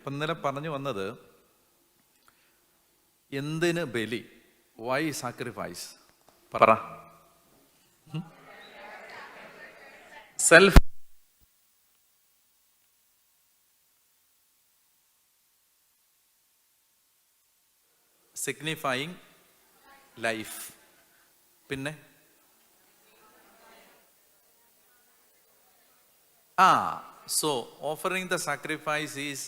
ഇപ്പം ഇന്നലെ പറഞ്ഞു വന്നത് എന്തിന് ബലി, വൈ സാക്രിഫൈസ്? പറ. Self signifying life. പിന്നെ so offering the sacrifice is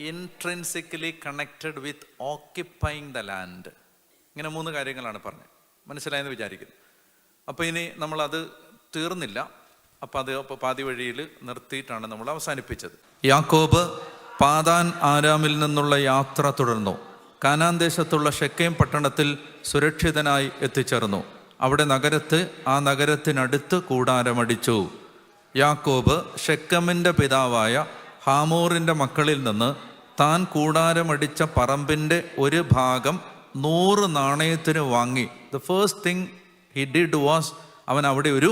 intrinsically connected with occupying the land. ഇങ്ങനെ 3 കാര്യങ്ങളാണ് പറഞ്ഞത്. മനസ്സിലായെന്ന് വിചാരിക്കുന്നു. അപ്പോൾ ഇനി നമ്മളത് തീർന്നില്ല. അപ്പോൾ അത് പാതി വഴിയിൽ നിർത്തിയിട്ടാണ് നമ്മൾ അവസാനിപ്പിച്ചത്. യാക്കോബ് പാദാൻ ആരാമിൽ നിന്നുള്ള യാത്ര തുടർന്നു. കാനാൻ ദേശത്തുള്ള ഷെക്കേം പട്ടണത്തിൽ സുരക്ഷിതനായി എത്തിച്ചേർന്നു. അവിടെ ആ നഗരത്തിനടുത്ത് കൂടാരമടിച്ചു. യാക്കോബ് ഷെക്കമിൻ്റെ പിതാവായ ഹാമോറിൻ്റെ മക്കളിൽ നിന്ന് താൻ കൂടാരമടിച്ച പറമ്പിൻ്റെ ഒരു ഭാഗം 100 നാണയത്തിന് വാങ്ങി. The first thing he did was, അവൻ അവിടെ ഒരു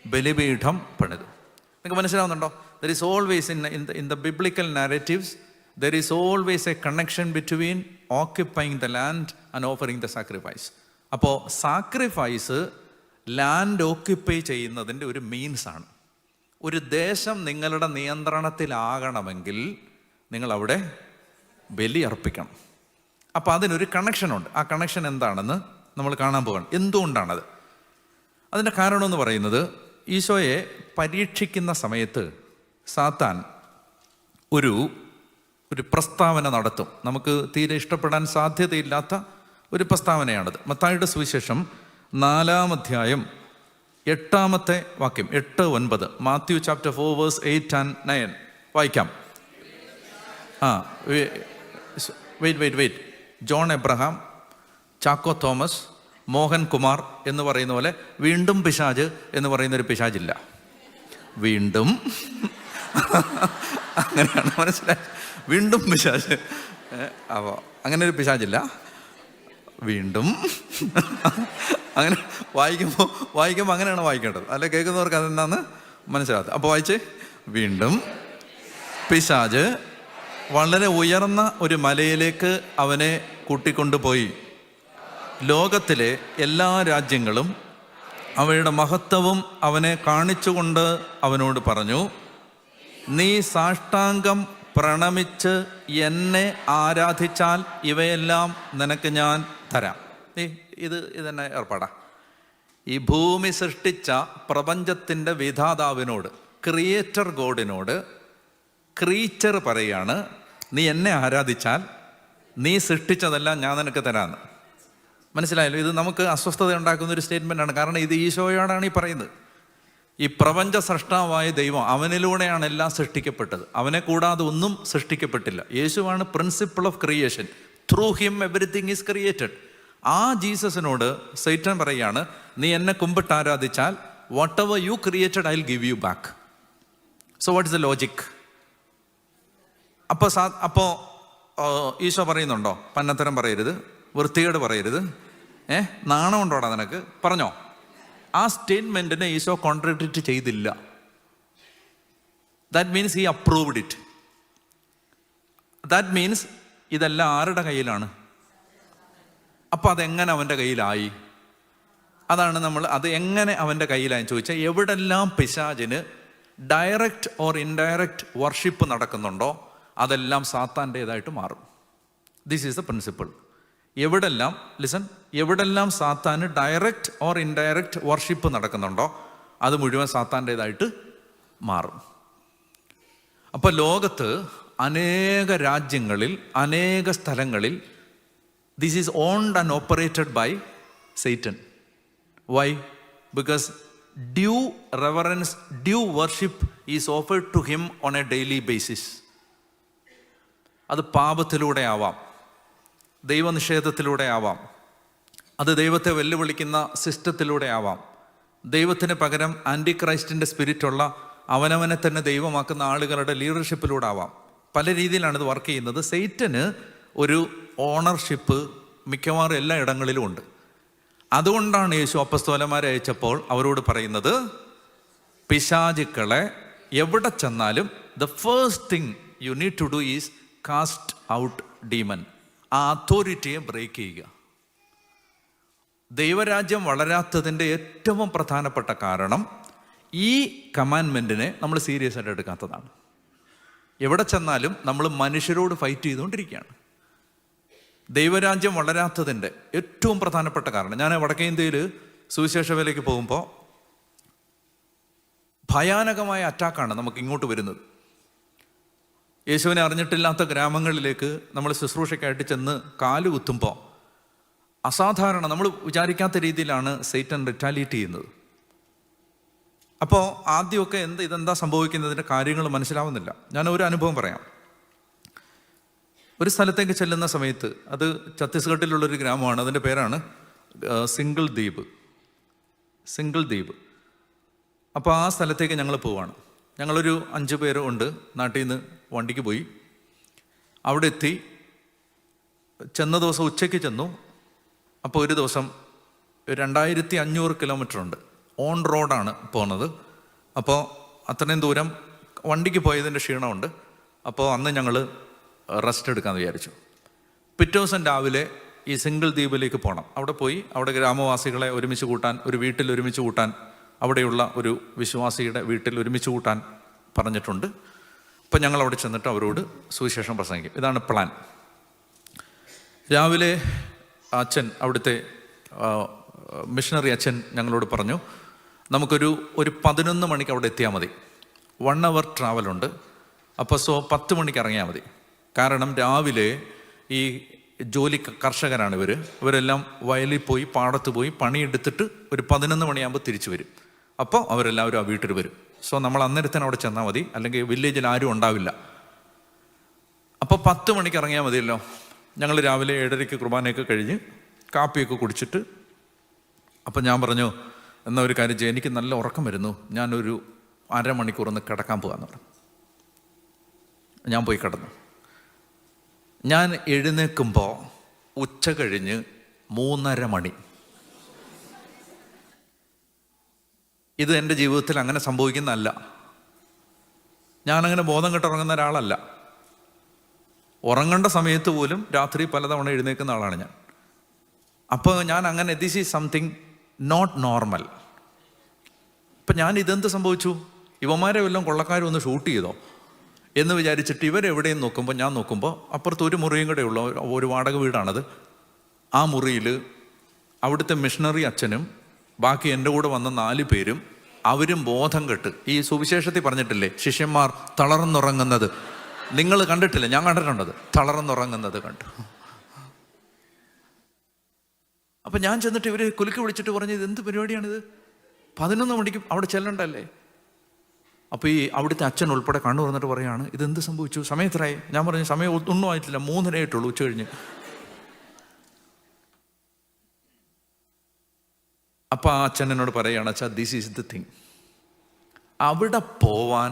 ബലിപീഠം പണിതു. നിങ്ങൾക്ക് മനസ്സിലാവുന്നുണ്ടോ? There is always in the biblical narratives there is always a connection between occupying the land and offering the sacrifice. അപ്പോൾ സാക്രിഫൈസ് ലാൻഡ് ഓക്യുപ്പൈ ചെയ്യുന്നതിൻ്റെ ഒരു മീൻസാണ്. ഒരു ദേശം നിങ്ങളുടെ നിയന്ത്രണത്തിലാകണമെങ്കിൽ നിങ്ങളവിടെ ബലി അർപ്പിക്കണം. അപ്പോൾ അതിനൊരു കണക്ഷനുണ്ട്. ആ കണക്ഷൻ എന്താണെന്ന് നമ്മൾ കാണാൻ പോകണം. എന്തുകൊണ്ടാണത്? അതിൻ്റെ കാരണമെന്ന് പറയുന്നത്, ഈശോയെ പരീക്ഷിക്കുന്ന സമയത്ത് സാത്താൻ ഒരു പ്രസ്താവന നടത്തും. നമുക്ക് തീരെ ഇഷ്ടപ്പെടാൻ സാധ്യതയില്ലാത്ത ഒരു പ്രസ്താവനയാണത്. മത്തായിയുടെ സുവിശേഷം 4-ാം അധ്യായം 8-ാമത്തെ വാക്യം, 8-9. മാത്യു ചാപ്റ്റർ 4 വേഴ്സ് 8 and 9 വായിക്കാം. Wait. John Abraham, Chacko Thomas, Mohan Kumar എന്ന് പറയുന്ന പോലെ വീണ്ടും പിശാജ് എന്ന് പറയുന്നൊരു പിശാജില്ല. വീണ്ടും അങ്ങനെയാണ്, മനസ്സിലായി? വീണ്ടും പിശാജ്. അപ്പോൾ അങ്ങനെ ഒരു പിശാജില്ല. വീണ്ടും അങ്ങനെ വായിക്കുമ്പോൾ അങ്ങനെയാണ് വായിക്കേണ്ടത്. അല്ലെ കേൾക്കുന്നവർക്ക് അതെന്താന്ന് മനസ്സിലാകാത്ത. അപ്പോൾ വായിച്ച്, വീണ്ടും പിശാജ് വളരെ ഉയർന്ന ഒരു മലയിലേക്ക് അവനെ കൂട്ടിക്കൊണ്ടുപോയി. ലോകത്തിലെ എല്ലാ രാജ്യങ്ങളും അവയുടെ മഹത്വവും അവനെ കാണിച്ചുകൊണ്ട് അവനോട് പറഞ്ഞു, നീ സാഷ്ടാംഗം പ്രണമിച്ച് എന്നെ ആരാധിച്ചാൽ ഇവയെല്ലാം നിനക്ക് ഞാൻ തരാം. ഇത് തന്നെ ഏർപ്പാടാ. ഈ ഭൂമി സൃഷ്ടിച്ച പ്രപഞ്ചത്തിൻ്റെ വിധാതാവിനോട്, ക്രിയേറ്റർ ഗോഡിനോട് ക്രീച്ചർ പറയാണ്, നീ എന്നെ ആരാധിച്ചാൽ നീ സൃഷ്ടിച്ചതെല്ലാം ഞാൻ നിനക്ക് തരാമെന്ന്. മനസ്സിലായല്ലോ? ഇത് നമുക്ക് അസ്വസ്ഥത ഉണ്ടാക്കുന്ന ഒരു സ്റ്റേറ്റ്മെൻ്റാണ്. കാരണം ഇത് ഈശോയോടാണ് ഈ പറയുന്നത്. ഈ പ്രപഞ്ച സൃഷ്ടാവായ ദൈവം, അവനിലൂടെയാണ് എല്ലാം സൃഷ്ടിക്കപ്പെട്ടത്. അവനെ കൂടാതെ ഒന്നും സൃഷ്ടിക്കപ്പെട്ടില്ല. യേശുവാണ് principle of creation. Through him everything is created. ആ ജീസസിനോട് സൈറ്റൻ പറയാണ്, നീ എന്നെ കുമ്പിട്ട് ആരാധിച്ചാൽ whatever you created I will give you back. So what is the logic? അപ്പോൾ ഈശോ പറയുന്നുണ്ടോ പന്നത്തരം പറയരുത്, വൃത്തികേട് പറയരുത്, നാണം ഉണ്ടോടാ നിനക്ക്? പറഞ്ഞോ? ആ സ്റ്റേറ്റ്മെൻറ്റിനെ ഈശോ കോൺട്രഡിക്റ്റ് ചെയ്തില്ല. That means he approved it. That means ഇതെല്ലാം ആരുടെ കയ്യിലാണ്? അപ്പോൾ അതെങ്ങനെ അവൻ്റെ കയ്യിലായി? അതാണ് അത് എങ്ങനെ അവൻ്റെ കയ്യിലായെന്ന് ചോദിച്ചാൽ, എവിടെല്ലാം പിശാചിന് ഡയറക്റ്റ് ഓർ ഇൻഡയറക്റ്റ് വർഷിപ്പ് നടക്കുന്നുണ്ടോ അതെല്ലാം സാത്താൻ്റേതായിട്ട് മാറും. This is the principle. എവിടെല്ലാം സാത്താന് ഡയറക്റ്റ് ഓർ ഇൻഡയറക്റ്റ് വർഷിപ്പ് നടക്കുന്നുണ്ടോ അത് മുഴുവൻ സാത്താൻ്റേതായിട്ട് മാറും. അപ്പോൾ ലോകത്ത് അനേക രാജ്യങ്ങളിൽ, അനേക സ്ഥലങ്ങളിൽ this is owned and operated by Satan. Why? Because due reverence, due worship is offered to him on a daily basis. അത് പാപത്തിലൂടെ ആവാം, ദൈവനിഷേധത്തിലൂടെ ആവാം, അത് ദൈവത്തെ വെല്ലുവിളിക്കുന്ന സിസ്റ്റത്തിലൂടെ ആവാം, ദൈവത്തിന് പകരം ആൻറ്റി ക്രൈസ്റ്റിൻ്റെ സ്പിരിറ്റുള്ള അവനവനെ തന്നെ ദൈവമാക്കുന്ന ആളുകളുടെ ലീഡർഷിപ്പിലൂടെ ആവാം. പല രീതിയിലാണ് ഇത് വർക്ക് ചെയ്യുന്നത്. സൈറ്റന് ഒരു ഓണർഷിപ്പ് മിക്കവാറും എല്ലാ ഇടങ്ങളിലും ഉണ്ട്. അതുകൊണ്ടാണ് യേശു അപ്പസ്തോലന്മാരെ അയച്ചപ്പോൾ അവരോട് പറയുന്നത്, പിശാചുക്കളെ എവിടെ ചെന്നാലും the first thing you need to do is cast out demon. ആ അതോറിറ്റിയെ ബ്രേക്ക് ചെയ്യുക. ദൈവരാജ്യം വളരാത്തതിൻ്റെ ഏറ്റവും പ്രധാനപ്പെട്ട കാരണം ഈ കമാൻഡ്മെൻറ്റിനെ നമ്മൾ സീരിയസ് ആയിട്ട് എടുക്കാത്തതാണ്. എവിടെ ചെന്നാലും നമ്മൾ മനുഷ്യരോട് ഫൈറ്റ് ചെയ്തുകൊണ്ടിരിക്കുകയാണ്. ദൈവരാജ്യം വളരാത്തതിൻ്റെ ഏറ്റവും പ്രധാനപ്പെട്ട കാരണം, ഞാൻ വടക്കേ ഇന്ത്യയിൽ സുവിശേഷ വേലയ്ക്ക് പോകുമ്പോൾ ഭയാനകമായ അറ്റാക്കാണ് നമുക്ക് ഇങ്ങോട്ട് വരുന്നത്. യേശുവിനെ അറിഞ്ഞിട്ടില്ലാത്ത ഗ്രാമങ്ങളിലേക്ക് നമ്മൾ ശുശ്രൂഷയ്ക്കായിട്ട് ചെന്ന് കാല് കുത്തുമ്പോൾ അസാധാരണ, നമ്മൾ വിചാരിക്കാത്ത രീതിയിലാണ് സൈറ്റൻ റിറ്റാലിയേറ്റ് ചെയ്യുന്നത്. അപ്പോൾ ആദ്യമൊക്കെ ഇതെന്താ സംഭവിക്കുന്നതിൻ്റെ കാര്യങ്ങൾ മനസ്സിലാവുന്നില്ല. ഞാൻ ഒരു അനുഭവം പറയാം. ഒരു സ്ഥലത്തേക്ക് ചെല്ലുന്ന സമയത്ത്, അത് ഛത്തീസ്ഗഡിലുള്ളൊരു ഗ്രാമമാണ്, അതിൻ്റെ പേരാണ് സിംഗിൾ ദ്വീപ്. അപ്പോൾ ആ സ്ഥലത്തേക്ക് ഞങ്ങൾ പോവാണ്. ഞങ്ങളൊരു 5 പേര് ഉണ്ട്. നാട്ടിൽ നിന്ന് വണ്ടിക്ക് പോയി. അവിടെ എത്തി. ചെന്ന ദിവസം ഉച്ചയ്ക്ക് ചെന്നു. അപ്പോൾ ഒരു ദിവസം 2500 കിലോമീറ്റർ ഉണ്ട്. ഓൺ റോഡാണ് പോകുന്നത്. അപ്പോൾ അത്രയും ദൂരം വണ്ടിക്ക് പോയതിൻ്റെ ക്ഷീണമുണ്ട്. അപ്പോൾ അന്ന് ഞങ്ങൾ റെസ്റ്റ് എടുക്കാമെന്ന് വിചാരിച്ചു. പിറ്റേ ദിവസം രാവിലെ ഈ സിംഗിൾ ദ്വീപിലേക്ക് പോകണം. അവിടെ പോയി അവിടെ ഗ്രാമവാസികളെ ഒരുമിച്ച് കൂട്ടാൻ, ഒരു വീട്ടിൽ ഒരുമിച്ച് കൂട്ടാൻ, അവിടെയുള്ള ഒരു വിശ്വാസിയുടെ വീട്ടിൽ ഒരുമിച്ച് കൂട്ടാൻ പറഞ്ഞിട്ടുണ്ട്. അപ്പം ഞങ്ങൾ അവിടെ ചെന്നിട്ട് അവരോട് സുവിശേഷം പ്രസംഗിക്കും. ഇതാണ് പ്ലാൻ. രാവിലെ അച്ഛൻ, അവിടുത്തെ മിഷണറി അച്ഛൻ ഞങ്ങളോട് പറഞ്ഞു, നമുക്കൊരു 11 മണിക്ക് അവിടെ എത്തിയാൽ മതി. 1 hour ട്രാവലുണ്ട്. അപ്പോൾ 10 മണിക്ക് ഇറങ്ങിയാൽ മതി. കാരണം രാവിലെ ഈ കർഷകരാണ് ഇവരെല്ലാം വയലിൽ പോയി, പാടത്ത് പോയി പണിയെടുത്തിട്ട് ഒരു 11 മണിയാകുമ്പോൾ തിരിച്ചു വരും. അപ്പോൾ അവരെല്ലാവരും ആ വീട്ടിൽ വരും. നമ്മൾ അന്നേരത്തിന് അവിടെ ചെന്നാൽ മതി, അല്ലെങ്കിൽ വില്ലേജിൽ ആരും ഉണ്ടാവില്ല. അപ്പോൾ 10 മണിക്ക് ഇറങ്ങിയാൽ മതിയല്ലോ. ഞങ്ങൾ രാവിലെ 7:30 കുർബാനയൊക്കെ കഴിഞ്ഞ് കാപ്പിയൊക്കെ കുടിച്ചിട്ട്, അപ്പം ഞാൻ പറഞ്ഞു, എന്നാൽ ഒരു കാര്യം ചെയ്യാം, എനിക്ക് നല്ല ഉറക്കം വരുന്നു, ഞാനൊരു അരമണിക്കൂർ ഒന്ന് കിടക്കാൻ പോകാമെന്ന് പറഞ്ഞു. ഞാൻ പോയി കിടന്നു. ഞാൻ എഴുന്നേൽക്കുമ്പോൾ ഉച്ച കഴിഞ്ഞ് 3:30 മണി. ഇത് എൻ്റെ ജീവിതത്തിൽ അങ്ങനെ സംഭവിക്കുന്നതല്ല. ഞാനങ്ങനെ ബോധം കെട്ടിറങ്ങുന്ന ഒരാളല്ല. ഉറങ്ങേണ്ട സമയത്ത് പോലും രാത്രി പലതവണ എഴുന്നേൽക്കുന്ന ആളാണ് ഞാൻ. അപ്പോൾ ഞാൻ അങ്ങനെ, this is something not normal. ഇപ്പം ഞാൻ ഇതെന്ത് സംഭവിച്ചു, ഇവന്മാരെ വല്ലതും കൊള്ളക്കാരും ഒന്ന് ഷൂട്ട് ചെയ്തോ എന്ന് വിചാരിച്ചിട്ട് ഇവരെവിടെയും നോക്കുമ്പോൾ, ഞാൻ നോക്കുമ്പോൾ അപ്പുറത്ത് ഒരു മുറിയും കൂടെ ഉള്ള ഒരു വാടക വീടാണത്. ആ മുറിയിൽ അവിടുത്തെ മിഷണറി അച്ഛനും ബാക്കി എൻ്റെ കൂടെ വന്ന 4 പേരും, അവരും ബോധം കെട്ട്, ഈ സുവിശേഷത്തിൽ പറഞ്ഞിട്ടില്ലേ ശിഷ്യന്മാർ തളർന്നുറങ്ങുന്നത്, നിങ്ങൾ കണ്ടിട്ടില്ല, ഞാൻ കണ്ടിട്ടുണ്ടത്, തളർന്നുറങ്ങുന്നത് കണ്ടു. അപ്പം ഞാൻ ചെന്നിട്ട് ഇവരെ കുലുക്കി വിളിച്ചിട്ട് പറഞ്ഞു, ഇത് എന്ത് പരിപാടിയാണിത്, 11 മണിക്ക് അവിടെ ചെല്ലണ്ടല്ലേ? അപ്പോൾ ഈ അവിടുത്തെ അച്ഛൻ ഉൾപ്പെടെ കണ്ണു തുറന്നിട്ട് പറയുകയാണ്, ഇതെന്ത് സംഭവിച്ചു, സമയത്തിനായി? ഞാൻ പറഞ്ഞു, സമയം ഒന്നും ആയിട്ടില്ല, 3:30 ആയിട്ടുള്ളൂ, ഉച്ച കഴിഞ്ഞ്. അപ്പം ആ അച്ഛൻ എന്നോട് പറയുകയാണ്, അച്ഛാ ദിസ് ഈസ് ദ തിങ്, അവിടെ പോവാൻ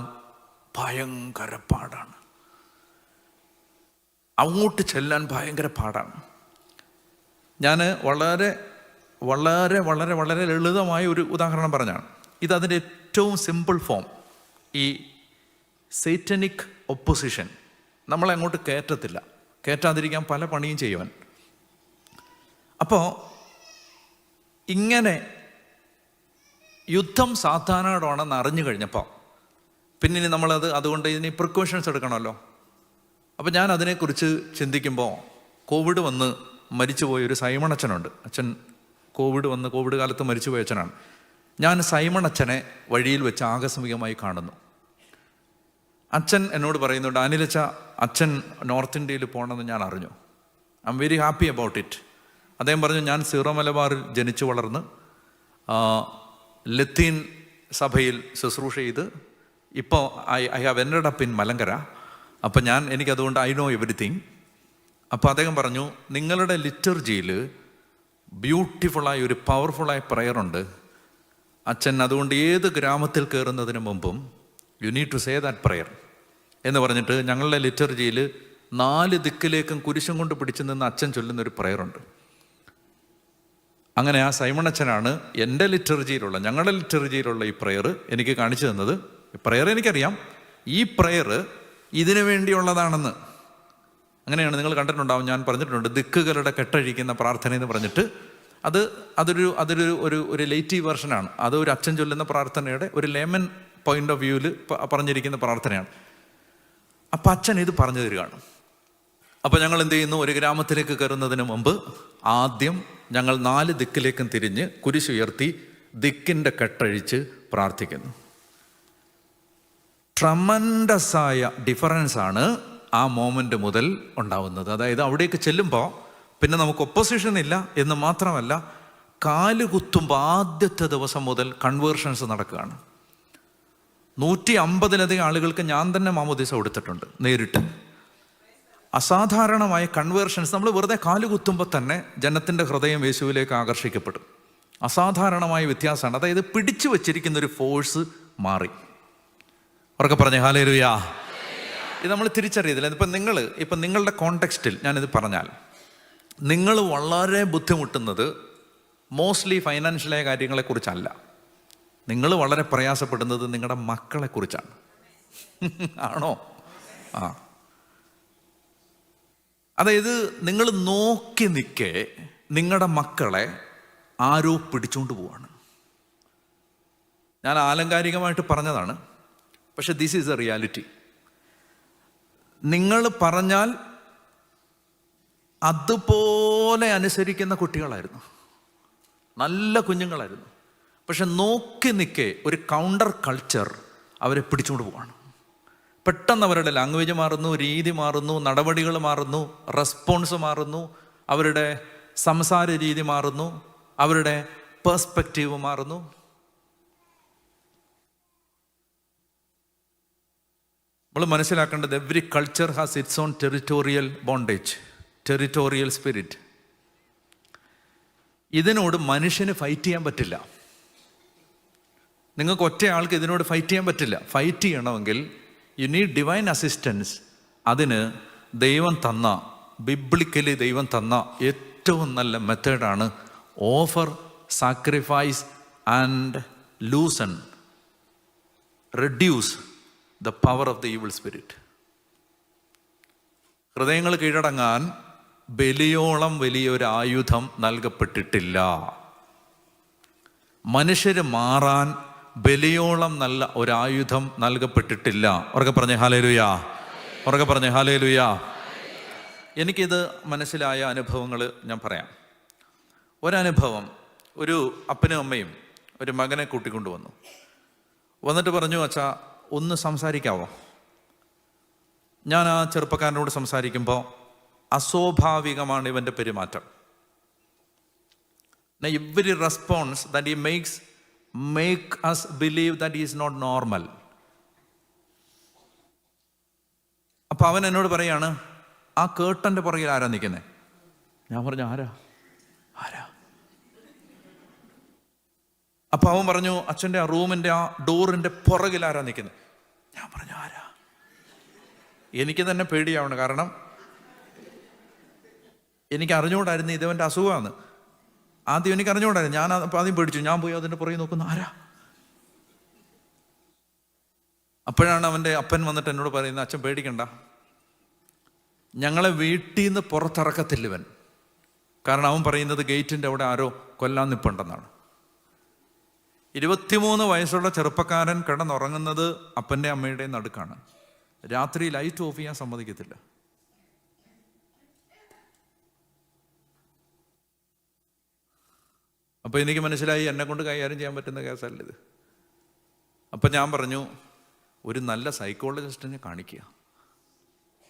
ഭയങ്കര പാടാണ്, അങ്ങോട്ട് ചെല്ലാൻ ഭയങ്കര പാടാണ്. ഞാൻ വളരെ വളരെ വളരെ വളരെ ലളിതമായ ഒരു ഉദാഹരണം പറഞ്ഞാണ്. ഇതതിൻ്റെ ഏറ്റവും സിമ്പിൾ ഫോം. ഈ സൈറ്റനിക് ഒപ്പോസിഷൻ നമ്മളെ അങ്ങോട്ട് കയറ്റത്തില്ല, കയറ്റാതിരിക്കാൻ പല പണിയും ചെയ്യുവാൻ. അപ്പോൾ ഇങ്ങനെ യുദ്ധം സാധാരണമാണെന്ന് അറിഞ്ഞു കഴിഞ്ഞപ്പോൾ പിന്നെ അതുകൊണ്ട് ഇതിന് പ്രിക്കോഷൻസ് എടുക്കണമല്ലോ. അപ്പോൾ ഞാൻ അതിനെക്കുറിച്ച് ചിന്തിക്കുമ്പോൾ, കോവിഡ് വന്ന് മരിച്ചുപോയ ഒരു സൈമൺ അച്ഛനുണ്ട്. അച്ഛൻ കോവിഡ് കാലത്ത് മരിച്ചുപോയ അച്ഛനാണ്. ഞാൻ സൈമൺ അച്ഛനെ വഴിയിൽ വെച്ച് ആകസ്മികമായി കാണുന്നു. അച്ഛൻ എന്നോട് പറയുന്നുണ്ട്, അനിലച്ച, അച്ഛൻ നോർത്ത് ഇന്ത്യയിൽ പോകണമെന്ന് ഞാൻ അറിഞ്ഞു, I am very happy about it. അദ്ദേഹം പറഞ്ഞു, ഞാൻ സീറോ മലബാറിൽ ജനിച്ചു വളർന്ന് ലത്തീൻ സഭയിൽ ശുശ്രൂഷ ചെയ്ത് ഇപ്പോൾ I have ended up in Malankara. അപ്പം എനിക്കതുകൊണ്ട് ഐ നോ എവരിത്തിങ്. അപ്പോൾ അദ്ദേഹം പറഞ്ഞു, നിങ്ങളുടെ ലിറ്റർജിയിൽ ബ്യൂട്ടിഫുള്ളായ ഒരു പവർഫുള്ളായ പ്രയറുണ്ട് അച്ഛൻ, അതുകൊണ്ട് ഏത് ഗ്രാമത്തിൽ കയറുന്നതിന് മുമ്പും you need to say that prayer എന്ന് പറഞ്ഞിട്ട് ഞങ്ങളുടെ ലിറ്റർജിയിൽ 4 ദിക്കിലേക്കും കുരിശും കൊണ്ട് പിടിച്ചു നിന്ന് അച്ഛൻ ചൊല്ലുന്നൊരു പ്രയറുണ്ട്. അങ്ങനെ ആ സൈമൺ അച്ഛനാണ് ഞങ്ങളുടെ ലിറ്റർജിയിലുള്ള ഈ പ്രയർ എനിക്ക് കാണിച്ചു തന്നത്. പ്രയർ എനിക്കറിയാം, ഈ പ്രയർ ഇതിനു വേണ്ടിയുള്ളതാണെന്ന്. അങ്ങനെയാണ് നിങ്ങൾ കണ്ടിട്ടുണ്ടാവും, ഞാൻ പറഞ്ഞിട്ടുണ്ട്, ദിക്കുകളുടെ കെട്ടഴിക്കുന്ന പ്രാർത്ഥന എന്ന് പറഞ്ഞിട്ട്. അതൊരു ലേറ്റീവ് വെർഷനാണ്. അത് ഒരു അച്ഛൻ ചൊല്ലുന്ന പ്രാർത്ഥനയുടെ ഒരു ലേമൻ പോയിന്റ് ഓഫ് വ്യൂവിൽ പറഞ്ഞിരിക്കുന്ന പ്രാർത്ഥനയാണ്. അപ്പം അച്ഛൻ ഇത് പറഞ്ഞു തരികയാണ്. അപ്പം ഞങ്ങൾ എന്ത് ചെയ്യുന്നു, ഒരു ഗ്രാമത്തിലേക്ക് കയറുന്നതിന് മുമ്പ് ആദ്യം ഞങ്ങൾ 4 ദിക്കിലേക്കും തിരിഞ്ഞ് കുരിശുയർത്തി ദിക്കിൻ്റെ കെട്ടഴിച്ച് പ്രാർത്ഥിക്കുന്നു. ട്രമൻഡസായ ഡിഫറൻസാണ് ആ മോമെൻ്റ് മുതൽ ഉണ്ടാവുന്നത്. അതായത് അവിടേക്ക് ചെല്ലുമ്പോൾ പിന്നെ നമുക്ക് ഒപ്പോസിഷൻ ഇല്ല എന്ന് മാത്രമല്ല, കാലുകുത്തുമ്പോൾ ആദ്യത്തെ ദിവസം മുതൽ കൺവേർഷൻസ് നടക്കുകയാണ്. 150-ലധികം ആളുകൾക്ക് ഞാൻ തന്നെ മാമോദീസ കൊടുത്തിട്ടുണ്ട് നേരിട്ട്. അസാധാരണമായ കൺവേർഷൻസ്. നമ്മൾ വെറുതെ കാലുകുത്തുമ്പോൾ തന്നെ ജനത്തിൻ്റെ ഹൃദയം യേശുവിലേക്ക് ആകർഷിക്കപ്പെടും. അസാധാരണമായ വ്യത്യാസമാണ്. അതായത് പിടിച്ചു വച്ചിരിക്കുന്ന ഒരു ഫോഴ്സ് മാറി. ഉറക്കെ പറഞ്ഞേ ഹല്ലേലൂയ. ഇത് നമ്മൾ തിരിച്ചറിയത്തില്ല. ഇപ്പം നിങ്ങളുടെ കോണ്ടെക്സ്റ്റിൽ ഞാനിത് പറഞ്ഞാൽ, നിങ്ങൾ വളരെ ബുദ്ധിമുട്ടുന്നത് മോസ്റ്റ്ലി ഫൈനാൻഷ്യലായ കാര്യങ്ങളെക്കുറിച്ചല്ല. നിങ്ങൾ വളരെ പ്രയാസപ്പെടുന്നത് നിങ്ങളുടെ മക്കളെക്കുറിച്ചാണ്. ആണോ? അതായത് നിങ്ങൾ നോക്കി നിൽക്കെ നിങ്ങളുടെ മക്കളെ ആരോ പിടിച്ചുകൊണ്ട് പോവാണ്. ഞാൻ ആലങ്കാരികമായിട്ട് പറഞ്ഞതാണ്, പക്ഷെ ദിസ് ഈസ് എ റിയാലിറ്റി. നിങ്ങൾ പറഞ്ഞാൽ അതുപോലെ അനുസരിക്കുന്ന കുട്ടികളായിരുന്നു, നല്ല കുഞ്ഞുങ്ങളായിരുന്നു. പക്ഷെ നോക്കി നിൽക്കെ ഒരു കൗണ്ടർ കൾച്ചർ അവരെ പിടിച്ചുകൊണ്ട് പോവാണ്. പെട്ടെന്ന് അവരുടെ ലാംഗ്വേജ് മാറുന്നു, രീതി മാറുന്നു, നടപടികൾ മാറുന്നു, റെസ്പോൺസ് മാറുന്നു, അവരുടെ സംസാര രീതി മാറുന്നു, അവരുടെ പേഴ്സ്പെക്റ്റീവ് മാറുന്നു. നമ്മൾ മനസ്സിലാക്കേണ്ടത്, every culture has it's on territorial bondage, territorial spirit. ഇതിനോട് മനുഷ്യന് ഫൈറ്റ് ചെയ്യാൻ പറ്റില്ല. നിങ്ങൾക്ക് ഒറ്റയാൾക്ക് ഇതിനോട് ഫൈറ്റ് ചെയ്യാൻ പറ്റില്ല. ഫൈറ്റ് ചെയ്യണമെങ്കിൽ യു നീഡ് ഡിവൈൻ അസിസ്റ്റൻസ്. അതിന് ദൈവം തന്ന, ബിബ്ലിക്കലി ദൈവം തന്ന ഏറ്റവും നല്ല മെത്തേഡാണ് offer, sacrifice and loosen, reduce the power of the evil spirit. ഹൃദയങ്ങൾ കീഴടങ്ങാൻ ബലിയോളം വലിയൊരു ആയുധം നൽകപ്പെട്ടിട്ടില്ല. മനുഷ്യര് മാറാൻ ബലിയോളം നല്ല ഒരായുധം നൽകപ്പെട്ടിട്ടില്ല. ഉറക്കെ പറഞ്ഞേ ഹല്ലേലൂയ. ഉറക്കെ പറഞ്ഞേ ഹല്ലേലൂയ. എനിക്കിത് മനസ്സിലായ അനുഭവങ്ങൾ ഞാൻ പറയാം. ഒരനുഭവം, ഒരു അപ്പനും അമ്മയും ഒരു മകനെ കൂട്ടിക്കൊണ്ടുവന്നു. വന്നിട്ട് പറഞ്ഞു, അച്ഛാ ഒന്ന് സംസാരിക്കാവോ? ഞാൻ ആ ചെറുപ്പക്കാരനോട് സംസാരിക്കുമ്പോൾ അസ്വാഭാവികമാണ് ഇവൻ്റെ പെരുമാറ്റം. Every response that he make us believe that he is not normal. അപ്പൊ അവൻ എന്നോട് പറയാണ്, ആ കേട്ടന്റെ പുറകിൽ ആരാ നിൽക്കുന്നേ? ഞാൻ പറഞ്ഞു, ആരാ? അപ്പൊ അവൻ പറഞ്ഞു, അച്ഛൻ്റെ ആ റൂമിന്റെ ആ ഡോറിന്റെ പുറകിൽ ആരാ നിൽക്കുന്നത്? ഞാൻ പറഞ്ഞു, ആരാ? എനിക്ക് തന്നെ പേടിയാവണം, കാരണം എനിക്ക് അറിഞ്ഞുകൂടായിരുന്നു ഇതവൻ്റെ അസുഖമാണ്. ആദ്യം എനിക്ക് അറിഞ്ഞുകൂടായിരുന്നു. ഞാൻ ആദ്യം പേടിച്ചു. ഞാൻ പോയി അതിൻ്റെ പുറകെ നോക്കുന്നു, ആരാ? അപ്പോഴാണ് അവൻ്റെ അപ്പൻ വന്നിട്ട് എന്നോട് പറയുന്നത്, അച്ഛൻ പേടിക്കണ്ട, ഞങ്ങളെ വീട്ടിൽ നിന്ന് പുറത്തിറക്കത്തില്ലവൻ. കാരണം അവൻ പറയുന്നത് ഗേറ്റിൻ്റെ അവിടെ ആരോ കൊല്ലാൻ നിൽപ്പുണ്ടെന്നാണ്. 23 വയസ്സുള്ള ചെറുപ്പക്കാരൻ കിടന്നുറങ്ങുന്നത് അപ്പൻ്റെ അമ്മയുടെയും നടുക്കാണ്. രാത്രി ലൈറ്റ് ഓഫ് ചെയ്യാൻ സമ്മതിക്കത്തില്ല. അപ്പോൾ എനിക്ക് മനസ്സിലായി, എന്നെ കൊണ്ട് കൈകാര്യം ചെയ്യാൻ പറ്റുന്ന കേസല്ല ഇത്. അപ്പം ഞാൻ പറഞ്ഞു, ഒരു നല്ല സൈക്കോളജിസ്റ്റിനെ കാണിക്കുക.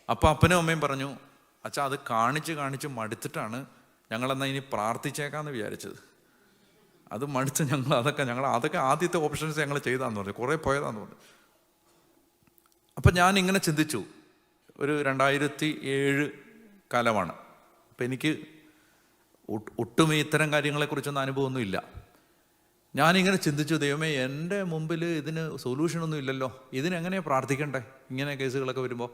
അപ്പോൾ അപ്പനും അമ്മയും പറഞ്ഞു, അച്ഛാ അത് കാണിച്ച് മടുത്തിട്ടാണ് ഞങ്ങളെന്നാൽ ഇനി പ്രാർത്ഥിച്ചേക്കാമെന്ന് വിചാരിച്ചത്. അത് മടുത്ത് അതൊക്കെ ആദ്യത്തെ ഓപ്ഷൻസ് ഞങ്ങൾ ചെയ്താന്ന് പറഞ്ഞു, കുറേ പോയതാന്ന് പറഞ്ഞു. അപ്പം ഞാൻ ഇങ്ങനെ ചിന്തിച്ചു, ഒരു 2007 കാലമാണ്. അപ്പം എനിക്ക് ഒട്ടും ഇത്തരം കാര്യങ്ങളെക്കുറിച്ചൊന്നും അനുഭവമൊന്നും ഇല്ല. ഞാനിങ്ങനെ ചിന്തിച്ചു, ദൈവമേ എൻ്റെ മുമ്പിൽ ഇതിന് സൊല്യൂഷനൊന്നും ഇല്ലല്ലോ, ഇതിനെങ്ങനെയാണ് പ്രാർത്ഥിക്കണ്ടേ ഇങ്ങനെ കേസുകളൊക്കെ വരുമ്പോൾ?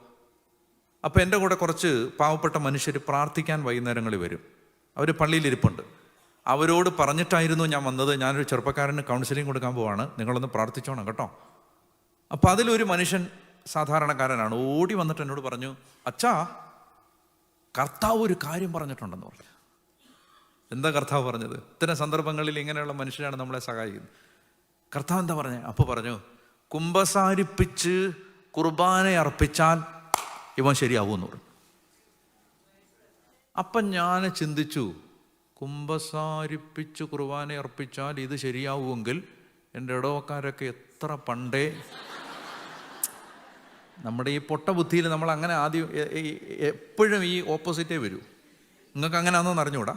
അപ്പോൾ എൻ്റെ കൂടെ കുറച്ച് പാവപ്പെട്ട മനുഷ്യർ പ്രാർത്ഥിക്കാൻ വൈകുന്നേരങ്ങളിൽ വരും. അവർ പള്ളിയിലിരിപ്പുണ്ട്. അവരോട് പറഞ്ഞിട്ടായിരുന്നു ഞാൻ വന്നത്, ഞാനൊരു ചെറുപ്പക്കാരന് കൗൺസിലിംഗ് കൊടുക്കാൻ പോവാണ്, നിങ്ങളൊന്ന് പ്രാർത്ഥിച്ചോണം കേട്ടോ. അപ്പോൾ അതിലൊരു മനുഷ്യൻ സാധാരണക്കാരനാണ്. ഓടി വന്നിട്ട് എന്നോട് പറഞ്ഞു, അച്ഛാ, കർത്താവ് ഒരു കാര്യം പറഞ്ഞിട്ടുണ്ടെന്ന് പറഞ്ഞു. എന്താ കർത്താവ് പറഞ്ഞത്? ഇത്തരം സന്ദർഭങ്ങളിൽ ഇങ്ങനെയുള്ള മനുഷ്യരാണ് നമ്മളെ സഹായിക്കുന്നത്. കർത്താവ് എന്താ പറഞ്ഞേ? അപ്പോൾ പറഞ്ഞു, കുമ്പസാരിപ്പിച്ച് കുർബാന അർപ്പിച്ചാൽ ഇവൻ ശരിയാവുമെന്ന് പറഞ്ഞു. അപ്പം ഞാൻ ചിന്തിച്ചു, കുമ്പസാരിപ്പിച്ച് കുർബാന അർപ്പിച്ചാൽ ഇത് ശരിയാവുമെങ്കിൽ എൻ്റെ ഇടവക്കാരൊക്കെ എത്ര പണ്ടേ. നമ്മുടെ ഈ പൊട്ട ബുദ്ധിയിൽ നമ്മൾ അങ്ങനെ ആദ്യം എപ്പോഴും ഈ ഓപ്പോസിറ്റേ വരൂ. നിങ്ങൾക്ക് അങ്ങനെ ആണെന്ന് അറിഞ്ഞുകൂടാ,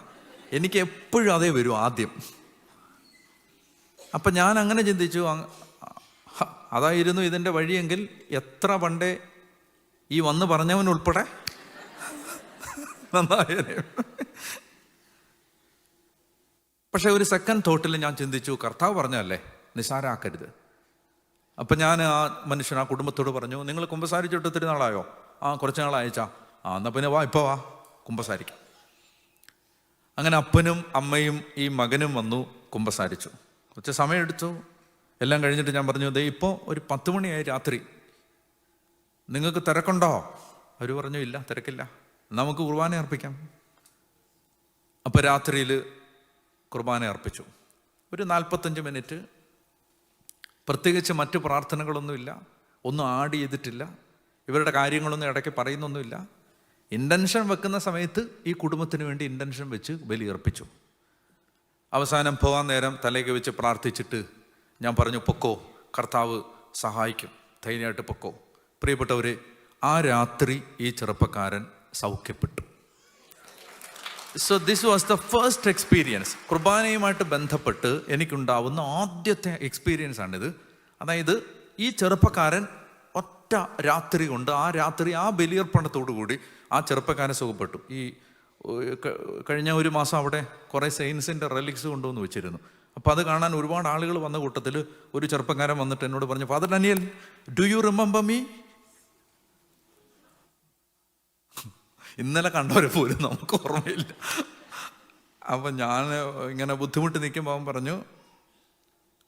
എനിക്ക് എപ്പോഴും അതേ വരൂ ആദ്യം. അപ്പം ഞാൻ അങ്ങനെ ചിന്തിച്ചു, അതായിരുന്നു ഇതിൻ്റെ വഴിയെങ്കിൽ എത്ര പണ്ടേ ഈ വന്ന് പറഞ്ഞവനുൾപ്പെടെ നന്നായേ. പക്ഷെ ഒരു സെക്കൻഡ് തോട്ടിൽ ഞാൻ ചിന്തിച്ചു, കർത്താവ് പറഞ്ഞല്ലേ, നിസാരാക്കരുത്. അപ്പം ഞാൻ ആ മനുഷ്യൻ, ആ കുടുംബത്തോട് പറഞ്ഞു, നിങ്ങൾ കുമ്പസാരിച്ചിട്ട് ഒത്തിരി നാളായോ? കുറച്ച് നാളായച്ചാ. എന്നാൽ പിന്നെ വാ, ഇപ്പോൾ വാ, കുമ്പസാരിക്കാം. അങ്ങനെ അപ്പനും അമ്മയും ഈ മകനും വന്നു, കുമ്പസാരിച്ചു. കുറച്ച് സമയം എടുത്തു. എല്ലാം കഴിഞ്ഞിട്ട് ഞാൻ പറഞ്ഞു, ദേ ഇപ്പോൾ ഒരു 10 മണിയായി രാത്രി, നിങ്ങൾക്ക് തിരക്കുണ്ടോ? അവർ പറഞ്ഞു, ഇല്ല, തിരക്കില്ല, നമുക്ക് കുർബാന അർപ്പിക്കാം. അപ്പോൾ രാത്രിയിൽ കുർബാന അർപ്പിച്ചു. ഒരു 45 മിനിറ്റ്. പ്രത്യേകിച്ച് മറ്റു പ്രാർത്ഥനകളൊന്നുമില്ല, ഒന്നും ആഡ് ചെയ്തിട്ടില്ല, ഇവരുടെ കാര്യങ്ങളൊന്നും ഇടയ്ക്ക് പറയുന്നൊന്നുമില്ല. ഇൻറ്റൻഷൻ വെക്കുന്ന സമയത്ത് ഈ കുടുംബത്തിന് വേണ്ടി ഇൻറ്റൻഷൻ വെച്ച് ബലിയർപ്പിച്ചു. അവസാനം പോകാൻ നേരം തലയ്ക്ക് വെച്ച് പ്രാർത്ഥിച്ചിട്ട് ഞാൻ പറഞ്ഞു, പൊക്കോ, കർത്താവ് സഹായിക്കും, ധൈര്യമായിട്ട് പൊക്കോ. പ്രിയപ്പെട്ടവരെ, ആ രാത്രി ഈ ചെറുപ്പക്കാരൻ സൗഖ്യപ്പെട്ടു. So this was the first experience. കുർബാനയുമായിട്ട് ബന്ധപ്പെട്ട് എനിക്കുണ്ടാവുന്ന ആദ്യത്തെ എക്സ്പീരിയൻസ് ആണിത്. അതായത് ഈ ചെറുപ്പക്കാരൻ ഒറ്റ രാത്രി കൊണ്ട്, ആ രാത്രി ആ ബലിയർപ്പണത്തോടു കൂടി ആ ചെറുപ്പക്കാരൻ സുഖപ്പെട്ടു. ഈ കഴിഞ്ഞ ഒരു മാസം അവിടെ കുറേ സെയിൻസിൻ്റെ റെലിക്സ് കൊണ്ടുവന്ന് വെച്ചിരുന്നു. അപ്പോൾ അത് കാണാൻ ഒരുപാട് ആളുകൾ വന്ന കൂട്ടത്തിൽ ഒരു ചെറുപ്പക്കാരൻ വന്നിട്ട് എന്നോട് പറഞ്ഞു, father Daniel, do you remember me? ഇന്നലെ കണ്ടവരെ പോലും നമുക്ക് ഓർമ്മയില്ല. അപ്പം ഞാൻ ഇങ്ങനെ ബുദ്ധിമുട്ട് നിൽക്കുമ്പോൾ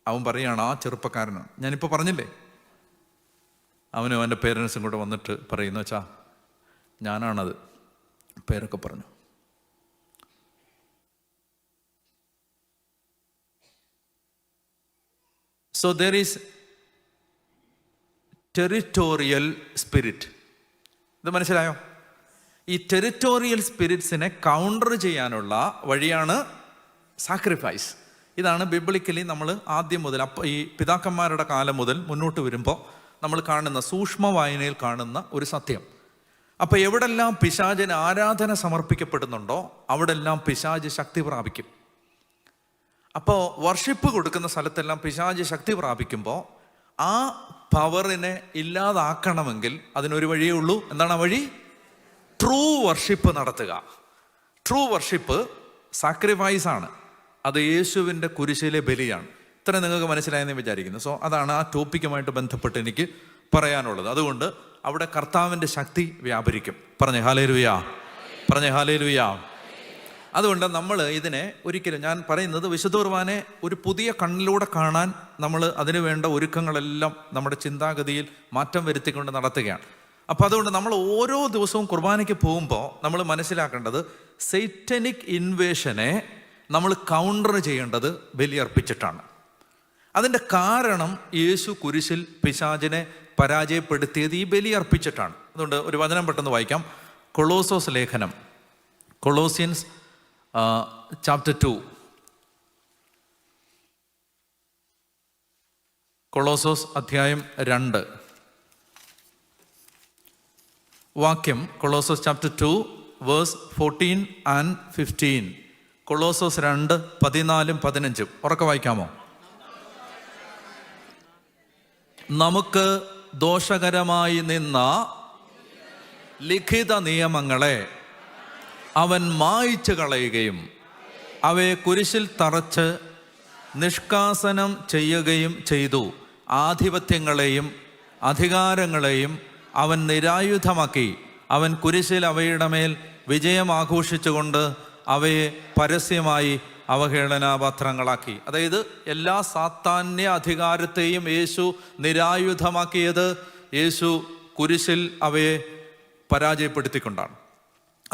അവൻ പറയുകയാണ്, ആ ചെറുപ്പക്കാരനാണ് ഞാനിപ്പോൾ പറഞ്ഞില്ലേ. അവനും അവൻ്റെ പേരൻസും കൂടെ വന്നിട്ട് പറയുന്നു, അച്ഛാ ഞാനാണത്, പേരൊക്കെ പറഞ്ഞു. So there is territorial spirit. ഇത് മനസ്സിലായോ? ഈ ടെറിറ്റോറിയൽ സ്പിരിറ്റ്സിനെ കൗണ്ടർ ചെയ്യാനുള്ള വഴിയാണ് സാക്രിഫൈസ്. ഇതാണ് ബിബ്ലിക്കലി നമ്മൾ ആദ്യം മുതൽ, ഈ പിതാക്കന്മാരുടെ കാലം മുതൽ മുന്നോട്ട് വരുമ്പോൾ നമ്മൾ കാണുന്ന, സൂക്ഷ്മ വായനയിൽ കാണുന്ന ഒരു സത്യം. അപ്പോൾ എവിടെല്ലാം പിശാചിന് ആരാധന സമർപ്പിക്കപ്പെടുന്നുണ്ടോ അവിടെല്ലാം പിശാച് ശക്തി പ്രാപിക്കും. അപ്പോൾ വർഷിപ്പ് കൊടുക്കുന്ന സ്ഥലത്തെല്ലാം പിശാച് ശക്തി പ്രാപിക്കുമ്പോൾ ആ പവറിനെ ഇല്ലാതാക്കണമെങ്കിൽ അതിനൊരു വഴിയേ ഉള്ളൂ. എന്താണ് ആ വഴി? ട്രൂ വർഷിപ്പ് നടത്തുക. ട്രൂ വർഷിപ്പ് സാക്രിഫൈസ് ആണ്. അത് യേശുവിൻ്റെ കുരിശിലെ ബലിയാണ്. ഇത്ര നിങ്ങൾക്ക് മനസ്സിലായെന്ന് വിചാരിക്കുന്നു. സോ അതാണ് ആ ടോപ്പിക്കുമായിട്ട് ബന്ധപ്പെട്ട് എനിക്ക് പറയാനുള്ളത്. അതുകൊണ്ട് അവിടെ കർത്താവിൻ്റെ ശക്തി വ്യാപരിക്കും. പറഞ്ഞേ ഹല്ലേലൂയ, പറഞ്ഞേ ഹല്ലേലൂയ. അതുകൊണ്ട് നമ്മൾ ഇതിനെ ഒരിക്കലും, ഞാൻ പറയുന്നത്, വിശുദ്ധ കുർബാനെ ഒരു പുതിയ കണ്ണിലൂടെ കാണാൻ നമ്മൾ അതിനു വേണ്ട ഒരുക്കങ്ങളെല്ലാം നമ്മുടെ ചിന്താഗതിയിൽ മാറ്റം വരുത്തിക്കൊണ്ട് നടത്തുകയാണ്. അപ്പം അതുകൊണ്ട് നമ്മൾ ഓരോ ദിവസവും കുർബാനയ്ക്ക് പോകുമ്പോൾ നമ്മൾ മനസ്സിലാക്കേണ്ടത്, സൈറ്റനിക് ഇൻവേഷനെ നമ്മൾ കൗണ്ടർ ചെയ്യേണ്ടത് ബലിയർപ്പിച്ചിട്ടാണ്. അതിൻ്റെ കാരണം യേശു കുരിശിൽ പിശാചിനെ പരാജയപ്പെടുത്തിയത് ഈ ബലിയർപ്പിച്ചിട്ടാണ്. അതുകൊണ്ട് ഒരു വചനം പെട്ടെന്ന് വായിക്കാം. കൊളോസോസ് ലേഖനം, കൊളോസിയൻസ് ചാപ്റ്റർ 2. കൊളോസോസ് അധ്യായം 2 വാക്യം. കൊളോസോസ് ചാപ്റ്റർ 2 വേഴ്സ് 14 and 15. കൊളോസോസ് 2 14 15 ഉറക്കെ വായിക്കാമോ? നമുക്ക് ദോഷകരമായി നിന്ന ലിഖിത നിയമങ്ങളെ അവൻ മായിച്ചു കളയുകയും അവയെ കുരിശിൽ തറച്ച് നിഷ്കാസനം ചെയ്യുകയും ചെയ്തു. ആധിപത്യങ്ങളെയും അധികാരങ്ങളെയും അവൻ നിരായുധമാക്കി. അവൻ കുരിശിൽ അവയുടെ മേൽ വിജയം ആഘോഷിച്ചുകൊണ്ട് അവയെ പരസ്യമായി അവഹേളനാപാത്രങ്ങളാക്കി. അതായത് എല്ലാ സാത്താന്യ അധികാരത്തെയും യേശു നിരായുധമാക്കിയത് യേശു കുരിശിൽ അവയെ പരാജയപ്പെടുത്തിക്കൊണ്ടാണ്.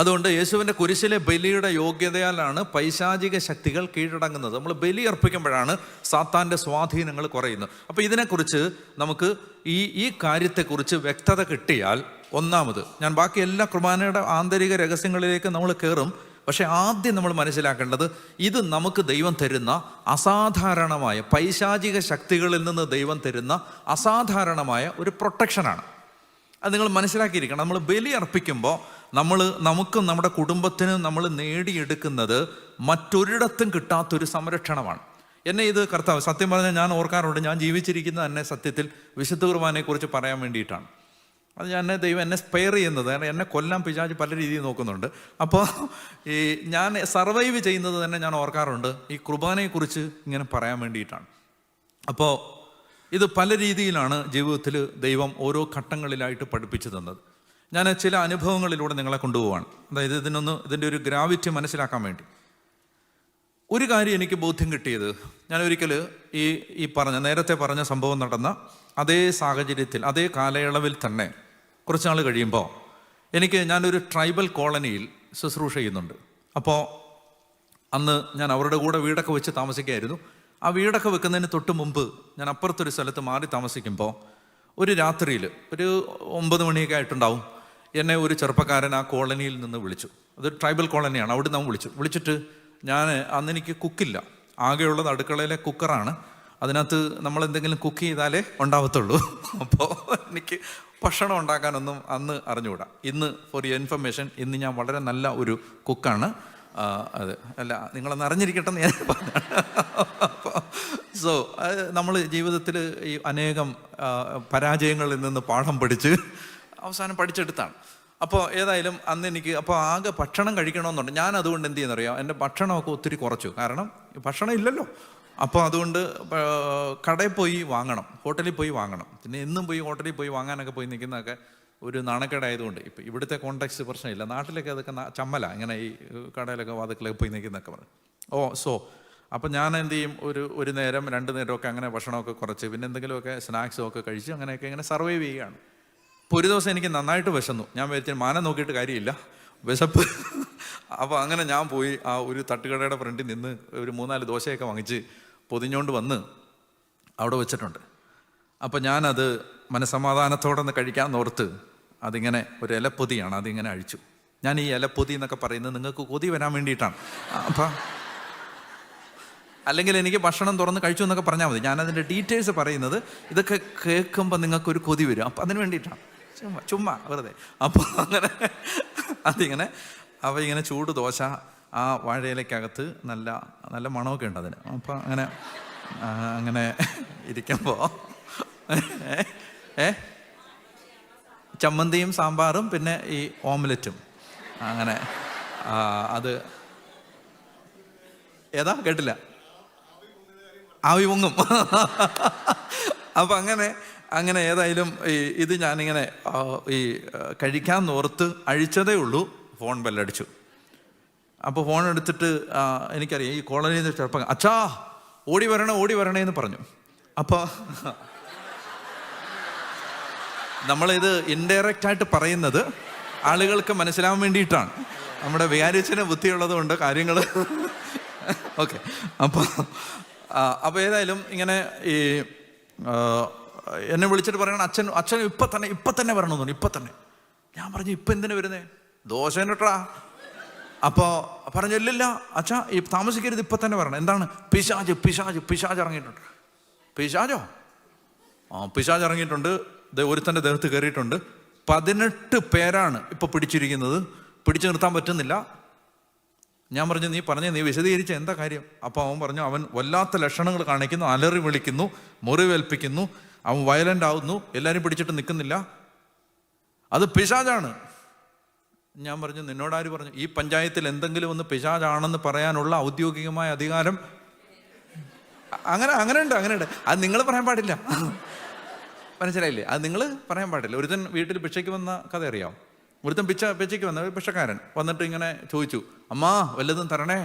അതുകൊണ്ട് യേശുവിൻ്റെ കുരിശിലെ ബലിയുടെ യോഗ്യതയാലാണ് പൈശാചിക ശക്തികൾ കീഴടങ്ങുന്നത്. നമ്മൾ ബലി അർപ്പിക്കുമ്പോഴാണ് സാത്താൻ്റെ സ്വാധീനങ്ങൾ കുറയുന്നത്. അപ്പോൾ ഇതിനെക്കുറിച്ച് നമുക്ക് ഈ കാര്യത്തെക്കുറിച്ച് വ്യക്തത കിട്ടിയാൽ, ഒന്നാമത് ഞാൻ ബാക്കി എല്ലാ കുർബാനയുടെ ആന്തരിക രഹസ്യങ്ങളിലേക്ക് നമ്മൾ കയറും. പക്ഷെ ആദ്യം നമ്മൾ മനസ്സിലാക്കേണ്ടത്, ഇത് നമുക്ക് ദൈവം തരുന്ന അസാധാരണമായ പൈശാചിക ശക്തികളിൽ നിന്ന് ദൈവം തരുന്ന അസാധാരണമായ ഒരു പ്രൊട്ടക്ഷനാണ്. അത് നിങ്ങൾ മനസ്സിലാക്കിയിരിക്കണം. നമ്മൾ ബലി അർപ്പിക്കുമ്പോൾ നമുക്കും നമ്മുടെ കുടുംബത്തിനും നമ്മൾ നേടിയെടുക്കുന്നത് മറ്റൊരിടത്തും കിട്ടാത്തൊരു സംരക്ഷണമാണ്. എന്നെ ഇത് കർത്താവ്, സത്യം പറഞ്ഞാൽ ഞാൻ ഓർക്കാറുണ്ട്, ഞാൻ ജീവിച്ചിരിക്കുന്ന തന്നെ സത്യത്തിൽ വിശുദ്ധ കുർബാനയെക്കുറിച്ച് പറയാൻ വേണ്ടിയിട്ടാണ്. അത് ദൈവം എന്നെ സ്പെയർ ചെയ്യുന്നത്, എന്നെ കൊല്ലാൻ പിശാച് പല രീതിയിൽ നോക്കുന്നുണ്ട്. അപ്പോൾ ഞാൻ സർവൈവ് ചെയ്യുന്നത് തന്നെ ഞാൻ ഓർക്കാറുണ്ട് ഈ കുർബാനയെക്കുറിച്ച് ഇങ്ങനെ പറയാൻ വേണ്ടിയിട്ടാണ്. അപ്പോൾ ഇത് പല രീതിയിലാണ് ജീവിതത്തിൽ ദൈവം ഓരോ ഘട്ടങ്ങളിലായിട്ട് പഠിപ്പിച്ചു തന്നത്. ഞാൻ ചില അനുഭവങ്ങളിലൂടെ നിങ്ങളെ കൊണ്ടുപോവാണ്. അതായത് ഇതിൻ്റെ ഒരു ഗ്രാവിറ്റി മനസ്സിലാക്കാൻ വേണ്ടി. ഒരു കാര്യം എനിക്ക് ബോധ്യം കിട്ടിയത്, ഞാൻ ഒരിക്കൽ നേരത്തെ പറഞ്ഞ സംഭവം നടന്ന അതേ സാഹചര്യത്തിൽ, അതേ കാലയളവിൽ തന്നെ കുറച്ച് നാൾ കഴിയുമ്പോൾ ഞാനൊരു ട്രൈബൽ കോളനിയിൽ ശുശ്രൂഷ ചെയ്യുന്നുണ്ട്. അപ്പോൾ അന്ന് ഞാൻ അവരുടെ കൂടെ വീടൊക്കെ വെച്ച് താമസിക്കുകയായിരുന്നു. ആ വീടൊക്കെ വെക്കുന്നതിന് തൊട്ട് മുമ്പ് ഞാൻ അപ്പുറത്തൊരു സ്ഥലത്ത് മാറി താമസിക്കുമ്പോൾ ഒരു രാത്രിയിൽ ഒരു 9 മണിയൊക്കെ ആയിട്ടുണ്ടാവും, എന്നെ ഒരു ചെറുപ്പക്കാരൻ ആ കോളനിയിൽ നിന്ന് വിളിച്ചു. അതൊരു ട്രൈബൽ കോളനിയാണ്. അവിടെ നിന്ന് വിളിച്ചിട്ട് അന്ന് എനിക്ക് കുക്കില്ല, ആകെയുള്ളത് അടുക്കളയിലെ കുക്കറാണ്. അതിനകത്ത് നമ്മൾ എന്തെങ്കിലും കുക്ക് ചെയ്താലേ ഉണ്ടാവത്തുള്ളൂ. അപ്പോൾ എനിക്ക് ഭക്ഷണം ഉണ്ടാക്കാനൊന്നും അന്ന് അറിഞ്ഞുകൂടാ. ഇന്ന് ഫോർ യുവർ ഇൻഫർമേഷൻ, ഇന്ന് ഞാൻ വളരെ നല്ല ഒരു കുക്കാണ്. അത് അല്ല, നിങ്ങളൊന്ന് അറിഞ്ഞിരിക്കട്ടെ എന്ന് ഞാൻ പറഞ്ഞു. സോ നമ്മൾ ജീവിതത്തിൽ ഈ അനേകം പരാജയങ്ങളിൽ നിന്ന് പാഠം പഠിച്ച് അവസാനം പഠിച്ചെടുത്താണ്. അപ്പോൾ ഏതായാലും അന്ന് എനിക്ക് ആകെ ഭക്ഷണം കഴിക്കണമെന്നുണ്ട്. ഞാൻ അതുകൊണ്ട് എന്ത് ചെയ്യുന്നറിയാം, എൻ്റെ ഭക്ഷണമൊക്കെ ഒത്തിരി കുറച്ചു. കാരണം ഭക്ഷണം ഇല്ലല്ലോ. അപ്പോൾ അതുകൊണ്ട് കടയിൽ പോയി വാങ്ങണം, ഹോട്ടലിൽ പോയി വാങ്ങണം. പിന്നെ എന്നും പോയി ഹോട്ടലിൽ പോയി വാങ്ങാനൊക്കെ പോയി നിൽക്കുന്നതൊക്കെ ഒരു നാണക്കേടായതുകൊണ്ട്, ഇപ്പം ഇവിടുത്തെ കോണ്ടെക്സ്റ്റ് പ്രശ്നമില്ല, നാട്ടിലൊക്കെ അതൊക്കെ ചമ്മല, ഇങ്ങനെ ഈ കടയിലൊക്കെ വാതിക്കലൊക്കെ പോയി നിൽക്കുന്നൊക്കെ പറഞ്ഞു. അപ്പം ഞാൻ എന്ത് ചെയ്യും, ഒരു നേരം 2 നേരമൊക്കെ അങ്ങനെ ഭക്ഷണമൊക്കെ കുറച്ച്, പിന്നെ എന്തെങ്കിലുമൊക്കെ സ്നാക്സും ഒക്കെ കഴിച്ച് അങ്ങനെയൊക്കെ ഇങ്ങനെ സർവൈവ് ചെയ്യുകയാണ്. ഇപ്പോൾ ഒരു ദിവസം എനിക്ക് നന്നായിട്ട് വിശന്നു. ഞാൻ വിചാരിച്ചു മാനം നോക്കിയിട്ട് കാര്യമില്ല, വിശപ്പ്. അപ്പോൾ അങ്ങനെ ഞാൻ പോയി ആ ഒരു തട്ടുകടയുടെ ഫ്രണ്ടിൽ നിന്ന് ഒരു 3-4 ദോശയൊക്കെ വാങ്ങിച്ച് പൊതിഞ്ഞുകൊണ്ട് വന്ന് അവിടെ വെച്ചിട്ടുണ്ട്. അപ്പം ഞാനത് മനസ്സമാധാനത്തോടെ ഒന്ന് കഴിക്കാൻ ഓർത്ത് അതിങ്ങനെ ഒരു ഇലപ്പൊതിയാണ്, അതിങ്ങനെ അഴിച്ചു. ഞാൻ ഈ ഇലപ്പൊതി എന്നൊക്കെ പറയുന്നത് നിങ്ങൾക്ക് കൊതി വരാൻ വേണ്ടിയിട്ടാണ്. അപ്പം അല്ലെങ്കിൽ എനിക്ക് ഭക്ഷണം തുറന്ന് കഴിച്ചു എന്നൊക്കെ പറഞ്ഞാൽ മതി. ഞാനതിൻ്റെ ഡീറ്റെയിൽസ് പറയുന്നത് ഇതൊക്കെ കേൾക്കുമ്പോൾ നിങ്ങൾക്കൊരു കൊതി വരും. അപ്പം അതിന് വേണ്ടിയിട്ടാണ്, ചുമ്മാ വെറുതെ. അപ്പോൾ അങ്ങനെ അതിങ്ങനെ ഇങ്ങനെ ചൂട് ദോശ ആ വാഴയിലേക്കകത്ത് നല്ല നല്ല മണമൊക്കെ ഉണ്ട് അതിന്. അപ്പം അങ്ങനെ ഇരിക്കുമ്പോൾ ചമ്മന്തിയും സാമ്പാറും പിന്നെ ഈ ഓംലെറ്റും അങ്ങനെ അത് ഏതാ കേട്ടില്ല, ആവി പൊങ്ങും. അപ്പം അങ്ങനെ ഏതായാലും ഇത് ഞാനിങ്ങനെ കഴിക്കാൻ ഓർത്ത് അഴിച്ചതേ ഉള്ളൂ, ഫോൺ ബെല്ലടിച്ചു. അപ്പോൾ ഫോൺ എടുത്തിട്ട് എനിക്കറിയാം ഈ കോളനിയിൽ നിന്ന് ചെറുപ്പം, അച്ഛാ ഓടി വരണേ എന്ന് പറഞ്ഞു. അപ്പോൾ നമ്മളിത് ഇൻഡയറക്റ്റായിട്ട് പറയുന്നത് ആളുകൾക്ക് മനസ്സിലാവാൻ വേണ്ടിയിട്ടാണ്. നമ്മുടെ വികാരിച്ചന് ബുദ്ധിയുള്ളത് കൊണ്ട് കാര്യങ്ങൾ ഓക്കെ. അപ്പോൾ ഏതായാലും ഇങ്ങനെ എന്നെ വിളിച്ചിട്ട് പറയണം, അച്ഛൻ ഇപ്പം തന്നെ വരണമെന്ന്. ഇപ്പം തന്നെ. ഞാൻ പറഞ്ഞു, ഇപ്പം എന്തിനാ വരുന്നേ? ദോശേനട്ടാ. അപ്പോൾ പറഞ്ഞു, ഇല്ലില്ല അച്ഛാ താമസിക്കരുത്, ഇപ്പം തന്നെ വരണം. എന്താണ്? പിശാജ് ഇറങ്ങിയിട്ടുണ്ട്. പിശാജോ? പിശാജ് ഇറങ്ങിയിട്ടുണ്ട്. ഒരുത്തൻ്റെ ദേഹത്ത് കയറിയിട്ടുണ്ട്. 18 പേരാണ് ഇപ്പോൾ പിടിച്ചിരിക്കുന്നത്. പിടിച്ചു നിർത്താൻ പറ്റുന്നില്ല. ഞാൻ പറഞ്ഞു, നീ വിശദീകരിച്ച എന്താ കാര്യം? അപ്പോൾ അവൻ പറഞ്ഞു, അവൻ വല്ലാത്ത ലക്ഷണങ്ങൾ കാണിക്കുന്നു, അലറി വിളിക്കുന്നു, മുറിവേൽപ്പിക്കുന്നു, അവൻ വയലൻ്റ് ആവുന്നു, എല്ലാവരും പിടിച്ചിട്ട് നിൽക്കുന്നില്ല, അത് പിശാചാണ്. ഞാൻ പറഞ്ഞു, നിന്നോടാര് പറഞ്ഞു? ഈ പഞ്ചായത്തിൽ എന്തെങ്കിലും ഒന്ന് പിശാചാണെന്ന് പറയാനുള്ള ഔദ്യോഗികമായ അധികാരം അങ്ങനെയുണ്ട്. അത് നിങ്ങൾ പറയാൻ പാടില്ല, മനസ്സിലായില്ലേ? അത് നിങ്ങൾ പറയാൻ പാടില്ല. ഒരുത്തൻ വീട്ടിൽ ഭിക്ഷയ്ക്ക് വന്ന കഥ അറിയാം. ഒരുത്തൻ ഭിക്ഷയ്ക്ക് വന്ന ഒരു ഭിക്ഷക്കാരൻ വന്നിട്ട് ഇങ്ങനെ ചോദിച്ചു, അമ്മാ വല്ലതും തരണേ.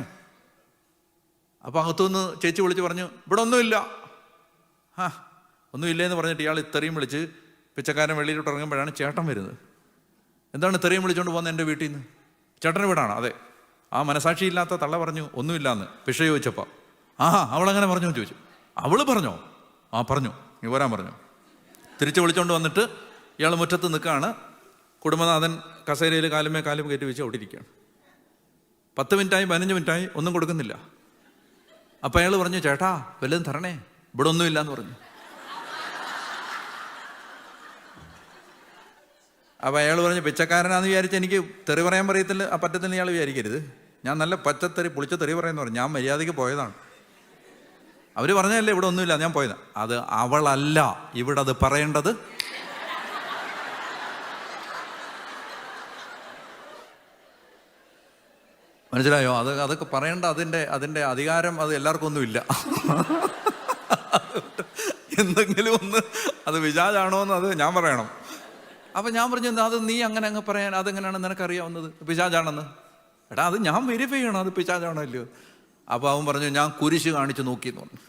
അപ്പം അകത്തുനിന്ന് ചേച്ചി വിളിച്ച് പറഞ്ഞു, ഇവിടെ ഒന്നുമില്ല. ഒന്നുമില്ലേന്ന് പറഞ്ഞിട്ട് ഇയാൾ ഇത്രയും വിളിച്ച് പിച്ചക്കാരൻ വെളിയിലോട്ട് ഇറങ്ങുമ്പോഴാണ് ചേട്ടൻ വരുന്നത്. എന്താണ് തെറിയും വിളിച്ചുകൊണ്ട് പോകുന്നത് എൻ്റെ വീട്ടിൽ നിന്ന്? ചേട്ടൻ്റെ വീടാണ്. അതെ. ആ മനസാക്ഷിയില്ലാത്ത തള്ള പറഞ്ഞു ഒന്നുമില്ലാന്ന്. പിഷ ചോദിച്ചപ്പോൾ അവളങ്ങനെ പറഞ്ഞു ചോദിച്ചു. അവൾ പറഞ്ഞോ? പറഞ്ഞു, നീ വരാൻ പറഞ്ഞു. തിരിച്ച് വിളിച്ചുകൊണ്ട് വന്നിട്ട് ഇയാൾ മുറ്റത്ത് നിൽക്കുകയാണ്. കുടുംബനാഥൻ കസേരയിൽ കാലും കയറ്റി വെച്ച് അവിടെ ഇരിക്കുകയാണ്. 10 മിനിറ്റായി 15 മിനിറ്റായി ഒന്നും കൊടുക്കുന്നില്ല. അപ്പം അയാൾ പറഞ്ഞു, ചേട്ടാ വല്ലതും തരണേ, ഇവിടെ ഒന്നുമില്ല എന്ന് പറഞ്ഞു. അപ്പം അയാൾ പറഞ്ഞു, പിച്ചക്കാരനാന്ന് വിചാരിച്ച് എനിക്ക് തെറി പറയാൻ പറ്റത്തില്ല ഇയാൾ വിചാരിക്കരുത്. ഞാൻ നല്ല പച്ചത്തെറി പുളിച്ച തെറി പറയുന്നു പറഞ്ഞു. ഞാൻ മര്യാദയ്ക്ക് പോയതാണ്. അവർ പറഞ്ഞതല്ലേ ഇവിടെ ഒന്നുമില്ല, ഞാൻ പോയതാണ്. അത് അവളല്ല ഇവിടെ അത് പറയേണ്ടത്. മനസ്സിലായോ? അതൊക്കെ പറയേണ്ട അതിൻ്റെ അധികാരം അത് എല്ലാവർക്കും ഒന്നുമില്ല. എന്തെങ്കിലും ഒന്ന് അത് പിശാചാണോ എന്ന് അത് ഞാൻ പറയണം. അപ്പം ഞാൻ പറഞ്ഞു, അത് നീ അങ്ങ് പറയാൻ അതെങ്ങനെയാണ് നിനക്കറിയാവുന്നത് പിശാചാണെന്ന്? എടാ അത് ഞാൻ വെരിഫൈ ചെയ്യണം അത് പിശാചാണോ ഇല്ലയോ. അപ്പോൾ അവൻ പറഞ്ഞു, ഞാൻ കുരിശ് കാണിച്ച് നോക്കിയെന്ന് പറഞ്ഞു.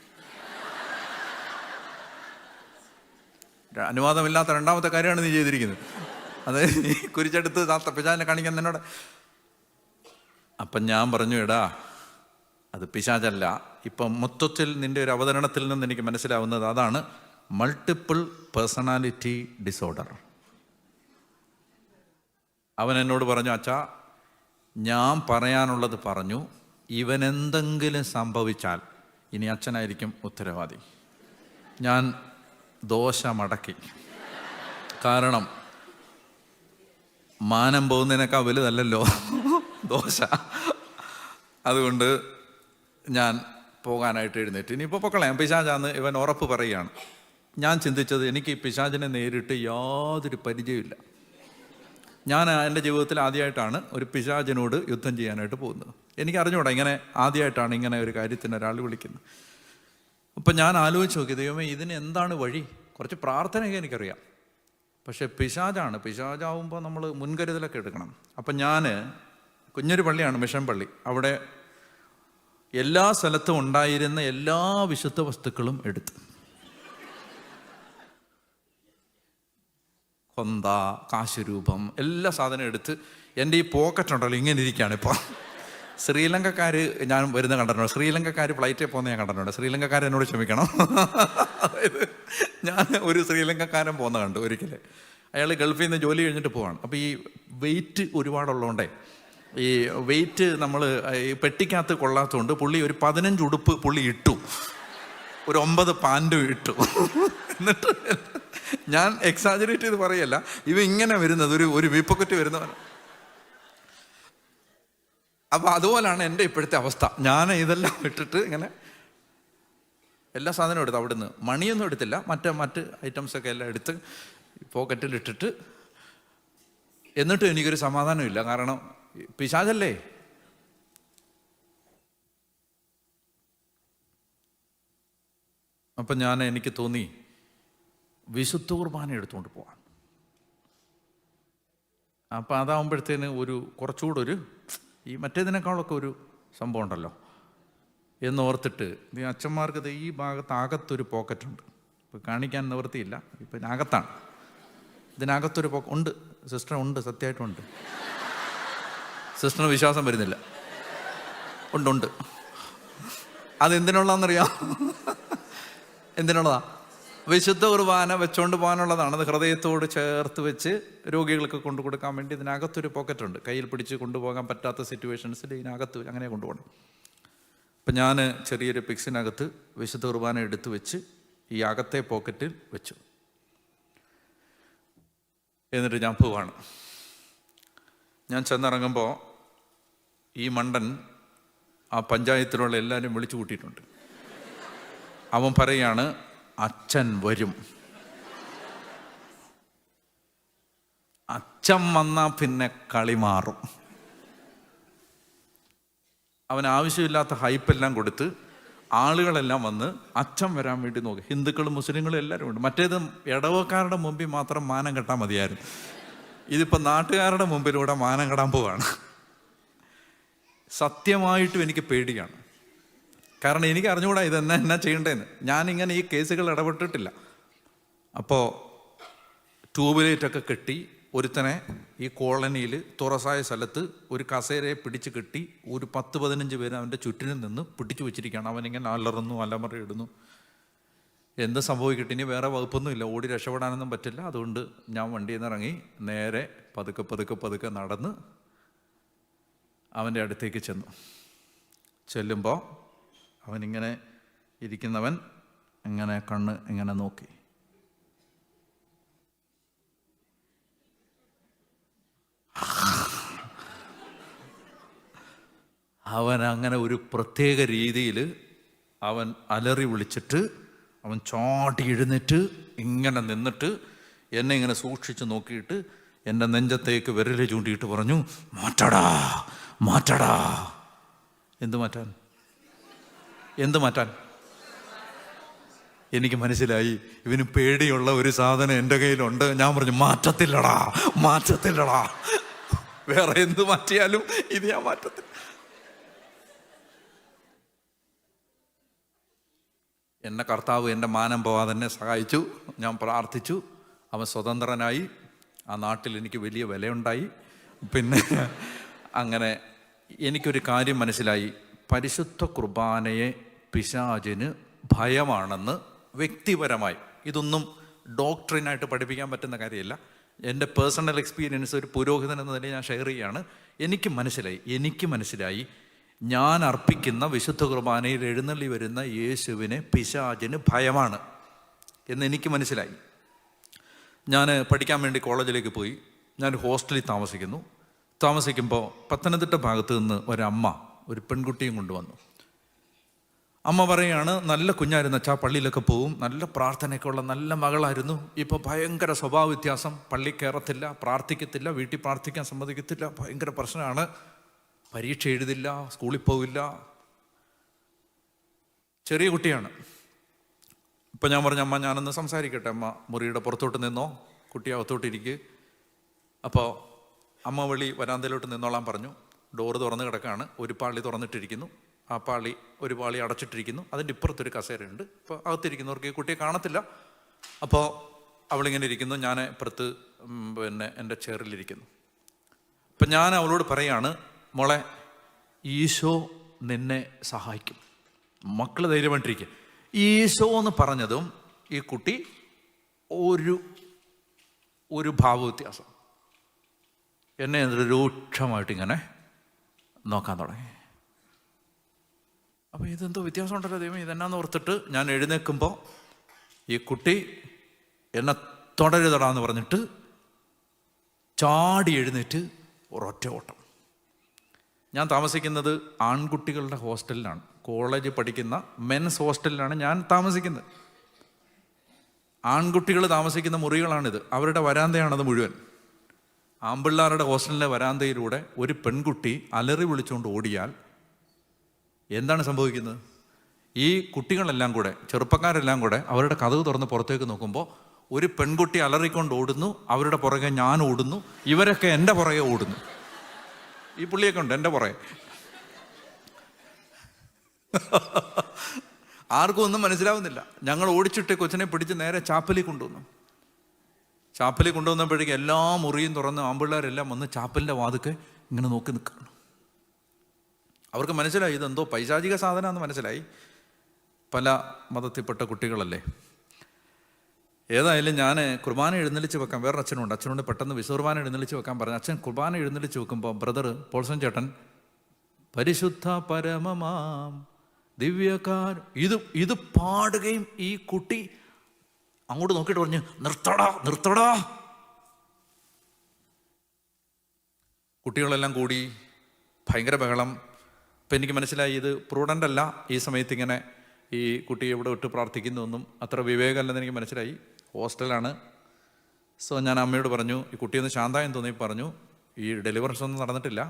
അനുവാദമില്ലാത്ത രണ്ടാമത്തെ കാര്യമാണ് നീ ചെയ്തിരിക്കുന്നത്. അത് നീ കുരിശെടുത്ത് പിശാചിനെ കാണിക്കാൻ എന്നോട്. അപ്പം ഞാൻ പറഞ്ഞു, എടാ അത് പിശാചല്ല. ഇപ്പം മൊത്തത്തിൽ നിൻ്റെ ഒരു അവതരണത്തിൽ നിന്ന് എനിക്ക് മനസ്സിലാവുന്നത് അതാണ് മൾട്ടിപ്പിൾ പേഴ്സണാലിറ്റി ഡിസോർഡർ. അവൻ എന്നോട് പറഞ്ഞു, അച്ഛാ ഞാൻ പറയാനുള്ളത് പറഞ്ഞു, ഇവനെന്തെങ്കിലും സംഭവിച്ചാൽ ഇനി അച്ഛനായിരിക്കും ഉത്തരവാദി. ഞാൻ ദോശ മടക്കി. കാരണം മാനം പോകുന്നതിനേക്കാൾ വലുതല്ലല്ലോ ദോശ. അതുകൊണ്ട് ഞാൻ പോകാനായിട്ട് എഴുന്നേറ്റ്. ഇനിയിപ്പോൾ പൊക്കളയാം, പിശാചാന്ന് ഇവൻ ഉറപ്പ് പറയുകയാണ്. ഞാൻ ചിന്തിച്ചത്, എനിക്ക് ഈ പിശാചിനെ നേരിട്ട് യാതൊരു പരിചയമില്ല. ഞാൻ എൻ്റെ ജീവിതത്തിൽ ആദ്യമായിട്ടാണ് ഒരു പിശാചിനോട് യുദ്ധം ചെയ്യാനായിട്ട് പോകുന്നത്. എനിക്ക് അറിഞ്ഞൂടാ, ഇങ്ങനെ ആദ്യമായിട്ടാണ് ഇങ്ങനെ ഒരു കാര്യത്തിന് ഒരാൾ വിളിക്കുന്നത്. അപ്പം ഞാൻ ആലോചിച്ച് നോക്കി, ദൈവമേ ഇതിന് എന്താണ് വഴി? കുറച്ച് പ്രാർത്ഥനയൊക്കെ എനിക്കറിയാം, പക്ഷേ പിശാചാവുമ്പോൾ നമ്മൾ മുൻകരുതലൊക്കെ എടുക്കണം. അപ്പം ഞാൻ കുഞ്ഞൊരു പള്ളിയാണ് മിഷൻ പള്ളി. അവിടെ എല്ലാ സ്ഥലത്തും ഉണ്ടായിരുന്ന എല്ലാ വിശുദ്ധ വസ്തുക്കളും എടുത്ത്, കൊന്ത, കാശുരൂപം, എല്ലാ സാധനവും എടുത്ത് എൻ്റെ ഈ പോക്കറ്റ് ഉണ്ടല്ലോ ഇങ്ങനെ ഇരിക്കുകയാണ്. ഇപ്പോൾ ശ്രീലങ്കക്കാർ ഞാൻ വരുന്ന കണ്ടിട്ടുണ്ട്. ശ്രീലങ്കക്കാർ ഫ്ലൈറ്റിൽ പോകുന്ന ഞാൻ കണ്ടിട്ടുണ്ട്. ശ്രീലങ്കക്കാർ എന്നോട് ക്ഷമിക്കണം. അതായത് ഞാൻ ഒരു ശ്രീലങ്കക്കാരൻ പോകുന്ന കണ്ടു ഒരിക്കൽ. അയാൾ ഗൾഫിൽ നിന്ന് ജോലി കഴിഞ്ഞിട്ട് പോവാണ്. അപ്പോൾ ഈ വെയിറ്റ് ഒരുപാടുള്ളതുകൊണ്ടേ ഈ വെയിറ്റ് നമ്മൾ ഈ പെട്ടിക്കകത്ത് കൊള്ളാത്തതുകൊണ്ട് പുള്ളി ഒരു 15 ഉടുപ്പ് പുള്ളി ഇട്ടു, ഒരു 9 പാൻറ്റും ഇട്ടു. എന്നിട്ട് ഞാൻ എക്സാജറേറ്റ് ചെയ്ത് പറയല്ല, ഇവ ഇങ്ങനെ വരുന്നത് ഒരു വിപ്പൊക്കറ്റ് വരുന്നവൻ. അപ്പോൾ അതുപോലാണ് എൻ്റെ ഇപ്പോഴത്തെ അവസ്ഥ. ഞാൻ ഇതെല്ലാം ഇട്ടിട്ട് ഇങ്ങനെ എല്ലാ സാധനവും എടുത്തു. അവിടുന്ന് മണിയൊന്നും എടുത്തില്ല, മറ്റ് ഐറ്റംസൊക്കെ എല്ലാം എടുത്ത് പോക്കറ്റിലിട്ടിട്ട്, എന്നിട്ടും എനിക്കൊരു സമാധാനമില്ല. കാരണം പിശാചല്ലേ. അപ്പം എനിക്ക് തോന്നി വിശുദ്ധ കുർബാന എടുത്തുകൊണ്ട് പോവാം. അപ്പം അതാവുമ്പോഴത്തേന് കുറച്ചുകൂടെ ഈ മറ്റേതിനേക്കാളൊക്കെ ഒരു സംഭവം ഉണ്ടല്ലോ എന്നോർത്തിട്ട്, ഈ അച്ഛന്മാർക്ക് ഈ ഭാഗത്ത് അകത്തൊരു പോക്കറ്റുണ്ട്. ഇപ്പം കാണിക്കാൻ നിവൃത്തിയില്ല, ഇപ്പം അകത്താണ്. ഇതിനകത്തൊരു ഉണ്ട് സിസ്റ്റർ, ഉണ്ട്, സത്യമായിട്ടുമുണ്ട്. സിസ്റ്ററിന് വിശ്വാസം വരുന്നില്ല. ഉണ്ട്. അതെന്തിനുള്ളതാണെന്നറിയാം? എന്തിനുള്ളതാ? വിശുദ്ധ കുർബാന വെച്ചുകൊണ്ട് പോകാനുള്ളതാണ്. അത് ഹൃദയത്തോട് ചേർത്ത് വെച്ച് രോഗികൾക്ക് കൊണ്ടു കൊടുക്കാൻ വേണ്ടി ഇതിനകത്തൊരു പോക്കറ്റുണ്ട്. കയ്യിൽ പിടിച്ച് കൊണ്ടുപോകാൻ പറ്റാത്ത സിറ്റുവേഷൻസിൽ ഇതിനകത്ത് അങ്ങനെ കൊണ്ടുപോകണം. അപ്പം ഞാൻ ചെറിയൊരു പിക്സിനകത്ത് വിശുദ്ധ കുർബാന എടുത്ത് വെച്ച് ഈ അകത്തെ പോക്കറ്റിൽ വെച്ചു. എന്നിട്ട് ഞാൻ പോവാണ്. ഞാൻ ചെന്നിറങ്ങുമ്പോൾ ഈ മണ്ടൻ ആ പഞ്ചായത്തിലുള്ള എല്ലാവരും വിളിച്ചു കൂട്ടിയിട്ടുണ്ട്. അവൻ പറയാണ്, അച്ഛൻ വരും. അച്ഛൻ വന്നാൽ പിന്നെ കളി മാറും. അവൻ ആവശ്യമില്ലാത്ത ഹൈപ്പെല്ലാം കൊടുത്ത് ആളുകളെല്ലാം വന്ന് അച്ഛൻ വരാൻ വേണ്ടി നോക്കി. ഹിന്ദുക്കളും മുസ്ലിങ്ങളും എല്ലാവരും ഉണ്ട്. മറ്റേത് ഇടവക്കാരുടെ മുമ്പിൽ മാത്രം മാനം കെട്ടാൻ മതിയായിരുന്നു. ഇതിപ്പോൾ നാട്ടുകാരുടെ മുമ്പിലൂടെ മാനം കെടാൻ പോവാണ്. സത്യമായിട്ടും എനിക്ക് പേടിയാണ്. കാരണം എനിക്ക് അറിഞ്ഞുകൂടാ ഇതെന്നാ ചെയ്യേണ്ടതെന്ന്. ഞാനിങ്ങനെ ഈ കേസുകൾ ഇടപെട്ടിട്ടില്ല. അപ്പോൾ ട്യൂബ്ലൈറ്റൊക്കെ കെട്ടി ഒരുത്തനെ ഈ കോളനിയിൽ തുറസായ സ്ഥലത്ത് ഒരു കസേരയെ പിടിച്ച് കെട്ടി ഒരു 10-15 പേര് അവൻ്റെ ചുറ്റിനും നിന്ന് പിടിച്ചു വെച്ചിരിക്കുകയാണ്. അവനിങ്ങനെ അലറുന്നു, അലമറയിടുന്നു. എന്ത് സംഭവിക്കട്ടെ, ഇനി വേറെ വകുപ്പൊന്നുമില്ല, ഓടി രക്ഷപ്പെടാനൊന്നും പറ്റില്ല. അതുകൊണ്ട് ഞാൻ വണ്ടിയിൽ നിന്ന് ഇറങ്ങി നേരെ പതുക്കെ നടന്ന് അവൻ്റെ അടുത്തേക്ക് ചെല്ലുമ്പോൾ അവനിങ്ങനെ ഇരിക്കുന്നവൻ ഇങ്ങനെ കണ്ണ് ഇങ്ങനെ നോക്കി. അവൻ അങ്ങനെ ഒരു പ്രത്യേക രീതിയിൽ അവൻ അലറി വിളിച്ചിട്ട് അവൻ ചാട്ടി എഴുന്നേറ്റ് ഇങ്ങനെ നിന്നിട്ട് എന്നെ ഇങ്ങനെ സൂക്ഷിച്ച് നോക്കിയിട്ട് എൻ്റെ നെഞ്ചത്തേക്ക് വിരൽ ചൂണ്ടിയിട്ട് പറഞ്ഞു, മാറ്റടാ മാറ്റടാ. എന്ത് മാറ്റാൻ? എനിക്ക് മനസ്സിലായി ഇവന് പേടിയുള്ള ഒരു സാധനം എൻ്റെ കയ്യിലുണ്ട്. ഞാൻ പറഞ്ഞു, മാറ്റത്തില്ലടാ. വേറെ എന്ത് മാറ്റിയാലും ഇത് ഞാൻ മാറ്റത്തില്ല. എന്നെ കർത്താവ് എൻ്റെ മാനം പോവാതെ എന്നെ സഹായിച്ചു. ഞാൻ പ്രാർത്ഥിച്ചു, അവൻ സ്വതന്ത്രനായി. ആ നാട്ടിൽ എനിക്ക് വലിയ വിലയുണ്ടായി. പിന്നെ അങ്ങനെ എനിക്കൊരു കാര്യം മനസ്സിലായി, പരിശുദ്ധ കുർബാനയെ പിശാചിന് ഭയമാണെന്ന് വ്യക്തിപരമായി. ഇതൊന്നും ഡോക്ട്രിനായിട്ട് പഠിപ്പിക്കാൻ പറ്റുന്ന കാര്യമില്ല. എൻ്റെ പേഴ്സണൽ എക്സ്പീരിയൻസ് ഒരു പുരോഹിതൻ എന്ന നിലയിൽ ഞാൻ ഷെയർ ചെയ്യുകയാണ്. എനിക്ക് മനസ്സിലായി ഞാൻ അർപ്പിക്കുന്ന വിശുദ്ധ കുർബാനയിൽ എഴുന്നള്ളി വരുന്ന യേശുവിനെ പിശാചിന് ഭയമാണ് എന്ന് എനിക്ക് മനസ്സിലായി. ഞാൻ പഠിക്കാൻ വേണ്ടി കോളേജിലേക്ക് പോയി. ഞാൻ ഹോസ്റ്റലിൽ താമസിക്കുമ്പോൾ പത്തനംതിട്ട ഭാഗത്ത് നിന്ന് ഒരു പെൺകുട്ടിയും കൊണ്ടുവന്നു. അമ്മ പറയുകയാണ്, നല്ല കുഞ്ഞായിരുന്നു അച്ഛാ, പള്ളിയിലൊക്കെ പോവും, നല്ല പ്രാർത്ഥനയൊക്കെ ഉള്ള നല്ല മകളായിരുന്നു. ഇപ്പോൾ ഭയങ്കര സ്വഭാവ വ്യത്യാസം, പള്ളി കയറത്തില്ല, പ്രാർത്ഥിക്കത്തില്ല, വീട്ടിൽ പ്രാർത്ഥിക്കാൻ സമ്മതിക്കത്തില്ല, ഭയങ്കര പ്രശ്നമാണ്, പരീക്ഷ എഴുതില്ല, സ്കൂളിൽ പോവില്ല, ചെറിയ കുട്ടിയാണ്. ഇപ്പം ഞാൻ പറഞ്ഞു, അമ്മ ഞാനൊന്ന് സംസാരിക്കട്ടെ, അമ്മ മുറിയുടെ പുറത്തോട്ട് നിന്നോ, കുട്ടി അകത്തോട്ടിരിക്കുക. അപ്പോൾ അമ്മ വരാന്തയിലോട്ട് നിന്നോളാൻ പറഞ്ഞു. ഡോറ് തുറന്ന് കിടക്കുകയാണ്, ഒരു പാളി തുറന്നിട്ടിരിക്കുന്നു, ആ പാളി ഒരു പാളി അടച്ചിട്ടിരിക്കുന്നു, അതിൻ്റെ ഇപ്പുറത്തൊരു കസേരയുണ്ട്. അപ്പോൾ അകത്തിരിക്കുന്നവർക്ക് ഈ കുട്ടിയെ കാണത്തില്ല. അപ്പോൾ അവളിങ്ങനെ ഇരിക്കുന്നു, ഞാൻ ഇപ്പുറത്ത് എൻ്റെ ചെയറിലിരിക്കുന്നു. അപ്പം ഞാൻ അവളോട് പറയാണ്, മോളെ, ഈശോ നിന്നെ സഹായിക്കും, മക്കൾ ധൈര്യമായിട്ടിരിക്കുക. ഈശോ എന്ന് പറഞ്ഞതും ഈ കുട്ടി ഒരു ഭാവവ്യത്യാസം എന്നെ രൂക്ഷമായിട്ടിങ്ങനെ നോക്കാൻ തുടങ്ങി. അപ്പോൾ ഇതെന്തോ വ്യത്യാസം ഉണ്ടല്ലോ ദൈവം, ഇതെന്നാന്ന് ഓർത്തിട്ട് ഞാൻ എഴുന്നേൽക്കുമ്പോൾ ഈ കുട്ടി എന്നെ തുടരുതടാന്ന് പറഞ്ഞിട്ട് ചാടി എഴുന്നേറ്റ് ഒരൊറ്റ ഓട്ടം. ഞാൻ താമസിക്കുന്നത് ആൺകുട്ടികളുടെ ഹോസ്റ്റലിലാണ്, കോളേജ് പഠിക്കുന്ന മെൻസ് ഹോസ്റ്റലിലാണ് ഞാൻ താമസിക്കുന്നത്. ആൺകുട്ടികൾ താമസിക്കുന്ന മുറികളാണിത്, അവരുടെ വരാന്തയാണത് മുഴുവൻ. ആൺപിള്ളാരുടെ ഹോസ്റ്റലിൻ്റെ വരാന്തയിലൂടെ ഒരു പെൺകുട്ടി അലറി വിളിച്ചുകൊണ്ട് ഓടിയാൽ എന്താണ് സംഭവിക്കുന്നത്? ഈ കുട്ടികളെല്ലാം കൂടെ, ചെറുപ്പക്കാരെല്ലാം കൂടെ അവരുടെ കതക് തുറന്ന് പുറത്തേക്ക് നോക്കുമ്പോൾ ഒരു പെൺകുട്ടി അലറിക്കൊണ്ട് ഓടുന്നു, അവരുടെ പുറകെ ഞാൻ ഓടുന്നു, ഇവരൊക്കെ എൻ്റെ പുറകെ ഓടുന്നു. ഈ പുള്ളിയൊക്കെ ഉണ്ട് എൻ്റെ പുറകെ. ആർക്കും ഒന്നും മനസ്സിലാവുന്നില്ല. ഞങ്ങൾ ഓടിച്ചിട്ട് കൊച്ചിനെ പിടിച്ച് നേരെ ചാപ്പലിൽ കൊണ്ടുവന്നപ്പോഴേക്കും എല്ലാ മുറിയും തുറന്ന് ആമ്പിള്ളേരെല്ലാം വന്ന് ചാപ്പലിൻ്റെ വാതുക്കെ ഇങ്ങനെ നോക്കി നിൽക്കുകയാണ്. അവർക്ക് മനസ്സിലായി ഇതെന്തോ പൈശാചിക സാധനമാണെന്ന് മനസ്സിലായി. പല മതത്തിൽപ്പെട്ട കുട്ടികളല്ലേ. ഏതായാലും ഞാൻ കുർബാന എഴുന്നള്ളിച്ച് വെക്കാൻ, വേറൊരു അച്ഛനോട് പെട്ടെന്ന് വിശ്വകുർബാന എഴുന്നള്ളിച്ച് വെക്കാൻ പറഞ്ഞു. അച്ഛൻ കുർബാന എഴുന്നള്ളിച്ച് വെക്കുമ്പോൾ ബ്രദർ പോൾസൺ ചേട്ടൻ പരിശുദ്ധ പരമമാം ദിവ്യകാർ ഇത് പാടുകയും ഈ കുട്ടി അങ്ങോട്ട് നോക്കിയിട്ട് പറഞ്ഞു, നിർത്തടാ. കുട്ടികളെല്ലാം കൂടി ഭയങ്കര ബഹളം. അപ്പം എനിക്ക് മനസ്സിലായി ഇത് പ്രൂഡൻ്റ് അല്ല ഈ സമയത്ത് ഇങ്ങനെ ഈ കുട്ടിയെ ഇവിടെ വിട്ട് പ്രാർത്ഥിക്കുന്നതൊന്നും അത്ര വിവേകമല്ലെന്ന് എനിക്ക് മനസ്സിലായി. ഹോസ്റ്റലാണ്. സോ ഞാൻ അമ്മയോട് പറഞ്ഞു, ഈ കുട്ടിയൊന്ന് ശാന്തമായെന്ന് തോന്നി പറഞ്ഞു, ഈ ഡെലിവറൻസ് ഒന്നും നടന്നിട്ടില്ല,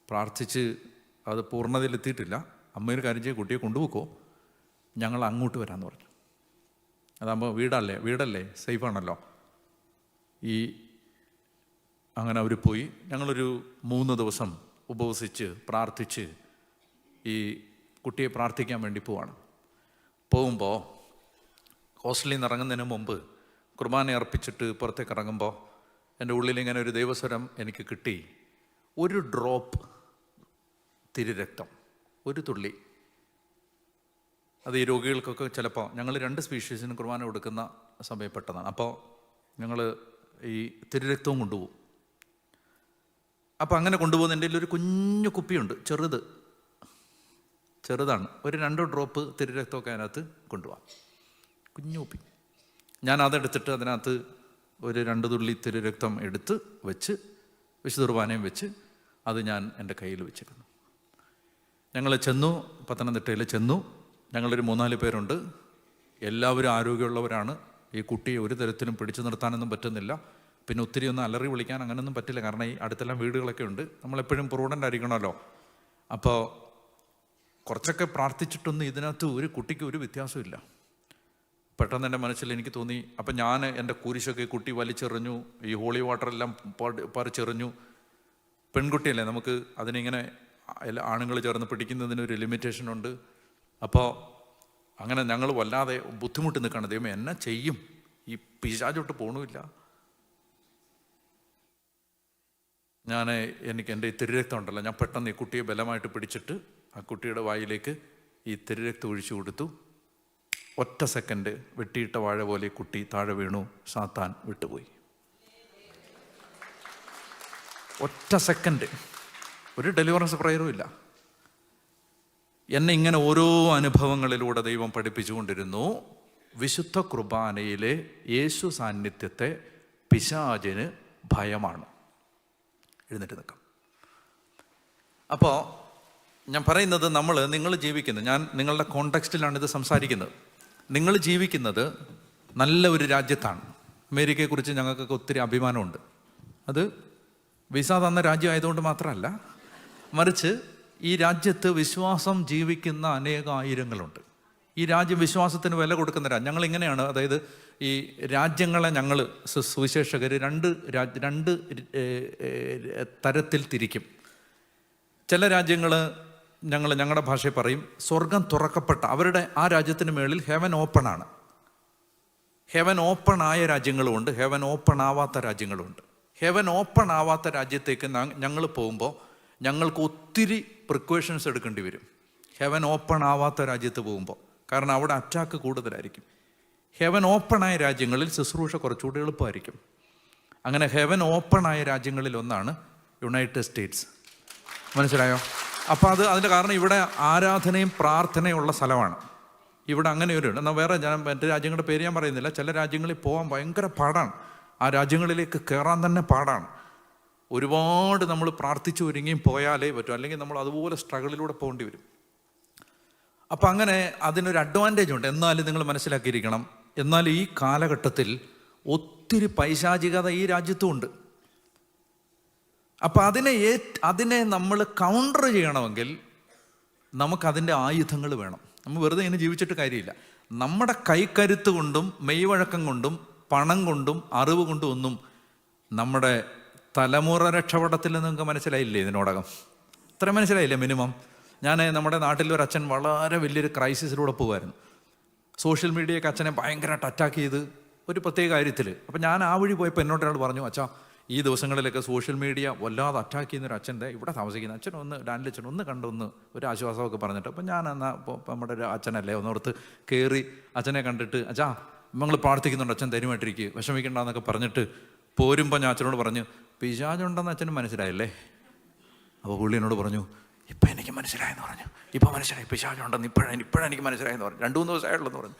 പ്രാർത്ഥിച്ച് അത് പൂർണ്ണതയിലെത്തിയിട്ടില്ല, അമ്മയൊരു കാര്യം ചെയ്ത് കുട്ടിയെ കൊണ്ടുപോക്കോ, ഞങ്ങൾ അങ്ങോട്ട് വരാമെന്ന് പറഞ്ഞു. അതാകുമ്പോൾ വീടല്ലേ സേഫാണല്ലോ. അങ്ങനെ അവർ പോയി. ഞങ്ങളൊരു 3 ദിവസം ഉപവസിച്ച് പ്രാർത്ഥിച്ച് ഈ കുട്ടിയെ പ്രാർത്ഥിക്കാൻ വേണ്ടി പോകുമ്പോൾ ഹോസ്റ്റലിൽ നിന്ന് ഇറങ്ങുന്നതിന് മുമ്പ് കുർബാന അർപ്പിച്ചിട്ട് പുറത്തേക്ക് ഇറങ്ങുമ്പോൾ എൻ്റെ ഉള്ളിൽ ഇങ്ങനെ ഒരു ദൈവസ്വരം എനിക്ക് കിട്ടി. ഒരു ഡ്രോപ്പ് തിരുരക്തം, ഒരു തുള്ളി. അത് ഈ രോഗികൾക്കൊക്കെ ചിലപ്പോൾ, ഞങ്ങൾ 2 സ്പീഷീസിന് കുർബാന കൊടുക്കുന്ന സമയപ്പെട്ടതാണ്. അപ്പോൾ ഞങ്ങൾ ഈ തിരുരക്തവും കൊണ്ടുപോകും. അപ്പോൾ അങ്ങനെ കൊണ്ടുപോകുന്ന എൻ്റെ ഒരു കുഞ്ഞു കുപ്പിയുണ്ട്, ചെറുതാണ്. ഒരു 2 ഡ്രോപ്പ് തിരുരക്തമൊക്കെ അതിനകത്ത് കൊണ്ടുപോകാം, കുഞ്ഞു കുപ്പി. ഞാൻ അതെടുത്തിട്ട് അതിനകത്ത് ഒരു 2 തുള്ളി തിരുരക്തം എടുത്ത് വെച്ച് വിശുദ്ധ കുർബാനയും വെച്ച് അത് ഞാൻ എൻ്റെ കയ്യിൽ വെച്ചിരുന്നു. ഞങ്ങൾ ചെന്നു, പത്തനംതിട്ടയിൽ ചെന്നു. ഞങ്ങളൊരു 3-4 പേരുണ്ട്. എല്ലാവരും ആരോഗ്യമുള്ളവരാണ്. ഈ കുട്ടിയെ ഒരു തരത്തിലും പിടിച്ചു നിർത്താനൊന്നും പറ്റുന്നില്ല. പിന്നെ ഒത്തിരി ഒന്നും അലറി വിളിക്കാൻ അങ്ങനെയൊന്നും പറ്റില്ല, കാരണം ഈ അടുത്തെല്ലാം വീടുകളൊക്കെ ഉണ്ട്. നമ്മളെപ്പോഴും പ്രൂഡൻ്റ് ആയിരിക്കണമല്ലോ. അപ്പോൾ കുറച്ചൊക്കെ പ്രാർത്ഥിച്ചിട്ടൊന്നും ഇതിനകത്ത് ഒരു കുട്ടിക്ക് ഒരു വ്യത്യാസമില്ല. പെട്ടെന്ന് എൻ്റെ മനസ്സിൽ എനിക്ക് തോന്നി, അപ്പം ഞാൻ എൻ്റെ കുരിശൊക്കെ കുട്ടി വലിച്ചെറിഞ്ഞു, ഈ ഹോളി വാട്ടറെല്ലാം പറിച്ചെറിഞ്ഞു. പെൺകുട്ടിയല്ലേ, നമുക്ക് അതിനിങ്ങനെ ആണുങ്ങൾ ചേർന്ന് പിടിക്കുന്നതിനൊരു ലിമിറ്റേഷനുണ്ട്. അപ്പോൾ അങ്ങനെ ഞങ്ങൾ വല്ലാതെ ബുദ്ധിമുട്ടി നിൽക്കുകയാണ്. ദൈവമേ എന്നെ ചെയ്യും, ഈ പിശാചോട്ട് പോകണമില്ല. എനിക്ക് എൻ്റെ ഈ തിരുരക്തം ഉണ്ടല്ലോ, ഞാൻ പെട്ടെന്ന് ഈ കുട്ടിയെ ബലമായിട്ട് പിടിച്ചിട്ട് ആ കുട്ടിയുടെ വായിലേക്ക് ഈ തിരുരക്തം ഒഴിച്ചു കൊടുത്തു. ഒറ്റ സെക്കൻഡ് വെട്ടിയിട്ട വാഴ പോലെ കുട്ടി താഴെ വീണു. സാത്താൻ വിട്ടുപോയി. ഒറ്റ സെക്കൻഡ്. ഒരു ഡെലിവറൻസ് പ്രയറും ഇല്ല. എന്നെ ഇങ്ങനെ ഓരോ അനുഭവങ്ങളിലൂടെ ദൈവം പഠിപ്പിച്ചുകൊണ്ടിരുന്നു. വിശുദ്ധ കുർബാനയിലെ യേശു സാന്നിധ്യത്തെ പിശാചിന് ഭയമാണ്. എഴുന്നേറ്റ് നിൽക്കാം. അപ്പോൾ ഞാൻ പറയുന്നത്, നിങ്ങൾ ജീവിക്കുന്നത്, ഞാൻ നിങ്ങളുടെ കോണ്ടെക്സ്റ്റിലാണ് ഇത് സംസാരിക്കുന്നത്. നിങ്ങൾ ജീവിക്കുന്നത് നല്ല ഒരു രാജ്യത്താണ്. അമേരിക്കയെക്കുറിച്ച് ഞങ്ങൾക്കൊക്കെ ഒത്തിരി അഭിമാനമുണ്ട്. അത് വിസ തന്ന രാജ്യമായതുകൊണ്ട് മാത്രമല്ല, മറിച്ച് ഈ രാജ്യത്ത് വിശ്വാസം ജീവിക്കുന്ന അനേകായിരങ്ങളുണ്ട്. ഈ രാജ്യം വിശ്വാസത്തിന് വില കൊടുക്കുന്ന രാജ്യം. ഞങ്ങളിങ്ങനെയാണ്, അതായത് ഈ രാജ്യങ്ങളെ ഞങ്ങൾ സുവിശേഷകർ രണ്ട് തരത്തിൽ തിരിക്കും. ചില രാജ്യങ്ങൾ ഞങ്ങളുടെ ഭാഷയിൽ പറയും സ്വർഗം തുറക്കപ്പെട്ട, അവരുടെ ആ രാജ്യത്തിന് മേളിൽ ഹെവൻ ഓപ്പണാണ്. ഹെവൻ ഓപ്പൺ ആയ രാജ്യങ്ങളുമുണ്ട്, ഹെവൻ ഓപ്പൺ ആവാത്ത രാജ്യങ്ങളുമുണ്ട്. ഹെവൻ ഓപ്പൺ ആവാത്ത രാജ്യത്തേക്ക് ഞങ്ങൾ പോകുമ്പോൾ ഞങ്ങൾക്ക് ഒത്തിരി പ്രിക്കോഷൻസ് എടുക്കേണ്ടി വരും. ഹെവൻ ഓപ്പൺ ആവാത്ത രാജ്യത്ത് പോകുമ്പോൾ, കാരണം അവിടെ അറ്റാക്ക് കൂടുതലായിരിക്കും. ഹെവൻ ഓപ്പണായ രാജ്യങ്ങളിൽ ശുശ്രൂഷ കുറച്ചുകൂടി എളുപ്പമായിരിക്കും. അങ്ങനെ ഹെവൻ ഓപ്പണായ രാജ്യങ്ങളിൽ ഒന്നാണ് യുണൈറ്റഡ് സ്റ്റേറ്റ്സ്. മനസ്സിലായോ? അപ്പോൾ അതിൻ്റെ കാരണം ഇവിടെ ആരാധനയും പ്രാർത്ഥനയും ഉള്ള സ്ഥലമാണ്. ഇവിടെ അങ്ങനെ ഒരു എന്നാൽ വേറെ മറ്റു രാജ്യങ്ങളുടെ പേര് ഞാൻ പറയുന്നില്ല. ചില രാജ്യങ്ങളിൽ പോകാൻ ഭയങ്കര പാടാണ്. ആ രാജ്യങ്ങളിലേക്ക് കയറാൻ തന്നെ പാടാണ്. ഒരുപാട് നമ്മൾ പ്രാർത്ഥിച്ചു ഒരുങ്ങിയും പോയാലേ പറ്റും, അല്ലെങ്കിൽ നമ്മൾ അതുപോലെ സ്ട്രഗിളിലൂടെ പോകേണ്ടി വരും. അപ്പം അങ്ങനെ അതിനൊരു അഡ്വാൻറ്റേജ് ഉണ്ട്. എന്നാലും നിങ്ങൾ മനസ്സിലാക്കിയിരിക്കണം, എന്നാൽ ഈ കാലഘട്ടത്തിൽ ഒത്തിരി പൈശാചികത ഈ രാജ്യത്തും ഉണ്ട്. അപ്പം അതിനെ നമ്മൾ കൗണ്ടർ ചെയ്യണമെങ്കിൽ നമുക്കതിൻ്റെ ആയുധങ്ങൾ വേണം. നമ്മൾ വെറുതെ ഇങ്ങനെ ജീവിച്ചിട്ട് കാര്യമില്ല. നമ്മുടെ കൈക്കരുത്ത് കൊണ്ടും മെയ്വഴക്കം കൊണ്ടും പണം കൊണ്ടും അറിവ് കൊണ്ടും ഒന്നും നമ്മുടെ തലമുറ രക്ഷപ്പെടത്തിൽ നിങ്ങൾക്ക് മനസ്സിലായില്ലേ? ഇതിനോടകം ഇത്ര മനസ്സിലായില്ലേ? മിനിമം നമ്മുടെ നാട്ടിലൊരു അച്ഛൻ വളരെ വലിയൊരു ക്രൈസിസിലൂടെ പോകുമായിരുന്നു. സോഷ്യൽ മീഡിയയൊക്കെ അച്ഛനെ ഭയങ്കരമായിട്ട് അറ്റാക്ക് ചെയ്ത് ഒരു പ്രത്യേക കാര്യത്തിൽ. അപ്പം ഞാൻ ആ വഴി പോയപ്പോൾ എന്നോടൊരാൾ പറഞ്ഞു, അച്ഛാ ഈ ദിവസങ്ങളിലൊക്കെ സോഷ്യൽ മീഡിയ വല്ലാതെ അറ്റാക്ക് ചെയ്യുന്നൊരു അച്ഛൻ്റെ ഇവിടെ താമസിക്കുന്ന ഡാനിലച്ഛൻ ഒന്ന് കണ്ടൊന്ന് ഒരു ആശ്വാസമൊക്കെ പറഞ്ഞിട്ട്, അപ്പം ഞാൻ എന്നാൽ നമ്മുടെ ഒരു അച്ഛനല്ലേ ഒന്നോർത്ത് കയറി അച്ഛനെ കണ്ടിട്ട്, അച്ഛാ നമ്മൾ പ്രാർത്ഥിക്കുന്നുണ്ട്, അച്ഛൻ ധൈര്യമായിട്ടിരിക്കുക, വിഷമിക്കണ്ടെന്നൊക്കെ പറഞ്ഞിട്ട് പോരുമ്പോൾ ഞാൻ അച്ഛനോട് പറഞ്ഞു, പിശാചുണ്ടെന്ന് അച്ഛനും മനസ്സിലായല്ലേ? അപ്പോൾ പുള്ളി എന്നോട് പറഞ്ഞു, ഇപ്പം എനിക്ക് മനസ്സിലായെന്ന് പറഞ്ഞു. ഇപ്പം മനസ്സിലായി, പിശാചുണ്ടെന്ന് ഇപ്പോഴെനിക്ക് മനസ്സിലായെന്ന് പറഞ്ഞു. 2-3 ദിവസമായുള്ളൂ പറഞ്ഞു.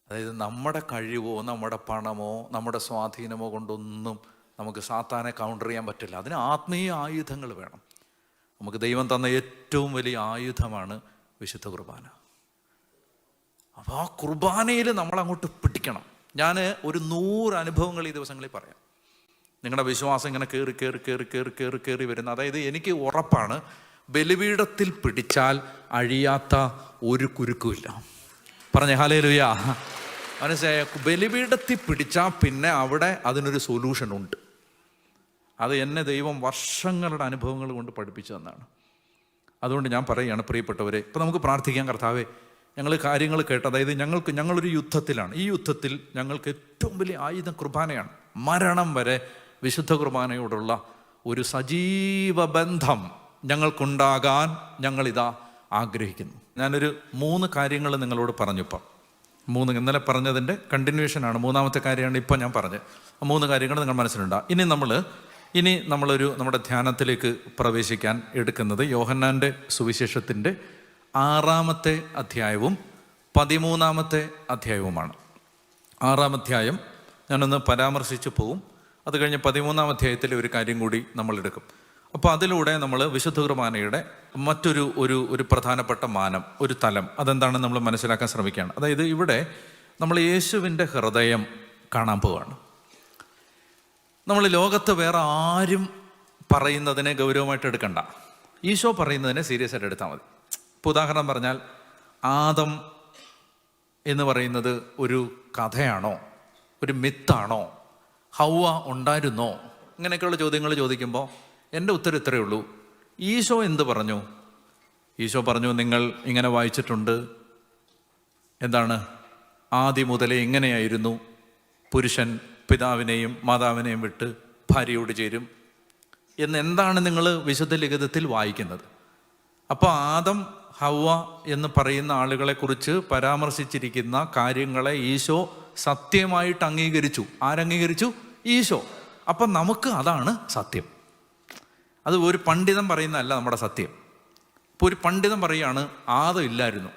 അതായത് നമ്മുടെ കഴിവോ നമ്മുടെ പണമോ നമ്മുടെ സ്വാധീനമോ കൊണ്ടൊന്നും നമുക്ക് സാത്താനെ കൗണ്ടർ ചെയ്യാൻ പറ്റില്ല. അതിന് ആത്മീയ ആയുധങ്ങൾ വേണം. നമുക്ക് ദൈവം തന്ന ഏറ്റവും വലിയ ആയുധമാണ് വിശുദ്ധ കുർബാന. അപ്പോൾ ആ കുർബാനയിൽ നമ്മളങ്ങോട്ട് പിടിക്കണം. ഞാൻ ഒരു 100 അനുഭവങ്ങൾ ഈ ദിവസങ്ങളിൽ പറയാം. നിങ്ങളുടെ വിശ്വാസം ഇങ്ങനെ കയറി വരുന്ന, അതായത് എനിക്ക് ഉറപ്പാണ് ബലിപീഠത്തിൽ പിടിച്ചാൽ അഴിയാത്ത ഒരു കുരുക്കുമില്ല. പറഞ്ഞേ ഹല്ലേലൂയ. മനസ്സിലായ? ബലിപീഠത്തിൽ പിടിച്ചാൽ പിന്നെ അവിടെ അതിനൊരു സൊല്യൂഷൻ ഉണ്ട്. അത് എന്നെ ദൈവം വർഷങ്ങളുടെ അനുഭവങ്ങൾ കൊണ്ട് പഠിപ്പിച്ചു തന്നാണ്. അതുകൊണ്ട് ഞാൻ പറയുകയാണ്, പ്രിയപ്പെട്ടവരെ, ഇപ്പം നമുക്ക് പ്രാർത്ഥിക്കാം, കർത്താവേ ഞങ്ങൾ കാര്യങ്ങൾ കേട്ട്, അതായത് ഞങ്ങളൊരു യുദ്ധത്തിലാണ്. ഈ യുദ്ധത്തിൽ ഞങ്ങൾക്ക് ഏറ്റവും വലിയ ആയുധം കുർബാനയാണ്. മരണം വരെ വിശുദ്ധ കുർബാനയോടുള്ള ഒരു സജീവ ബന്ധം ഞങ്ങൾക്കുണ്ടാകാൻ ഞങ്ങളിതാ ആഗ്രഹിക്കുന്നു. ഞാനൊരു 3 കാര്യങ്ങൾ നിങ്ങളോട് പറഞ്ഞിപ്പം. 3 ഇന്നലെ പറഞ്ഞതിൻ്റെ കണ്ടിന്യൂഷനാണ്. 3ാമത്തെ കാര്യമാണ് ഇപ്പോൾ ഞാൻ പറഞ്ഞത്. 3 കാര്യങ്ങൾ നിങ്ങൾ മനസ്സിലുണ്ടാകും. ഇനി നമ്മുടെ ധ്യാനത്തിലേക്ക് പ്രവേശിക്കാൻ എടുക്കുന്നത് യോഹന്നാൻ്റെ സുവിശേഷത്തിൻ്റെ 6ാമത്തെ അധ്യായവും 13ാമത്തെ അധ്യായവുമാണ്. 6ാം അധ്യായം ഞാനൊന്ന് പരാമർശിച്ച് പോവും. അത് കഴിഞ്ഞ് 13ാം അധ്യായത്തിലെ ഒരു കാര്യം കൂടി നമ്മൾ എടുക്കും. അപ്പോൾ അതിലൂടെ നമ്മൾ വിശുദ്ധ കുർബാനയുടെ മറ്റൊരു പ്രധാനപ്പെട്ട മാനം, ഒരു തലം, അതെന്താണെന്ന് നമ്മൾ മനസ്സിലാക്കാൻ ശ്രമിക്കുകയാണ്. അതായത് ഇവിടെ നമ്മൾ യേശുവിൻ്റെ ഹൃദയം കാണാൻ പോവുകയാണ്. നമ്മൾ ലോകത്ത് വേറെ ആരും പറയുന്നതിനെ ഗൗരവമായിട്ട് എടുക്കണ്ട, ഈശോ പറയുന്നതിനെ സീരിയസ് ആയിട്ട് എടുത്താൽ മതി. ഇപ്പോൾ ഉദാഹരണം പറഞ്ഞാൽ, ആദം എന്ന് പറയുന്നത് ഒരു കഥയാണോ, ഒരു മിത്താണോ, ഹൗവ ഉണ്ടായിരുന്നോ, ഇങ്ങനെയൊക്കെയുള്ള ചോദ്യങ്ങൾ ചോദിക്കുമ്പോൾ എൻ്റെ ഉത്തരം ഇത്രയേ ഉള്ളൂ. ഈശോ എന്ത് പറഞ്ഞു? ഈശോ പറഞ്ഞു, നിങ്ങൾ ഇങ്ങനെ വായിച്ചിട്ടുണ്ട്, എന്താണ്, ആദ്യം മുതലേ ഇങ്ങനെയായിരുന്നു, പുരുഷൻ പിതാവിനെയും മാതാവിനെയും വിട്ട് ഭാര്യയോട് ചേരും എന്ന്. എന്താണ് നിങ്ങൾ വിശുദ്ധ ലിഖിതത്തിൽ വായിക്കുന്നത്? അപ്പോൾ ആദം ഹൗവ എന്ന് പറയുന്ന ആളുകളെക്കുറിച്ച് പരാമർശിച്ചിരിക്കുന്ന കാര്യങ്ങളെ ഈശോ സത്യമായിട്ട് അംഗീകരിച്ചു. ആരംഗീകരിച്ചു? ഈശോ. അപ്പം നമുക്ക് അതാണ് സത്യം. അത് ഒരു പണ്ഡിതൻ പറയുന്നതല്ല നമ്മുടെ സത്യം. ഇപ്പോൾ ഒരു പണ്ഡിതൻ പറയുകയാണ് ആദം ഇല്ലായിരുന്നു,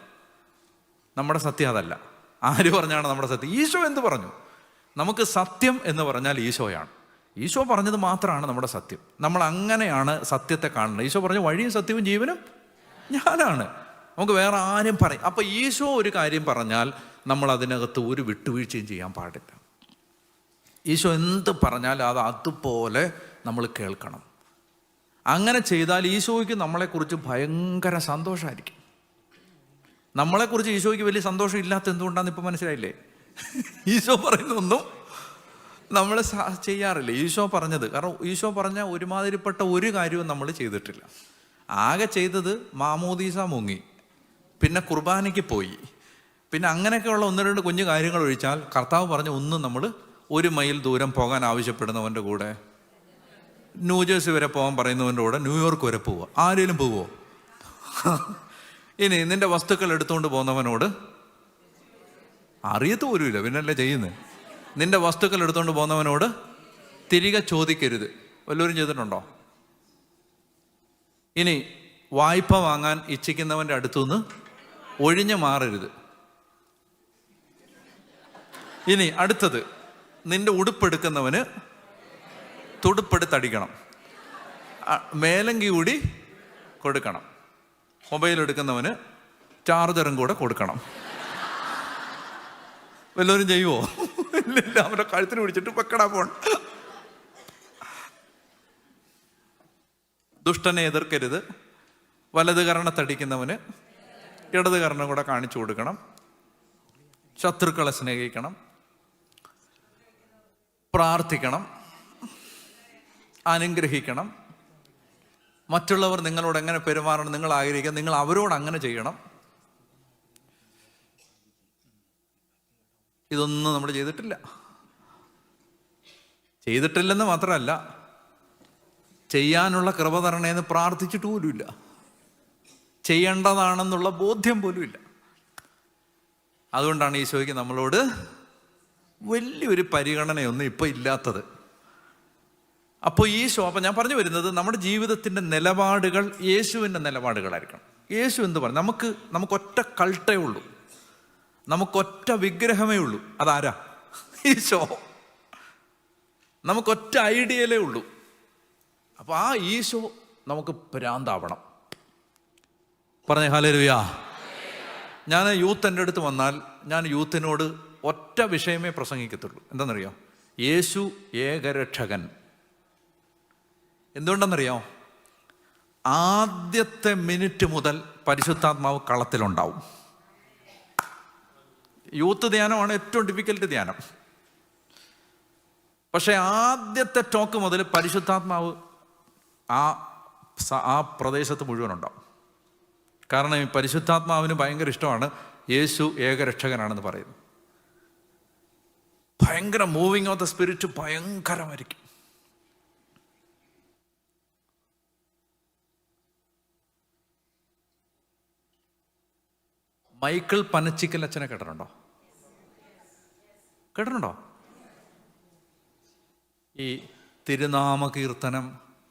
നമ്മുടെ സത്യം അതല്ല. ആര് പറഞ്ഞാണ് നമ്മുടെ സത്യം? ഈശോ എന്ത് പറഞ്ഞു? നമുക്ക് സത്യം എന്ന് പറഞ്ഞാൽ ഈശോയാണ്. ഈശോ പറഞ്ഞത് മാത്രമാണ് നമ്മുടെ സത്യം. നമ്മൾ അങ്ങനെയാണ് സത്യത്തെ കാണുന്നത്. ഈശോ പറഞ്ഞു, വഴിയും സത്യവും ജീവനും ഞാനാണ്. നമുക്ക് വേറെ ആരും പറയും. അപ്പം ഈശോ ഒരു കാര്യം പറഞ്ഞാൽ നമ്മൾ അതിനകത്ത് ഒരു വിട്ടുവീഴ്ചയും ചെയ്യാൻ പാടില്ല. ഈശോ എന്ത് പറഞ്ഞാൽ അത് അതുപോലെ നമ്മൾ കേൾക്കണം. അങ്ങനെ ചെയ്താൽ ഈശോയ്ക്ക് നമ്മളെക്കുറിച്ച് ഭയങ്കര സന്തോഷമായിരിക്കും. നമ്മളെക്കുറിച്ച് ഈശോയ്ക്ക് വലിയ സന്തോഷം ഇല്ലാത്ത എന്തുകൊണ്ടാണെന്ന് ഇപ്പം മനസ്സിലായില്ലേ? ഈശോ പറയുന്നൊന്നും നമ്മൾ ചെയ്യാറില്ല. ഈശോ പറഞ്ഞത്, കാരണം ഈശോ പറഞ്ഞ ഒരുമാതിരിപ്പെട്ട ഒരു കാര്യവും നമ്മൾ ചെയ്തിട്ടില്ല. ആകെ ചെയ്തത് മാമോദീസ മുങ്ങി, പിന്നെ കുർബാനയ്ക്ക് പോയി, പിന്നെ അങ്ങനെയൊക്കെയുള്ള 1-2 കുഞ്ഞു കാര്യങ്ങൾ ഒഴിച്ചാൽ കർത്താവ് പറഞ്ഞ ഒന്നും നമ്മൾ 1 മൈൽ ദൂരം പോകാൻ ആവശ്യപ്പെടുന്നവൻ്റെ കൂടെ, ന്യൂജേഴ്സി വരെ പോകാൻ പറയുന്നവൻ്റെ കൂടെ ന്യൂയോർക്ക് വരെ പോവുക. ആരെങ്കിലും പോവോ? ഇനി നിന്റെ വസ്തുക്കൾ എടുത്തുകൊണ്ട് പോകുന്നവനോട് അറിയത്ത് പോലുമില്ല, പിന്നല്ലേ ചെയ്യുന്നത്. നിന്റെ വസ്തുക്കൾ എടുത്തുകൊണ്ട് പോകുന്നവനോട് തിരികെ ചോദിക്കരുത്. വല്ലവരും ചെയ്തിട്ടുണ്ടോ? ഇനി വായ്പ വാങ്ങാൻ ഇച്ഛിക്കുന്നവൻ്റെ അടുത്തുനിന്ന് ഒഴിഞ്ഞു മാറരുത്. ഇനി അടുത്തത്, നിന്റെ ഉടുപ്പെടുക്കുന്നവന് തുടുപ്പെടുത്തടിക്കണം, മേലങ്കി കൂടി കൊടുക്കണം, മൊബൈൽ എടുക്കുന്നവന് ചാർജറും കൂടെ കൊടുക്കണം. വല്ലവരും ചെയ്യുമോ? ഇല്ല, അവരുടെ കഴുത്തിന് പിടിച്ചിട്ട് വെക്കടാ ഫോൺ. ദുഷ്ടനെ എതിർക്കരുത്, വലത് കരണത്തടിക്കുന്നവന് ഇടത് കരണം കൂടെ കാണിച്ചു കൊടുക്കണം, ശത്രുക്കളെ സ്നേഹിക്കണം, പ്രാർത്ഥിക്കണം, അനുഗ്രഹിക്കണം, മറ്റുള്ളവർ നിങ്ങളോട് എങ്ങനെ പെരുമാറണം നിങ്ങൾ ആഗ്രഹിക്കുക, നിങ്ങൾ അവരോട് അങ്ങനെ ചെയ്യണം. ഇതൊന്നും നമ്മൾ ചെയ്തിട്ടില്ലെന്ന് മാത്രമല്ല, ചെയ്യാനുള്ള കൃപ തരണേന്ന് പ്രാർത്ഥിച്ചിട്ട് പോലുമില്ല, ചെയ്യേണ്ടതാണെന്നുള്ള ബോധ്യം പോലുമില്ല. അതുകൊണ്ടാണ് ഈശോയ്ക്ക് നമ്മളോട് വലിയൊരു പരിഗണനയൊന്നും ഇപ്പം ഇല്ലാത്തത്. അപ്പോൾ അപ്പം ഞാൻ പറഞ്ഞു വരുന്നത്, നമ്മുടെ ജീവിതത്തിൻ്റെ നിലപാടുകൾ യേശുവിൻ്റെ നിലപാടുകളായിരിക്കണം. യേശു എന്ത് പറഞ്ഞു? നമുക്കൊറ്റ കൾട്ടേ ഉള്ളൂ, നമുക്കൊറ്റ വിഗ്രഹമേ ഉള്ളൂ. അതാരാ? ഈശോ. നമുക്കൊറ്റ ഐഡിയലേ ഉള്ളൂ. അപ്പോൾ ആ ഈശോ നമുക്ക് ഭ്രാന്താവണം. പറഞ്ഞേ ഹല്ലേലൂയ. ഞാൻ യൂത്ത് എൻ്റെ അടുത്ത് വന്നാൽ ഞാൻ യൂത്തിനോട് ഒറ്റ വിഷയമേ പ്രസംഗിക്കത്തുള്ളൂ. എന്താണെന്നറിയോ? യേശു ഏകരക്ഷകൻ. എന്തുകൊണ്ടെന്നറിയോ? ആദ്യത്തെ മിനിറ്റ് മുതൽ പരിശുദ്ധാത്മാവ് കളത്തിലുണ്ടാവും. യൂത്ത് ധ്യാനമാണ് ഏറ്റവും ഡിഫിക്കൽട്ട് ധ്യാനം. പക്ഷെ ആദ്യത്തെ ടോക്ക് മുതൽ പരിശുദ്ധാത്മാവ് ആ പ്രദേശത്ത് മുഴുവൻ ഉണ്ടാവും. കാരണം ഈ പരിശുദ്ധാത്മാവിന് ഭയങ്കര ഇഷ്ടമാണ് യേശു ഏകരക്ഷകനാണെന്ന് പറയുന്നു. ഭയങ്കര മൂവിങ് ഓഫ് ദ സ്പിരിറ്റ് ഭയങ്കരമായിരിക്കും. മൈക്കിൾ പനച്ചിക്കൽ അച്ഛനെ കേട്ടിട്ടുണ്ടോ? ഈ തിരുനാമ കീർത്തനം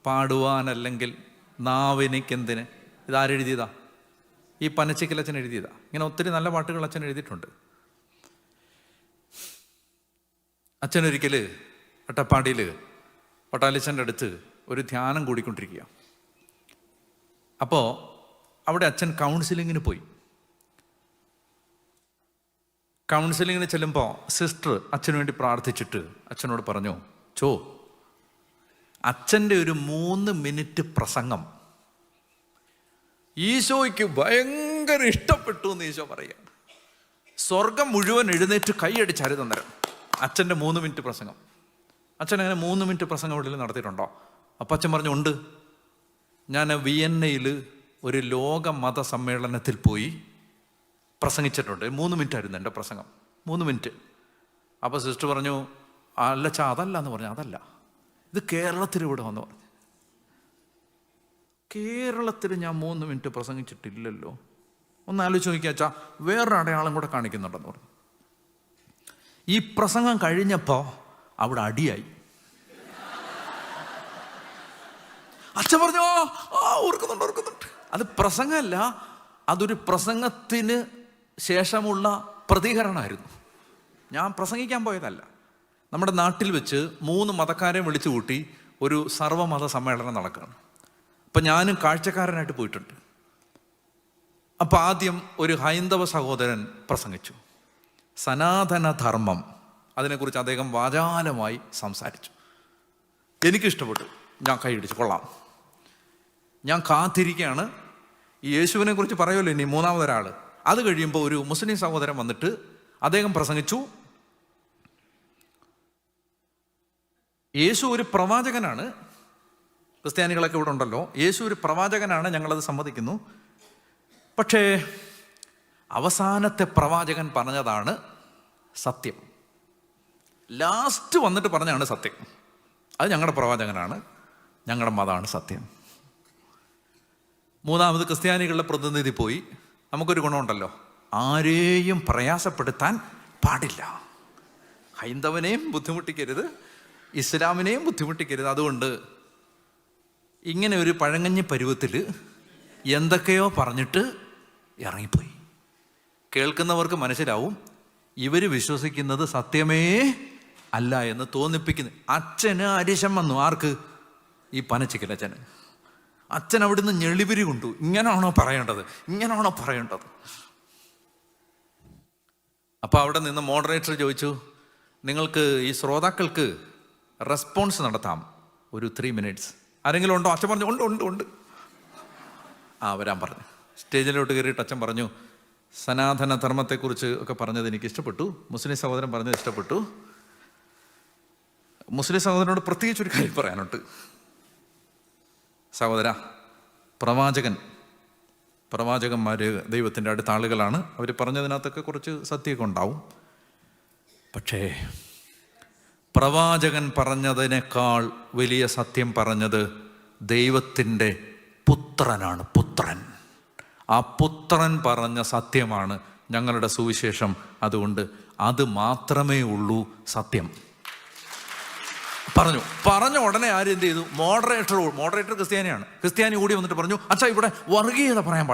പാടുവാനല്ലെങ്കിൽ നാവിനിക്കെന്തിന്, ഇതാരെഴുതിയതാ? ഈ പനച്ചിക്കൽ അച്ഛൻ എഴുതിയതാ. ഇങ്ങനെ ഒത്തിരി നല്ല പാട്ടുകൾ അച്ഛൻ എഴുതിയിട്ടുണ്ട്. അച്ഛനൊരിക്കൽ അട്ടപ്പാടിയിൽ പട്ടാലിച്ചൻ്റെ അടുത്ത് ഒരു ധ്യാനം കൂടിക്കൊണ്ടിരിക്കുക. അപ്പോൾ അവിടെ അച്ഛൻ കൗൺസിലിങ്ങിന് പോയി. കൗൺസിലിങ്ങിന് ചെല്ലുമ്പോൾ സിസ്റ്റർ അച്ഛന് വേണ്ടി പ്രാർത്ഥിച്ചിട്ട് അച്ഛനോട് പറഞ്ഞു, അച്ഛൻ്റെ ഒരു 3 മിനിറ്റ് പ്രസംഗം ഈശോയ്ക്ക് ഭയങ്കര ഇഷ്ടപ്പെട്ടു എന്ന് ഈശോ പറയുക. സ്വർഗം മുഴുവൻ എഴുന്നേറ്റ് കൈയടിച്ച് അരുതന്നേരം അച്ഛൻ്റെ 3 മിനിറ്റ് പ്രസംഗം. അച്ഛൻ അങ്ങനെ 3 മിനിറ്റ് പ്രസംഗം ഉള്ളിൽ നടത്തിയിട്ടുണ്ടോ? അപ്പം അച്ഛൻ പറഞ്ഞു, ഉണ്ട്. ഞാൻ വിയന്നയിൽ ഒരു ലോക മത സമ്മേളനത്തിൽ പോയി പ്രസംഗിച്ചിട്ടുണ്ട്. 3 മിനിറ്റ് ആയിരുന്നു എൻ്റെ പ്രസംഗം, 3 മിനിറ്റ്. അപ്പോൾ സിസ്റ്റർ പറഞ്ഞു, അല്ല അതല്ല എന്ന് പറഞ്ഞു. അതല്ല, ഇത് കേരളത്തിൽ ഇവിടെ വന്ന് പറഞ്ഞു. കേരളത്തിൽ ഞാൻ 3 മിനിറ്റ് പ്രസംഗിച്ചിട്ടില്ലല്ലോ. ഒന്ന് ആലോചിച്ച് നോക്കിയാ അച്ഛാ, വേറൊരു അടയാളം കൂടെ കാണിക്കുന്നുണ്ടെന്ന് പറഞ്ഞു. ഈ പ്രസംഗം കഴിഞ്ഞപ്പോൾ അവിടെ അടിയായി. അച്ഛൻ പറഞ്ഞു, ഓർക്കുന്നുണ്ട്. അത് പ്രസംഗമല്ല, അതൊരു പ്രസംഗത്തിന് ശേഷമുള്ള പ്രതികരണമായിരുന്നു. ഞാൻ പ്രസംഗിക്കാൻ പോയതല്ല. നമ്മുടെ നാട്ടിൽ വെച്ച് 3 മതക്കാരെ വിളിച്ചു കൂട്ടി ഒരു സർവ്വമത സമ്മേളനം നടക്കുകയാണ്. അപ്പം ഞാനും കാഴ്ചക്കാരനായിട്ട് പോയിട്ടുണ്ട്. അപ്പം ആദ്യം ഒരു ഹൈന്ദവ സഹോദരൻ പ്രസംഗിച്ചു. സനാതനധർമ്മം, അതിനെക്കുറിച്ച് അദ്ദേഹം വാചാലമായി സംസാരിച്ചു. എനിക്കിഷ്ടപ്പെട്ടു. ഞാൻ കൈയടിച്ചു, കൊള്ളാം. ഞാൻ കാത്തിരിക്കുകയാണ്. ഈ യേശുവിനെ കുറിച്ച് പറയുമല്ലോ ഇനി 3ാമതൊരാൾ. അത് കഴിയുമ്പോൾ ഒരു മുസ്ലിം സഹോദരൻ വന്നിട്ട് അദ്ദേഹം പ്രസംഗിച്ചു. യേശു ഒരു പ്രവാചകനാണ്. ക്രിസ്ത്യാനികളൊക്കെ ഇവിടെ ഉണ്ടല്ലോ. യേശു ഒരു പ്രവാചകനാണ്, ഞങ്ങളത് സമ്മതിക്കുന്നു. പക്ഷേ അവസാനത്തെ പ്രവാചകൻ പറഞ്ഞതാണ് സത്യം. ലാസ്റ്റ് വന്നിട്ട് പറഞ്ഞാണ് സത്യം. അത് ഞങ്ങളുടെ പ്രവാചകനാണ്, ഞങ്ങളുടെ മതമാണ് സത്യം. 3ാമത് ക്രിസ്ത്യാനികളുടെ പ്രതിനിധി പോയി. നമുക്കൊരു ഗുണമുണ്ടല്ലോ, ആരെയും പ്രയാസപ്പെടുത്താൻ പാടില്ല. ഹൈന്ദവനെയും ബുദ്ധിമുട്ടിക്കരുത്, ഇസ്ലാമിനെയും ബുദ്ധിമുട്ടിക്കരുത്. അതുകൊണ്ട് ഇങ്ങനെ ഒരു പഴങ്ങഞ്ഞി പരുവത്തിൽ എന്തൊക്കെയോ പറഞ്ഞിട്ട് ഇറങ്ങിപ്പോയി. കേൾക്കുന്നവർക്ക് മനസ്സിലാവും ഇവർ വിശ്വസിക്കുന്നത് സത്യമേ അല്ല എന്ന് തോന്നിപ്പിക്കുന്നു. അച്ഛന് അരിശം വന്നു. ആർക്ക്? ഈ പനച്ചിക്കലച്ഛന്. അച്ഛൻ അവിടുന്ന് ഞെളിപിരി കൊണ്ടു. ഇങ്ങനാണോ പറയേണ്ടത്? അപ്പോൾ അവിടെ നിന്ന് മോഡറേറ്റർ ചോദിച്ചു, നിങ്ങൾക്ക് ഈ ശ്രോതാക്കൾക്ക് റെസ്പോൺസ് നടത്താം, ഒരു 3 മിനിറ്റ്സ്. ആരെങ്കിലും ഉണ്ടോ? അച്ഛൻ പറഞ്ഞു, ഉണ്ട്. വരാൻ പറഞ്ഞു. സ്റ്റേജിലോട്ട് കയറിയിട്ട് അച്ഛൻ പറഞ്ഞു, സനാതന ധർമ്മത്തെക്കുറിച്ച് ഒക്കെ പറഞ്ഞത് എനിക്ക് ഇഷ്ടപ്പെട്ടു. മുസ്ലിം സഹോദരൻ പറഞ്ഞത് ഇഷ്ടപ്പെട്ടു. മുസ്ലിം സഹോദരനോട് പ്രത്യേകിച്ചൊരു കാര്യം പറയാനുണ്ട്. സഹോദര, പ്രവാചകന്മാർ ദൈവത്തിൻ്റെ അടുത്ത ആളുകളാണ്. അവർ പറഞ്ഞതിനകത്തൊക്കെ കുറച്ച് സത്യമൊക്കെ ഉണ്ടാവും. പക്ഷേ പ്രവാചകൻ പറഞ്ഞതിനേക്കാൾ വലിയ സത്യം പറഞ്ഞത് ദൈവത്തിൻ്റെ പുത്രനാണ്. പുത്രൻ, ആ പുത്രൻ പറഞ്ഞ സത്യമാണ് ഞങ്ങളുടെ സുവിശേഷം. അതുകൊണ്ട് അത് മാത്രമേ ഉള്ളൂ സത്യം. പറഞ്ഞ ഉടനെ ആരും എന്ത് ചെയ്തു? മോഡറേറ്റർ ക്രിസ്ത്യാനി കൂടി വന്നിട്ട് പറഞ്ഞു, അച്ഛാ ഇവിടെ വർഗീയത പറയാൻ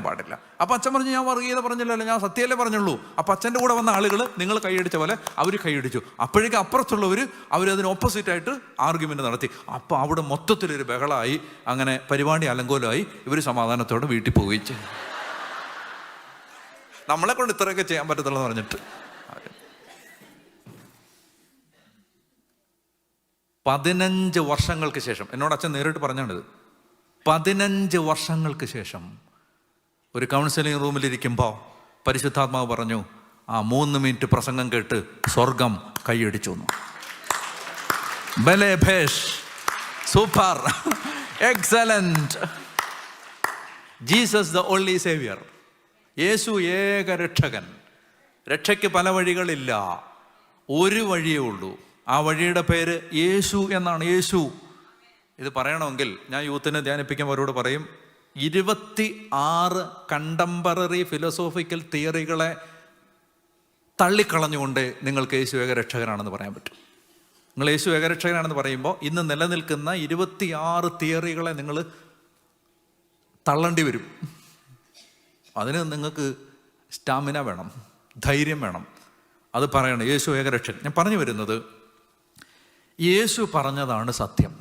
പാടില്ല. അപ്പം അച്ഛൻ പറഞ്ഞു, ഞാൻ വർഗീയത പറഞ്ഞില്ലല്ലോ, ഞാൻ സത്യമല്ലേ പറഞ്ഞുള്ളൂ. അപ്പം അച്ഛൻ്റെ കൂടെ വന്ന ആളുകൾ നിങ്ങൾ കൈയടിച്ച പോലെ അവർ കൈയടിച്ചു. അപ്പോഴേക്കും അപ്പുറത്തുള്ളവർ അവരതിന് ഓപ്പോസിറ്റായിട്ട് ആർഗ്യുമെൻ്റ് നടത്തി. അപ്പം അവിടെ മൊത്തത്തിലൊരു ബഹളമായി. അങ്ങനെ പരിപാടി അലങ്കോലമായി. ഇവർ സമാധാനത്തോടെ വീട്ടിൽ പോയിച്ച്. നമ്മളെ കൊണ്ട് ഇത്രയൊക്കെ ചെയ്യാൻ പറ്റത്തുള്ളൂ എന്ന് പറഞ്ഞിട്ട് 15 വർഷങ്ങൾക്ക് ശേഷം, എന്നോട് അച്ഛൻ നേരിട്ട് പറഞ്ഞാണിത്, 15 വർഷങ്ങൾക്ക് ശേഷം ഒരു കൗൺസിലിംഗ് റൂമിലിരിക്കുമ്പോൾ പരിശുദ്ധാത്മാവ് പറഞ്ഞു, ആ 3 മിനിറ്റ് പ്രസംഗം കേട്ട് സ്വർഗം കൈയടിച്ചു. ബലേ ഭേഷ്, super, excellent, Jesus the only saviour. യേശു ഏക രക്ഷകൻ. രക്ഷയ്ക്ക് പല വഴികളില്ല, ഒരു വഴിയേ ഉള്ളൂ. ആ വഴിയുടെ പേര് യേശു എന്നാണ്. യേശു. ഇത് പറയണമെങ്കിൽ ഞാൻ യൂത്തിനെ ധ്യാനിപ്പിക്കുമ്പോൾ അവരോട് പറയും, 26 കണ്ടംപററി ഫിലോസോഫിക്കൽ തിയറികളെ തള്ളിക്കളഞ്ഞുകൊണ്ട് നിങ്ങൾക്ക് യേശു ഏകരക്ഷകനാണെന്ന് പറയാൻ പറ്റും. നിങ്ങൾ യേശു ഏകരക്ഷകനാണെന്ന് പറയുമ്പോൾ ഇന്ന് നിലനിൽക്കുന്ന 26 തിയറികളെ നിങ്ങൾ തള്ളേണ്ടി വരും. അതിന് നിങ്ങൾക്ക് സ്റ്റാമിന വേണം, ധൈര്യം വേണം. അത് പറയണം, യേശു ഏകരക്ഷകൻ. ഞാൻ പറഞ്ഞു വരുന്നത്, യേശു പറഞ്ഞതാണ് സത്യം.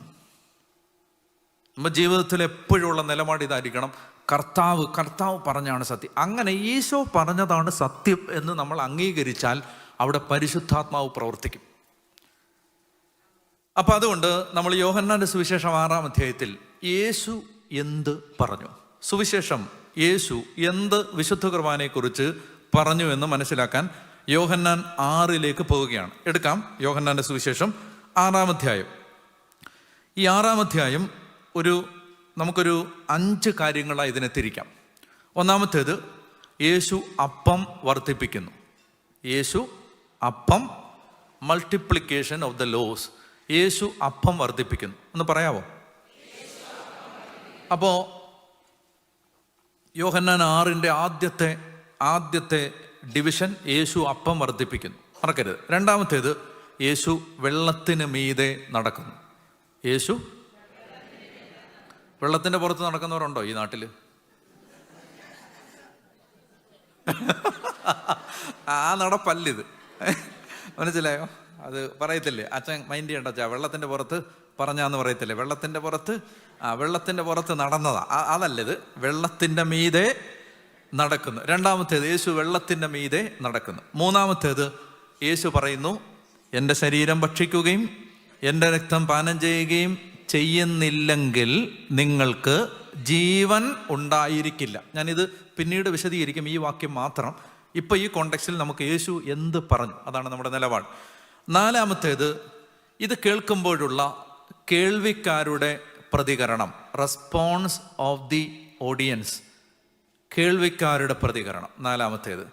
നമ്മുടെ ജീവിതത്തിൽ എപ്പോഴുള്ള നിലപാട് ഇതായിരിക്കണം, കർത്താവ് പറഞ്ഞാണ് സത്യം. അങ്ങനെ ഈശോ പറഞ്ഞതാണ് സത്യം എന്ന് നമ്മൾ അംഗീകരിച്ചാൽ അവിടെ പരിശുദ്ധാത്മാവ് പ്രവർത്തിക്കും. അപ്പം അതുകൊണ്ട് നമ്മൾ യോഹന്നാന്റെ സുവിശേഷം 6-ാം അധ്യായത്തിൽ യേശു എന്ത് പറഞ്ഞു, സുവിശേഷം യേശു എന്ത് വിശുദ്ധ കുർബാനയെക്കുറിച്ച് പറഞ്ഞു എന്ന് മനസ്സിലാക്കാൻ യോഹന്നാൻ 6-ലേക്ക് പോവുകയാണ്. എടുക്കാം യോഹന്നാന്റെ സുവിശേഷം 6-ാം അധ്യായം. ഈ 6-ാം അധ്യായം നമുക്കൊരു 5 കാര്യങ്ങളായി ഇതിനെ തിരിക്കാം. ഒന്നാമത്തേത്, യേശു അപ്പം വർദ്ധിപ്പിക്കുന്നു. യേശു അപ്പം, മൾട്ടിപ്ലിക്കേഷൻ ഓഫ് ദ ലോസ്. യേശു അപ്പം വർദ്ധിപ്പിക്കുന്നു. ഒന്ന് പറയാമോ? അപ്പോൾ യോഹന്നാൻ 6-ന്റെ ആദ്യത്തെ ഡിവിഷൻ യേശു അപ്പം വർദ്ധിപ്പിക്കുന്നു, മറക്കരുത്. രണ്ടാമത്തേത്, യേശു വെള്ളത്തിന് മീതെ നടക്കുന്നു. യേശു വെള്ളത്തിൻ്റെ പുറത്ത് നടക്കുന്നവരുണ്ടോ ഈ നാട്ടിൽ? ആ നടപ്പല്ലിത്, മനസ്സിലായോ? അത് പറയത്തില്ലേ, അച്ഛൻ മൈൻഡ് ചെയ്യണ്ട അച്ഛാ, വെള്ളത്തിൻ്റെ പുറത്ത് പറഞ്ഞാന്ന് പറയത്തില്ലേ, വെള്ളത്തിൻ്റെ പുറത്ത് നടന്നതാ, അതല്ലത്. വെള്ളത്തിൻ്റെ മീതെ നടക്കുന്നു. രണ്ടാമത്തേത്, യേശു വെള്ളത്തിൻ്റെ മീതെ നടക്കുന്നു. മൂന്നാമത്തേത്, യേശു പറയുന്നു, എൻ്റെ ശരീരം ഭക്ഷിക്കുകയും എൻ്റെ രക്തം പാനം ചെയ്യുകയും ചെയ്യുന്നില്ലെങ്കിൽ നിങ്ങൾക്ക് ജീവൻ ഉണ്ടായിരിക്കില്ല. ഞാനിത് പിന്നീട് വിശദീകരിക്കും, ഈ വാക്യം മാത്രം. ഇപ്പം ഈ കോണ്ടെക്സ്റ്റിൽ നമുക്ക് യേശു എന്ത് പറഞ്ഞു, അതാണ് നമ്മുടെ നിലപാട്. നാലാമത്തേത്, ഇത് കേൾക്കുമ്പോഴുള്ള കേൾവിക്കാരുടെ പ്രതികരണം, റെസ്പോൺസ് ഓഫ് ദി ഓഡിയൻസ്, കേൾവിക്കാരുടെ പ്രതികരണം, നാലാമത്തേത്.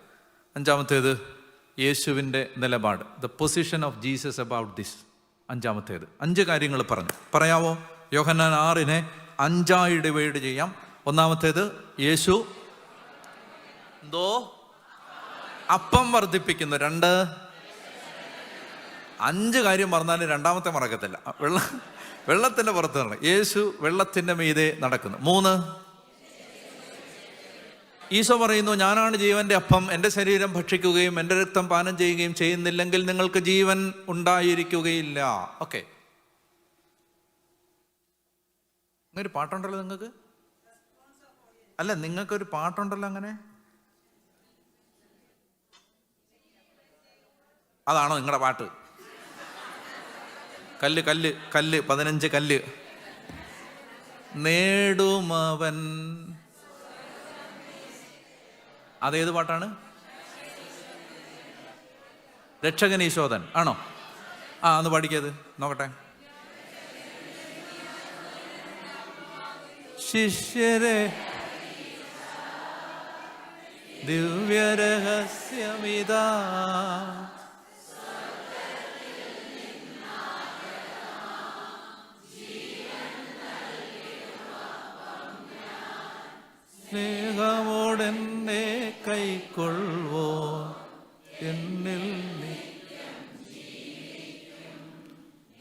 അഞ്ചാമത്തേത്, യേശുവിൻ്റെ നിലപാട്, the position of Jesus about this, അഞ്ചാമത്തേത്. 5 കാര്യങ്ങൾ പറഞ്ഞു. പറയാമോ? യോഹന്നാൻ 6-നെ 5ആയി ഡിവൈഡ് ചെയ്യാം. ഒന്നാമത്തേത്, യേശു അപ്പം വർദ്ധിപ്പിക്കുന്നു. 2, 5 കാര്യം പറഞ്ഞാലും രണ്ടാമത്തെ മറക്കത്തില്ല. വെള്ളത്തിൻ്റെ പുറത്ത് നടക്കണം. യേശു വെള്ളത്തിൻ്റെ മീതെ നടക്കുന്നു. 3, ഈശോ പറയുന്നു, ഞാനാണ് ജീവന്റെ അപ്പം, എൻ്റെ ശരീരം ഭക്ഷിക്കുകയും എൻ്റെ രക്തം പാനം ചെയ്യുകയും ചെയ്യുന്നില്ലെങ്കിൽ നിങ്ങൾക്ക് ജീവൻ ഉണ്ടായിരിക്കുകയില്ല. ഓക്കെ, അങ്ങനൊരു പാട്ടുണ്ടല്ലോ നിങ്ങൾക്ക്, അല്ല നിങ്ങൾക്കൊരു പാട്ടുണ്ടല്ലോ അങ്ങനെ, അതാണോ നിങ്ങളുടെ പാട്ട്? കല്ല് 15 കല്ല് നേടുമവൻ. അതേത് പാട്ടാണ്? രക്ഷകൻ ഈശോദൻ ആണോ? ഒന്ന് പഠിക്കത് നോക്കട്ടെ. ശിഷ്യരെ ദിവ്യരഹസ്യമിതാ, സ്നേഹമോടെന്നെ കൈക്കൊള്ളുവോ, എന്നിൽ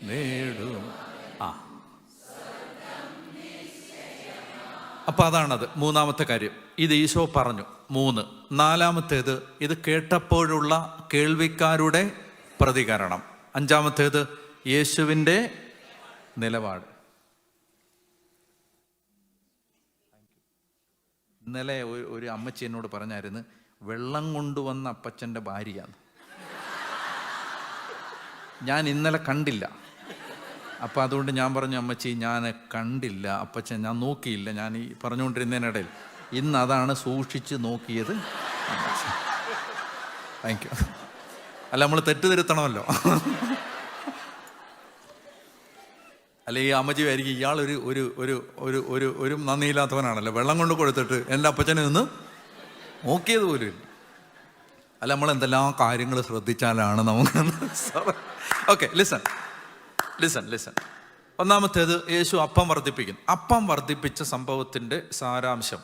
നേടും. അപ്പൊ അതാണത്, മൂന്നാമത്തെ കാര്യം. ഇത് ഈശോ പറഞ്ഞു. 3. നാലാമത്തേത്, ഇത് കേട്ടപ്പോഴുള്ള കേൾവിക്കാരുടെ പ്രതികരണം. 5-ാമത്തേത്, യേശുവിൻ്റെ നിലപാട്. ഇന്നലെ ഒരു അമ്മച്ചി എന്നോട് പറഞ്ഞായിരുന്നു, വെള്ളം കൊണ്ടുവന്ന അപ്പച്ചൻ്റെ ഭാര്യയാണ്. ഞാൻ ഇന്നലെ കണ്ടില്ല. അപ്പം അതുകൊണ്ട് ഞാൻ പറഞ്ഞു, അമ്മച്ചി ഞാൻ കണ്ടില്ല അപ്പച്ചൻ, ഞാൻ നോക്കിയില്ല. ഞാൻ ഈ പറഞ്ഞുകൊണ്ടിരുന്നതിനിടയിൽ ഇന്ന് അതാണ് സൂക്ഷിച്ച് നോക്കിയത്. Thank you. അല്ല, നമ്മൾ തെറ്റുതിരുത്തണമല്ലോ. അല്ലെ ഈ അമ്മച്ചി ആയിരിക്കും ഇയാളൊരു ഒരു ഒരു ഒരു ഒരു നന്ദിയില്ലാത്തവനാണല്ലോ, വെള്ളം കൊണ്ട് കൊടുത്തിട്ട് എൻ്റെ അപ്പച്ചനെ നിന്ന് നോക്കിയത് പോലും ഇല്ല. അല്ല, നമ്മൾ എന്തെല്ലാം കാര്യങ്ങൾ ശ്രദ്ധിച്ചാലാണ് നമുക്ക്. Okay, listen. ഒന്നാമത്തേത്, യേശു അപ്പം വർദ്ധിപ്പിക്കുന്നു. അപ്പം വർദ്ധിപ്പിച്ച സംഭവത്തിൻ്റെ സാരാംശം,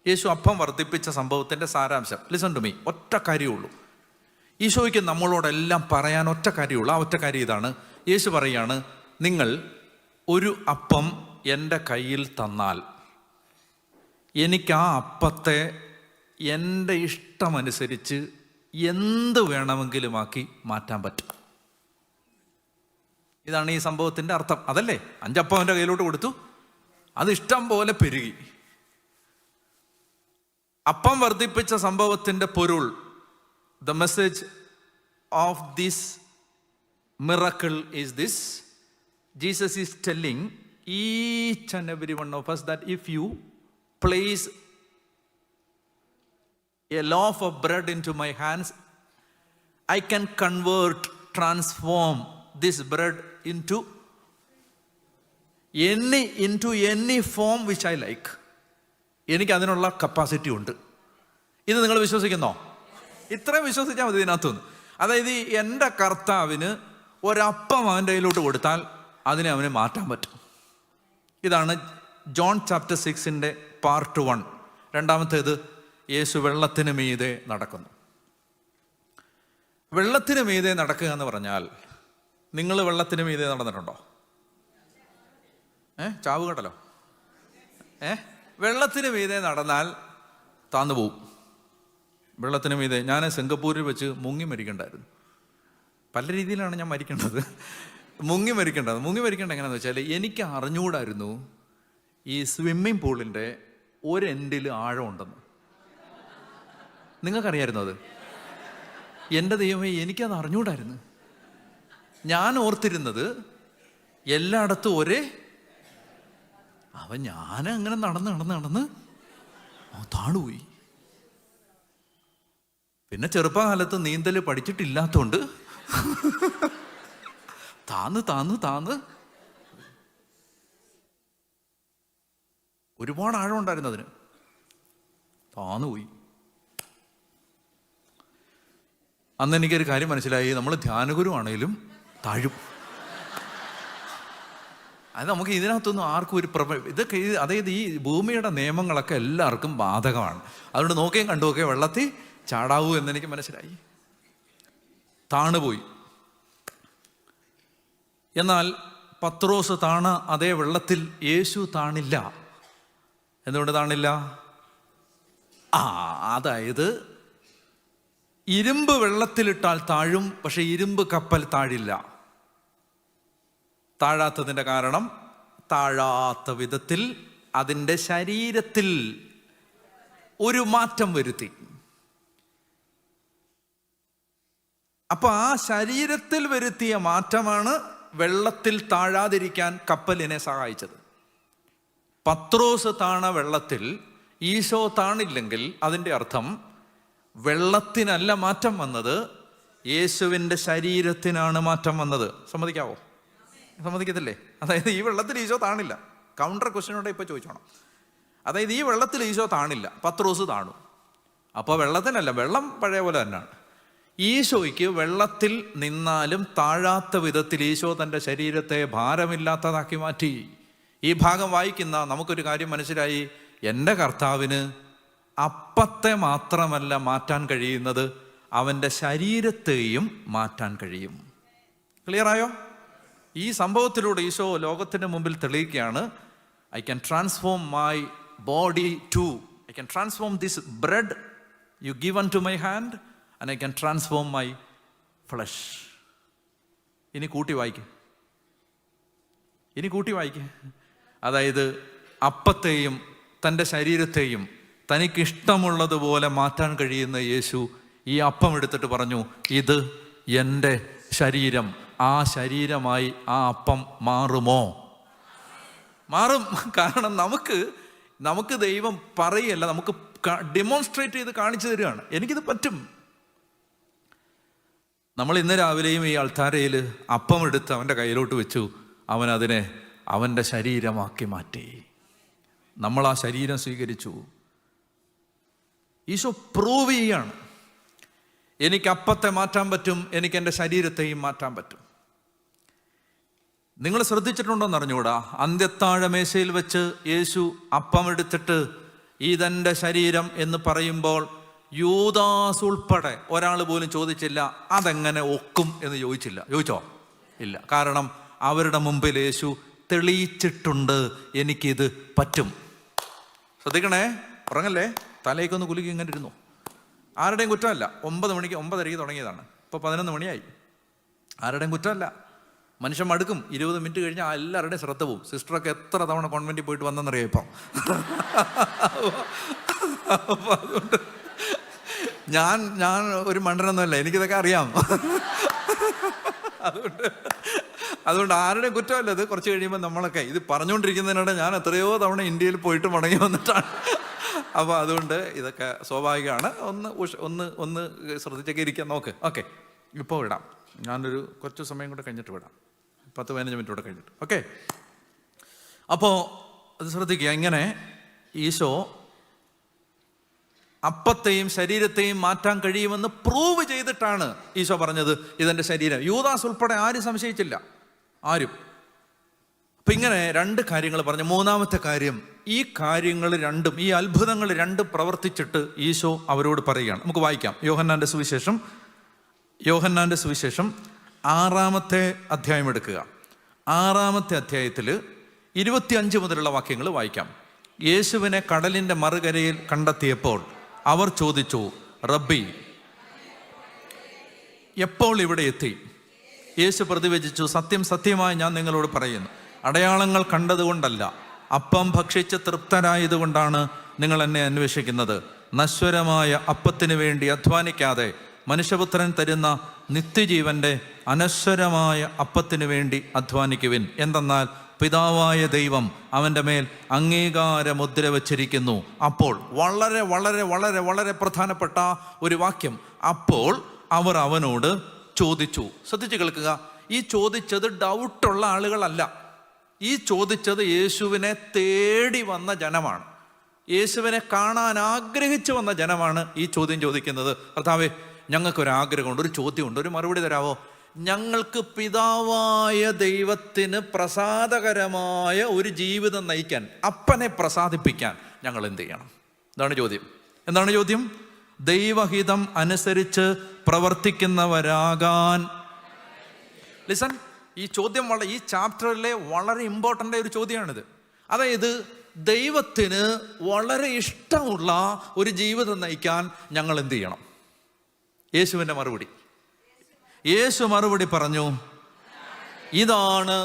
യേശു അപ്പം വർദ്ധിപ്പിച്ച സംഭവത്തിൻ്റെ സാരാംശം, ലിസൺ ടു മീ, ഒറ്റ കാര്യമുള്ളൂ. ഈശോയ്ക്ക് നമ്മളോടെല്ലാം പറയാൻ ഒറ്റ കാര്യമുള്ളൂ. ആ ഒറ്റ കാര്യം ഇതാണ്. യേശു പറയാണ്, നിങ്ങൾ ഒരു അപ്പം എൻ്റെ കയ്യിൽ തന്നാൽ എനിക്ക് ആ അപ്പത്തെ എൻ്റെ ഇഷ്ടമനുസരിച്ച് എന്ത് വേണമെങ്കിലുമാക്കി മാറ്റാൻ പറ്റും. ഇതാണ് ഈ സംഭവത്തിൻ്റെ അർത്ഥം. അതല്ലേ, 5 അപ്പം എൻ്റെ കയ്യിലോട്ട് കൊടുത്തു, അത് ഇഷ്ടം പോലെ പെരുകി. അപ്പം വർദ്ധിപ്പിച്ച സംഭവത്തിൻ്റെ പൊരുൾ, the message of this miracle is this: Jesus is telling each and every one of us that if you place a loaf of bread into my hands, I can transform this bread into any form which I like. എനിക്ക് അതിനുള്ള capacity ഉണ്ട്. ഇത് നിങ്ങൾ വിശ്വസിക്കുന്നോ? ഇത്രയും വിശ്വസിച്ചാൽ മതി ഇതിനകത്തുനിന്ന്. അതായത് എൻ്റെ കർത്താവിന് ഒരപ്പം അവൻ്റെ കയ്യിലോട്ട് കൊടുത്താൽ അതിനെ അവന് മാറ്റാൻ പറ്റും. ഇതാണ് ജോൺ ചാപ്റ്റർ 6 പാർട്ട് 1. രണ്ടാമത്തേത്, യേശു വെള്ളത്തിന് മീതെ നടക്കുന്നു. വെള്ളത്തിന് മീതെ നടക്കുക എന്ന് പറഞ്ഞാൽ, നിങ്ങൾ വെള്ളത്തിന് മീതെ നടന്നിട്ടുണ്ടോ? ചാവ് കേട്ടല്ലോ. വെള്ളത്തിന് മീതെ നടന്നാൽ താന്നു പോവും. വെള്ളത്തിന് മീതെ ഞാൻ സിംഗപ്പൂരിൽ വെച്ച് മുങ്ങി മരിക്കണ്ടായിരുന്നു. പല രീതിയിലാണ് ഞാൻ മരിക്കേണ്ടത്. മുങ്ങി മരിക്കേണ്ടത് എങ്ങനെയാണെന്ന് വെച്ചാൽ, എനിക്ക് അറിഞ്ഞുകൂടായിരുന്നു ഈ സ്വിമ്മിംഗ് പൂളിൻ്റെ ഒരെൻഡിൽ ആഴമുണ്ടെന്ന്. നിങ്ങൾക്കറിയായിരുന്നു അത്? എൻ്റെ ദൈവമേ, എനിക്കത് അറിഞ്ഞുകൂടായിരുന്നു. ഞാൻ ഓർത്തിരുന്നത് എല്ലായിടത്തും ഞാൻ അങ്ങനെ നടന്ന് താണുപോയി. പിന്നെ ചെറുപ്പകാലത്ത് നീന്തൽ പഠിച്ചിട്ടില്ലാത്തോണ്ട് താന്ന് ഒരുപാട് ആഴം ഉണ്ടായിരുന്നു, അതിന് താന്നുപോയി. അന്ന് എനിക്കൊരു കാര്യം മനസ്സിലായി, നമ്മൾ ധ്യാനഗുരുവാണേലും താഴും. അത് നമുക്ക് ഇതിനകത്തൊന്നും ആർക്കും ഒരു ഇതൊക്കെ, അതായത് ഈ ഭൂമിയുടെ നിയമങ്ങളൊക്കെ എല്ലാവർക്കും ബാധകമാണ്. അതുകൊണ്ട് നോക്കുകയും കണ്ടുമൊക്കെ വെള്ളത്തിൽ ചാടാവൂ എന്നെനിക്ക് മനസ്സിലായി. താണുപോയി. എന്നാൽ പത്രോസ് താണ അതേ വെള്ളത്തിൽ യേശു താണില്ല. എന്തുകൊണ്ട് താണില്ല? അതായത് ഇരുമ്പ് വെള്ളത്തിലിട്ടാൽ താഴും, പക്ഷെ ഇരുമ്പ് കപ്പൽ താഴില്ല. താഴാത്തതിൻ്റെ കാരണം, താഴാത്ത വിധത്തിൽ അതിൻ്റെ ശരീരത്തിൽ ഒരു മാറ്റം വരുത്തി. അപ്പൊ ആ ശരീരത്തിൽ വരുത്തിയ മാറ്റമാണ് വെള്ളത്തിൽ താഴാതിരിക്കാൻ കപ്പലിനെ സഹായിച്ചത്. പത്രോസ് താണ വെള്ളത്തിൽ ഈശോ താണില്ലെങ്കിൽ അതിൻ്റെ അർത്ഥം വെള്ളത്തിനല്ല മാറ്റം വന്നത്, യേശുവിൻ്റെ ശരീരത്തിനാണ് മാറ്റം വന്നത്. സമ്മതിക്കാവോ? സമ്മതിക്കത്തില്ലേ? അതായത് ഈ വെള്ളത്തിൽ ഈശോ താണില്ല. കൗണ്ടർ ക്വസ്റ്റ്യനോടെ ഇപ്പോൾ ചോദിച്ചോണം. അതായത് ഈ വെള്ളത്തിൽ ഈശോ താണില്ല, പത്രോസ് താണു. അപ്പോൾ വെള്ളത്തിനല്ല, വെള്ളം പഴയ പോലെ തന്നെയാണ്. ഈശോയ്ക്ക് വെള്ളത്തിൽ നിന്നാലും താഴാത്ത വിധത്തിൽ ഈശോ തൻ്റെ ശരീരത്തെ ഭാരമില്ലാത്തതാക്കി മാറ്റി. ഈ ഭാഗം വായിക്കുന്ന നമുക്കൊരു കാര്യം മനസ്സിലായി, എൻ്റെ കർത്താവിന് അപ്പത്തെ മാത്രമല്ല മാറ്റാൻ കഴിയുന്നത്, അവൻ്റെ ശരീരത്തെയും മാറ്റാൻ കഴിയും. ക്ലിയറായോ? ഈ സംഭവത്തിലൂടെ ഈശോ ലോകത്തിൻ്റെ മുമ്പിൽ തെളിയിക്കുകയാണ്, I can transform my body to, I can transform this bread you given to my hand and I can transform my flesh. ഇനി കൂട്ടി വായിക്ക്. അതായത് അപ്പത്തെയും തൻ്റെ ശരീരത്തെയും തനിക്കിഷ്ടമുള്ളതുപോലെ മാറ്റാൻ കഴിയുന്ന യേശു ഈ അപ്പം എടുത്തിട്ട് പറഞ്ഞു, ഇത് എൻ്റെ ശരീരം. ആ ശരീരമായി ആ അപ്പം മാറുമോ? മാറും. കാരണം നമുക്ക് ദൈവം പറയല്ല, നമുക്ക് ഡെമോൺസ്ട്രേറ്റ് ചെയ്ത് കാണിച്ചു തരികയാണ്, എനിക്കിത് പറ്റും. നമ്മൾ ഇന്ന് രാവിലെയും ഈ അൾത്താരയിൽ അപ്പം എടുത്ത് അവൻ്റെ കയ്യിലോട്ട് വെച്ചു, അവൻ അതിനെ അവൻ്റെ ശരീരമാക്കി മാറ്റി. നമ്മൾ ആ ശരീരം സ്വീകരിച്ചു. ഈശോ പ്രൂവ് ചെയ്യാണ്, എനിക്ക് അപ്പത്തെ മാറ്റാൻ പറ്റും, എനിക്ക് എൻ്റെ ശരീരത്തെയും മാറ്റാൻ പറ്റും. നിങ്ങൾ ശ്രദ്ധിച്ചിട്ടുണ്ടോയെന്ന് അറിഞ്ഞുകൂടാ, അന്ത്യത്താഴ മേശയിൽ വെച്ച് യേശു അപ്പം എടുത്തിട്ട് ഇതെൻ്റെ ശരീരം എന്ന് പറയുമ്പോൾ യൂദാസ് ഉൾപ്പെടെ ഒരാൾ പോലും ചോദിച്ചില്ല അതെങ്ങനെ ഒക്കും എന്ന് ചോദിച്ചോ? ഇല്ല. കാരണം അവരുടെ മുമ്പിൽ യേശു തെളിയിച്ചിട്ടുണ്ട്, എനിക്കിത് പറ്റും. ശ്രദ്ധിക്കണേ, ഉറങ്ങല്ലേ, തലയ്ക്കൊന്ന് കുലുക്കി ഇങ്ങനെ ഇരുന്നു. ആരുടെയും കുറ്റമല്ല. 9:30 തുടങ്ങിയതാണ്, ഇപ്പോൾ 11 മണിയായി. ആരുടെയും കുറ്റമല്ല. മനുഷ്യൻ മടുക്കും. 20 മിനിറ്റ് കഴിഞ്ഞാൽ എല്ലാവരുടെയും ശ്രദ്ധ പോവും. സിസ്റ്ററൊക്കെ എത്ര തവണ കോൺവെന്റിൽ പോയിട്ട് വന്നെന്നറിയാം ഇപ്പം. അപ്പം അതുകൊണ്ട് ഞാൻ ഒരു മണ്ടനൊന്നുമല്ല, എനിക്കിതൊക്കെ അറിയാം. അതുകൊണ്ട് ആരുടെയും കുറ്റമല്ല ഇത്. കുറച്ച് കഴിയുമ്പോൾ നമ്മളൊക്കെ ഇത് പറഞ്ഞുകൊണ്ടിരിക്കുന്നതിനിടെ ഞാൻ എത്രയോ തവണ ഇന്ത്യയിൽ പോയിട്ട് മടങ്ങി വന്നിട്ടാണ്. അപ്പോൾ അതുകൊണ്ട് ഇതൊക്കെ സ്വാഭാവികമാണ്. ഒന്ന് ശ്രദ്ധിച്ചൊക്കെ ഇരിക്കാൻ നോക്ക്. ഓക്കെ, ഇപ്പോൾ വിടാം. ഞാനൊരു കുറച്ച് സമയം കൂടെ കഴിഞ്ഞിട്ട് വിടാം, 10-15 മിനിറ്റ് കൂടെ കഴിഞ്ഞിട്ട്. ഓക്കെ, അപ്പോൾ അത് ശ്രദ്ധിക്കുക. ഇങ്ങനെ ഈശോ അപ്പത്തെയും ശരീരത്തെയും മാറ്റാൻ കഴിയുമെന്ന് പ്രൂവ് ചെയ്തിട്ടാണ് ഈശോ പറഞ്ഞത് ഇതെൻ്റെ ശരീരം. യൂദാസ് ഉൾപ്പെടെ ആരും സംശയിച്ചില്ല, ആരും. അപ്പം ഇങ്ങനെ 2 കാര്യങ്ങൾ പറഞ്ഞു. മൂന്നാമത്തെ കാര്യം, ഈ കാര്യങ്ങൾ രണ്ടും, ഈ അത്ഭുതങ്ങൾ രണ്ടും പ്രവർത്തിച്ചിട്ട് ഈശോ അവരോട് പറയുകയാണ്. നമുക്ക് വായിക്കാം. യോഹന്നാൻ്റെ സുവിശേഷം 6-ാമത്തെ അധ്യായം എടുക്കുക. 6-ാമത്തെ അധ്യായത്തിൽ 25 മുതലുള്ള വാക്യങ്ങൾ വായിക്കാം. യേശുവിനെ കടലിൻ്റെ മറുകരയിൽ കണ്ടെത്തിയപ്പോൾ അവർ ചോദിച്ചു, റബ്ബി, എപ്പോൾ ഇവിടെ എത്തി? യേശു പ്രതിവചിച്ചു, സത്യം സത്യമായി ഞാൻ നിങ്ങളോട് പറയുന്നു, അടയാളങ്ങൾ കണ്ടതുകൊണ്ടല്ല, അപ്പം ഭക്ഷിച്ച് തൃപ്തരായതുകൊണ്ടാണ് നിങ്ങൾ എന്നെ അന്വേഷിക്കുന്നത്. നശ്വരമായ അപ്പത്തിന് വേണ്ടി അധ്വാനിക്കാതെ മനുഷ്യപുത്രൻ തരുന്ന നിത്യജീവന്റെ അനശ്വരമായ അപ്പത്തിന് വേണ്ടി അധ്വാനിക്കുവിൻ. എന്തെന്നാൽ പിതാവായ ദൈവം അവൻ്റെ മേൽ അംഗീകാര മുദ്ര വച്ചിരിക്കുന്നു. അപ്പോൾ വളരെ വളരെ വളരെ വളരെ പ്രധാനപ്പെട്ട ഒരു വാക്യം, അപ്പോൾ അവർ അവനോട് ചോദിച്ചു. ശ്രദ്ധിച്ച് കേൾക്കുക. ഈ ചോദിച്ചത് ഡൗട്ടുള്ള ആളുകളല്ല, ഈ ചോദിച്ചത് യേശുവിനെ തേടി വന്ന ജനമാണ്, യേശുവിനെ കാണാൻ ആഗ്രഹിച്ചു വന്ന ജനമാണ് ഈ ചോദ്യം ചോദിക്കുന്നത്. കർത്താവേ, ഞങ്ങൾക്കൊരാഗ്രഹമുണ്ട്, ഒരു ചോദ്യമുണ്ട്, ഒരു മറുപടി തരാവോ? ഞങ്ങൾക്ക് പിതാവായ ദൈവത്തിന് പ്രസാദകരമായ ഒരു ജീവിതം നയിക്കാൻ, അപ്പനെ പ്രസാദിപ്പിക്കാൻ ഞങ്ങൾ എന്ത് ചെയ്യണം? എന്താണ് ചോദ്യം? ദൈവഹിതം അനുസരിച്ച് പ്രവർത്തിക്കുന്നവരാകാൻ. ലിസൺ, ഈ ചോദ്യം ഈ ചാപ്റ്ററിലെ വളരെ ഇമ്പോർട്ടൻ്റ് ഒരു ചോദ്യമാണിത്. അതായത് ദൈവത്തിന് വളരെ ഇഷ്ടമുള്ള ഒരു ജീവിതം നയിക്കാൻ ഞങ്ങൾ എന്ത് ചെയ്യണം? യേശുവിൻ്റെ മറുപടി. യേശു മറുപടി പറഞ്ഞു, ഇതാണ്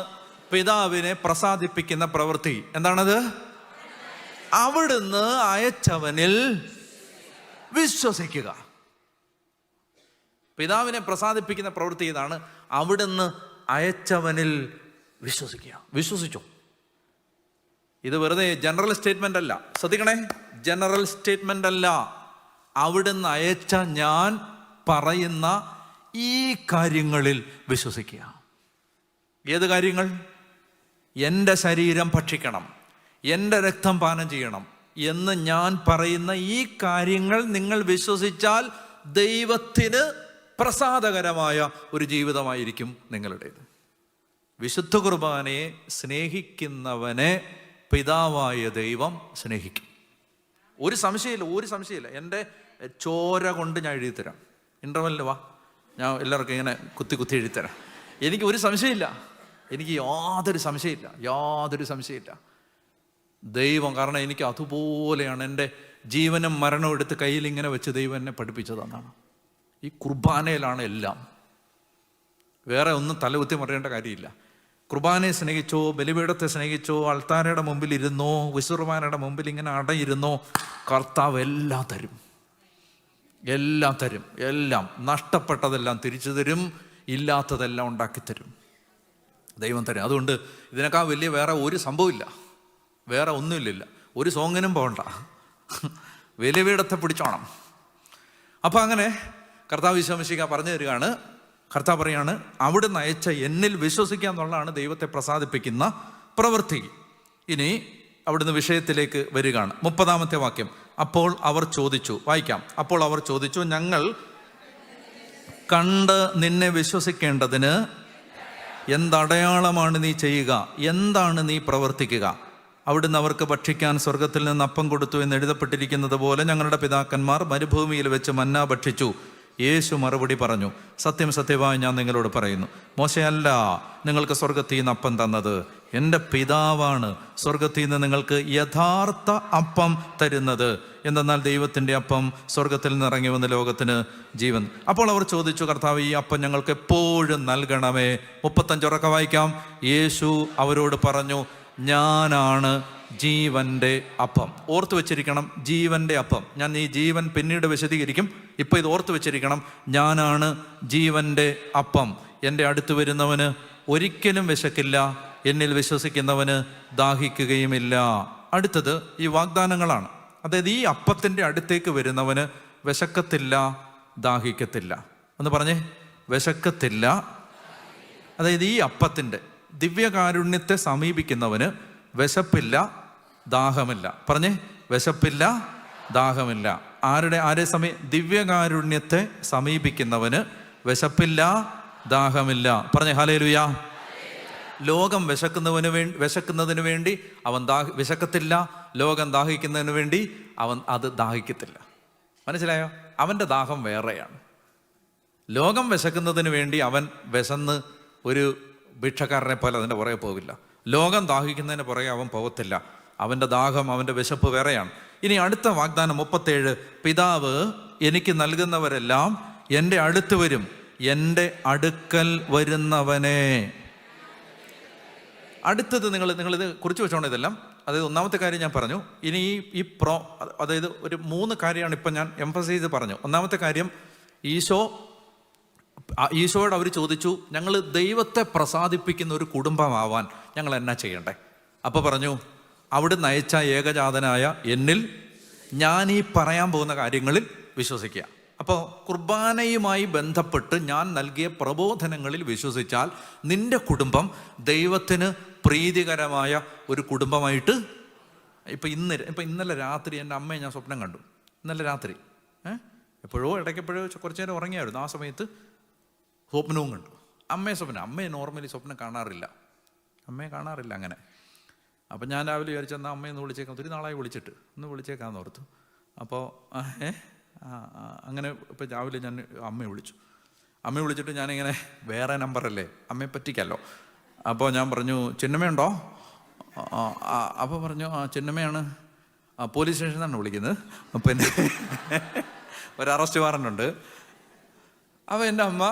പിതാവിനെ പ്രസാദിപ്പിക്കുന്ന പ്രവൃത്തി. എന്താണത്? അവിടുന്ന് അയച്ചവനിൽ വിശ്വസിക്കുക. പിതാവിനെ പ്രസാദിപ്പിക്കുന്ന പ്രവൃത്തി ഇതാണ്, അവിടുന്ന് അയച്ചവനിൽ വിശ്വസിക്കുക. വിശ്വസിച്ചോ? ഇത് വെറുതെ ജനറൽ സ്റ്റേറ്റ്മെന്റ് അല്ല. ശ്രദ്ധിക്കണേ, ജനറൽ സ്റ്റേറ്റ്മെന്റ് അല്ല. അവിടുന്ന് അയച്ച ഞാൻ പറയുന്ന ഈ കാര്യങ്ങളിൽ വിശ്വസിക്കുക. ഏത് കാര്യങ്ങൾ? എൻ്റെ ശരീരം ഭക്ഷിക്കണം, എൻ്റെ രക്തം പാനം ചെയ്യണം എന്ന് ഞാൻ പറയുന്ന ഈ കാര്യങ്ങൾ നിങ്ങൾ വിശ്വസിച്ചാൽ ദൈവത്തിന് പ്രസാദകരമായ ഒരു ജീവിതമായിരിക്കും നിങ്ങളുടേത്. വിശുദ്ധ കുർബാനയെ സ്നേഹിക്കുന്നവനെ പിതാവായ ദൈവം സ്നേഹിക്കും. ഒരു സംശയമില്ല. എൻ്റെ ചോര കൊണ്ട് ഞാൻ എഴുതിത്തരാം. ഇൻ്റർവെല്ലിന് വാ, ഞാൻ എല്ലാവർക്കും ഇങ്ങനെ കുത്തി എഴുതിത്തരാം. എനിക്ക് ഒരു സംശയമില്ല, എനിക്ക് യാതൊരു സംശയമില്ല. ദൈവം, കാരണം എനിക്ക് അതുപോലെയാണ് എൻ്റെ ജീവനും മരണവും എടുത്ത് കയ്യിൽ ഇങ്ങനെ വെച്ച് ദൈവം എന്നെ പഠിപ്പിച്ചതെന്നാണ്. ഈ കുർബാനയിലാണ് എല്ലാം. വേറെ ഒന്നും തലകുത്തി മറിയേണ്ട കാര്യമില്ല. കുർബാനയെ സ്നേഹിച്ചോ, ബലിപീഠത്തെ സ്നേഹിച്ചോ, അൾത്താരയുടെ മുമ്പിൽ ഇരുന്നോ, വിശുർബാനയുടെ മുമ്പിൽ ഇങ്ങനെ അടയിരുന്നോ, കർത്താവ് എല്ലാം തരും. എല്ലാം നഷ്ടപ്പെട്ടതെല്ലാം തിരിച്ചു തരും, ഇല്ലാത്തതെല്ലാം ഉണ്ടാക്കിത്തരും. ദൈവം തരും. അതുകൊണ്ട് ഇതിനേക്കാൾ വലിയ വേറെ ഒരു സംഭവമില്ല, വേറെ ഒന്നുമില്ല. ഒരു സോങ്ങിനും പോകണ്ട, ബലിപീഠത്തെ പിടിച്ചോണം. അപ്പം അങ്ങനെ കർത്താവ് ഈശോമിശിഹാ പറഞ്ഞു തരികയാണ്. കർത്താവ് പറയാണ്, അവിടുന്ന് അയച്ച എന്നിൽ വിശ്വസിക്കുക എന്നുള്ളതാണ് ദൈവത്തെ പ്രസാദിപ്പിക്കുന്ന പ്രവൃത്തി. ഇനി അവിടുന്ന് വിഷയത്തിലേക്ക് വരികയാണ്. 30-ാമത്തെ വാക്യം, അപ്പോൾ അവർ ചോദിച്ചു, വായിക്കാം. അപ്പോൾ അവർ ചോദിച്ചു, ഞങ്ങൾ കണ്ട് നിന്നെ വിശ്വസിക്കേണ്ടതിന് എന്തടയാളമാണ് നീ ചെയ്യുക, എന്താണ് നീ പ്രവർത്തിക്കുക? അവിടുന്ന് അവർക്ക് ഭക്ഷിക്കാൻ സ്വർഗത്തിൽ നിന്ന് അപ്പം കൊടുത്തു എന്ന് എഴുതപ്പെട്ടിരിക്കുന്നത് പോലെ ഞങ്ങളുടെ പിതാക്കന്മാർ മരുഭൂമിയിൽ വെച്ച് മന്ന ഭക്ഷിച്ചു. യേശു മറുപടി പറഞ്ഞു, സത്യം സത്യമായി ഞാൻ നിങ്ങളോട് പറയുന്നു, മോശയല്ല നിങ്ങൾക്ക് സ്വർഗത്തിൽ നിന്ന് അപ്പം തന്നത്, എൻ്റെ പിതാവാണ് സ്വർഗത്തിൽ നിന്ന് നിങ്ങൾക്ക് യഥാർത്ഥ അപ്പം തരുന്നത്. എന്തെന്നാൽ ദൈവത്തിൻ്റെ അപ്പം സ്വർഗത്തിൽ നിന്ന് ഇറങ്ങി വന്ന ലോകത്തിന് ജീവൻ. അപ്പോൾ അവർ ചോദിച്ചു, കർത്താവ്, ഈ അപ്പം ഞങ്ങൾക്ക് എപ്പോഴും നൽകണമേ. 35 ഉറക്കെ വായിക്കാം. യേശു അവരോട് പറഞ്ഞു, ഞാനാണ് ജീവന്റെ അപ്പം. ഓർത്തു വെച്ചിരിക്കണം, ജീവന്റെ അപ്പം. ഞാൻ ഈ ജീവൻ പിന്നീട് വിശദീകരിക്കും. ഇപ്പം ഇത് ഓർത്തു വെച്ചിരിക്കണം, ഞാനാണ് ജീവന്റെ അപ്പം. എൻ്റെ അടുത്ത് വരുന്നവന് ഒരിക്കലും വിശക്കില്ല, എന്നിൽ വിശ്വസിക്കുന്നവന് ദാഹിക്കുകയുമില്ല. അടുത്തത് ഈ വാഗ്ദാനങ്ങളാണ്. അതായത് ഈ അപ്പത്തിൻ്റെ അടുത്തേക്ക് വരുന്നവന് വിശക്കത്തില്ല, ദാഹിക്കത്തില്ല. ഒന്ന് പറഞ്ഞേ, വിശക്കത്തില്ല. അതായത് ഈ അപ്പത്തിൻ്റെ ദിവ്യകാരുണ്യത്തെ സമീപിക്കുന്നവന് വിശപ്പില്ല, ദാഹമില്ല. പറഞ്ഞേ, വിശപ്പില്ല, ദാഹമില്ല. ആരെ ദിവ്യകാരുണ്യത്തെ സമീപിക്കുന്നവന് വിശപ്പില്ല, ദാഹമില്ല. പറഞ്ഞേ ഹല്ലേലൂയ. ലോകം വിശക്കുന്നതിന് വേണ്ടി അവൻ വിശക്കത്തില്ല, ലോകം ദാഹിക്കുന്നതിന് വേണ്ടി അവൻ അത് ദാഹിക്കത്തില്ല. മനസ്സിലായോ? അവൻ്റെ ദാഹം വേറെയാണ്. ലോകം വിശക്കുന്നതിന് വേണ്ടി അവൻ വിശന്ന് ഒരു ഭിക്ഷക്കാരനെ പോലെ അതിൻ്റെ പുറകെ പോകില്ല. ലോകം ദാഹിക്കുന്നതിന് പുറകെ അവൻ പോകത്തില്ല. അവൻ്റെ ദാഹം, അവൻ്റെ വിശപ്പ് വേറെയാണ്. ഇനി അടുത്ത വാഗ്ദാനം 37, പിതാവ് എനിക്ക് നൽകുന്നവരെല്ലാം എൻ്റെ അടുത്ത് വരും, എൻ്റെ അടുക്കൽ വരുന്നവനെ. അടുത്തത് നിങ്ങളിത് കുറിച്ച് വെച്ചോണം ഇതെല്ലാം. അതായത് ഒന്നാമത്തെ കാര്യം ഞാൻ പറഞ്ഞു. ഇനി അതായത് ഒരു 3 കാര്യമാണ് ഇപ്പം ഞാൻ എംഫസൈസ് പറഞ്ഞു. ഒന്നാമത്തെ കാര്യം, ഈശോയോട് അവർ ചോദിച്ചു, ഞങ്ങൾ ദൈവത്തെ പ്രസാദിപ്പിക്കുന്ന ഒരു കുടുംബമാവാൻ ഞങ്ങൾ എന്നാ ചെയ്യണ്ടേ? അപ്പോൾ പറഞ്ഞു, അവിടുന്ന് അയച്ച ഏകജാതനായ എന്നിൽ ഞാൻ ഈ പറയാൻ പോകുന്ന കാര്യങ്ങളിൽ വിശ്വസിക്കുക. അപ്പോൾ കുർബാനയുമായി ബന്ധപ്പെട്ട് ഞാൻ നൽകിയ പ്രബോധനങ്ങളിൽ വിശ്വസിച്ചാൽ നിന്റെ കുടുംബം ദൈവത്തിന് പ്രീതികരമായ ഒരു കുടുംബമായിട്ട്. ഇന്നലെ രാത്രി എൻ്റെ അമ്മയെ ഞാൻ സ്വപ്നം കണ്ടു. ഇന്നലെ രാത്രി ഇടയ്ക്കെപ്പോഴോ കുറച്ചു നേരം ഉറങ്ങിയായിരുന്നു. ആ സമയത്ത് സ്വപ്നവും കണ്ടു. അമ്മയെ നോർമലി സ്വപ്നം കാണാറില്ല, അമ്മയെ കാണാറില്ല അങ്ങനെ. അപ്പം ഞാൻ രാവിലെ വിചാരിച്ചെന്നാൽ അമ്മയൊന്ന് വിളിച്ചേക്കാം, ഒത്തിരി നാളായി വിളിച്ചിട്ട്, ഒന്ന് വിളിച്ചേക്കാമെന്ന് ഓർത്തു. അപ്പോൾ അങ്ങനെ ഇപ്പം രാവിലെ ഞാൻ അമ്മയെ വിളിച്ചിട്ട് ഞാനിങ്ങനെ വേറെ നമ്പറല്ലേ, അമ്മയെ പറ്റിക്കല്ലോ. അപ്പോൾ ഞാൻ പറഞ്ഞു, ചിന്നമ്മയുണ്ടോ? അപ്പോൾ പറഞ്ഞു, ചിന്നമ്മയാണ്, പോലീസ് സ്റ്റേഷനിൽ നിന്നാണ് വിളിക്കുന്നത്. അപ്പം എൻ്റെ ഒരു അറസ്റ്റ് വാറണ്ടുണ്ട്. അപ്പോൾ എൻ്റെ അമ്മ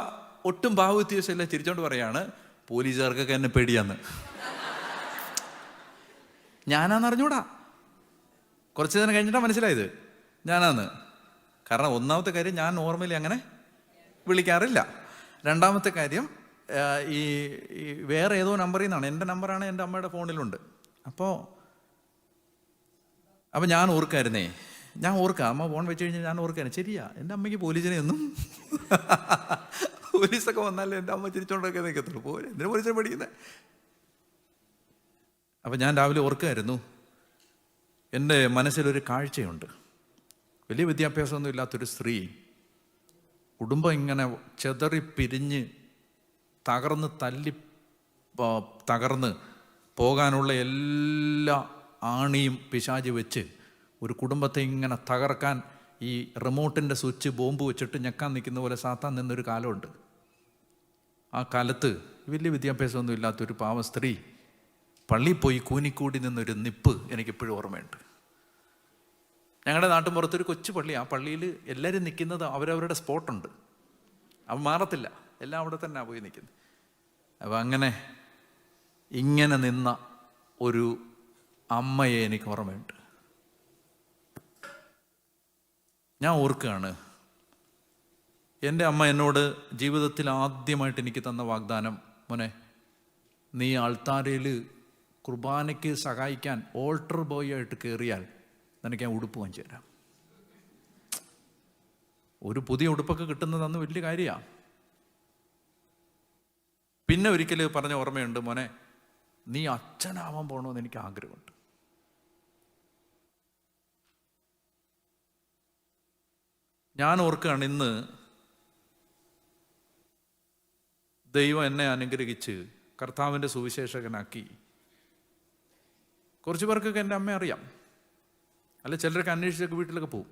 ഒട്ടും ഭാവവ്യത്യാസമില്ല ചിരിച്ചോണ്ട് പറയാണ്, പോലീസുകാർക്കൊക്കെ എന്നെ പേടിയാന്ന്. ഞാനാന്ന് അറിഞ്ഞൂടാ. കുറച്ച് നേരം കഴിഞ്ഞിട്ടാണ് മനസ്സിലായത് ഞാനാന്ന്. കാരണം ഒന്നാമത്തെ കാര്യം, ഞാൻ നോർമലി അങ്ങനെ വിളിക്കാറില്ല. രണ്ടാമത്തെ കാര്യം, ഈ വേറെ ഏതോ നമ്പറിൽ നിന്നാണ്. എൻ്റെ നമ്പറാണ് എൻ്റെ അമ്മയുടെ ഫോണിലുണ്ട്. അപ്പോൾ ഞാൻ ഓർക്കായിരുന്നേ, അമ്മ ഫോൺ വെച്ച് കഴിഞ്ഞാൽ ഞാൻ ഓർക്കായിരുന്നു, ശരിയാ എൻ്റെ അമ്മയ്ക്ക് പോലീസിനെ ഒന്നും പോലീസൊക്കെ വന്നാലേ എൻ്റെ അമ്മ ചിരിച്ചോണ്ടൊക്കെ നിൽക്കത്തുള്ളൂ. എന്തിനാ പോലീസിനെ പഠിക്കുന്നത്? അപ്പം ഞാൻ രാവിലെ ഓർക്കായിരുന്നു, എൻ്റെ മനസ്സിലൊരു കാഴ്ചയുണ്ട്. വലിയ വിദ്യാഭ്യാസമൊന്നും ഇല്ലാത്തൊരു സ്ത്രീ, കുടുംബം ഇങ്ങനെ ചെതറിപ്പിരിഞ്ഞ് തകർന്ന് പോകാനുള്ള എല്ലാ ആണിയും പിശാച് വെച്ച് ഒരു കുടുംബത്തെ ഇങ്ങനെ തകർക്കാൻ ഈ റിമോട്ടിൻ്റെ സ്വിച്ച് ബോംബ് വെച്ചിട്ട് ഞെക്കാൻ നിൽക്കുന്ന പോലെ സാത്താൻ നിന്നൊരു കാലമുണ്ട്. ആ കാലത്ത് വലിയ വിദ്യാഭ്യാസമൊന്നും ഇല്ലാത്തൊരു പാവ സ്ത്രീ പള്ളിയിൽ പോയി കൂനിക്കൂടി നിന്നൊരു നിപ്പ് എനിക്കിപ്പോഴും ഓർമ്മയുണ്ട്. ഞങ്ങളുടെ നാട്ടിൻപുറത്തൊരു കൊച്ചു പള്ളി, ആ പള്ളിയിൽ എല്ലാവരും നിൽക്കുന്നത് അവരവരുടെ സ്പോട്ടുണ്ട്, അവൻ മാറത്തില്ല, എല്ലാം അവിടെ തന്നെ പോയി നിൽക്കുന്നത്. അപ്പം ഇങ്ങനെ നിന്ന ഒരു അമ്മയെ എനിക്ക് ഓർമ്മയുണ്ട്. ഞാൻ ഓർക്കുകയാണ്, എൻ്റെ അമ്മ എന്നോട് ജീവിതത്തിൽ ആദ്യമായിട്ട് എനിക്ക് തന്ന വാഗ്ദാനം, മോനെ നീ ആൾത്താരയിൽ കുർബാനയ്ക്ക് സഹായിക്കാൻ ഓൾട്ടർ ബോയ് ആയിട്ട് കയറിയാൽ നിനക്ക് ഞാൻ ഉടുപ്പ് വാങ്ങിച്ചു തരാം. ഒരു പുതിയ ഉടുപ്പൊക്കെ കിട്ടുന്നത് അന്ന് വലിയ കാര്യമാണ്. പിന്നെ ഒരിക്കൽ പറഞ്ഞ ഓർമ്മയുണ്ട്, മോനെ നീ അച്ഛനാവാൻ പോകണമെന്ന് എനിക്ക് ആഗ്രഹമുണ്ട്. ഞാൻ ഓർക്കുകയാണ്, ഇന്ന് ദൈവം എന്നെ അനുഗ്രഹിച്ച് കർത്താവിൻ്റെ സുവിശേഷകനാക്കി. കുറച്ച് പേർക്കൊക്കെ എൻ്റെ അമ്മയെ അറിയാം, അല്ല ചിലരൊക്കെ അന്വേഷിച്ചൊക്കെ വീട്ടിലൊക്കെ പോവും.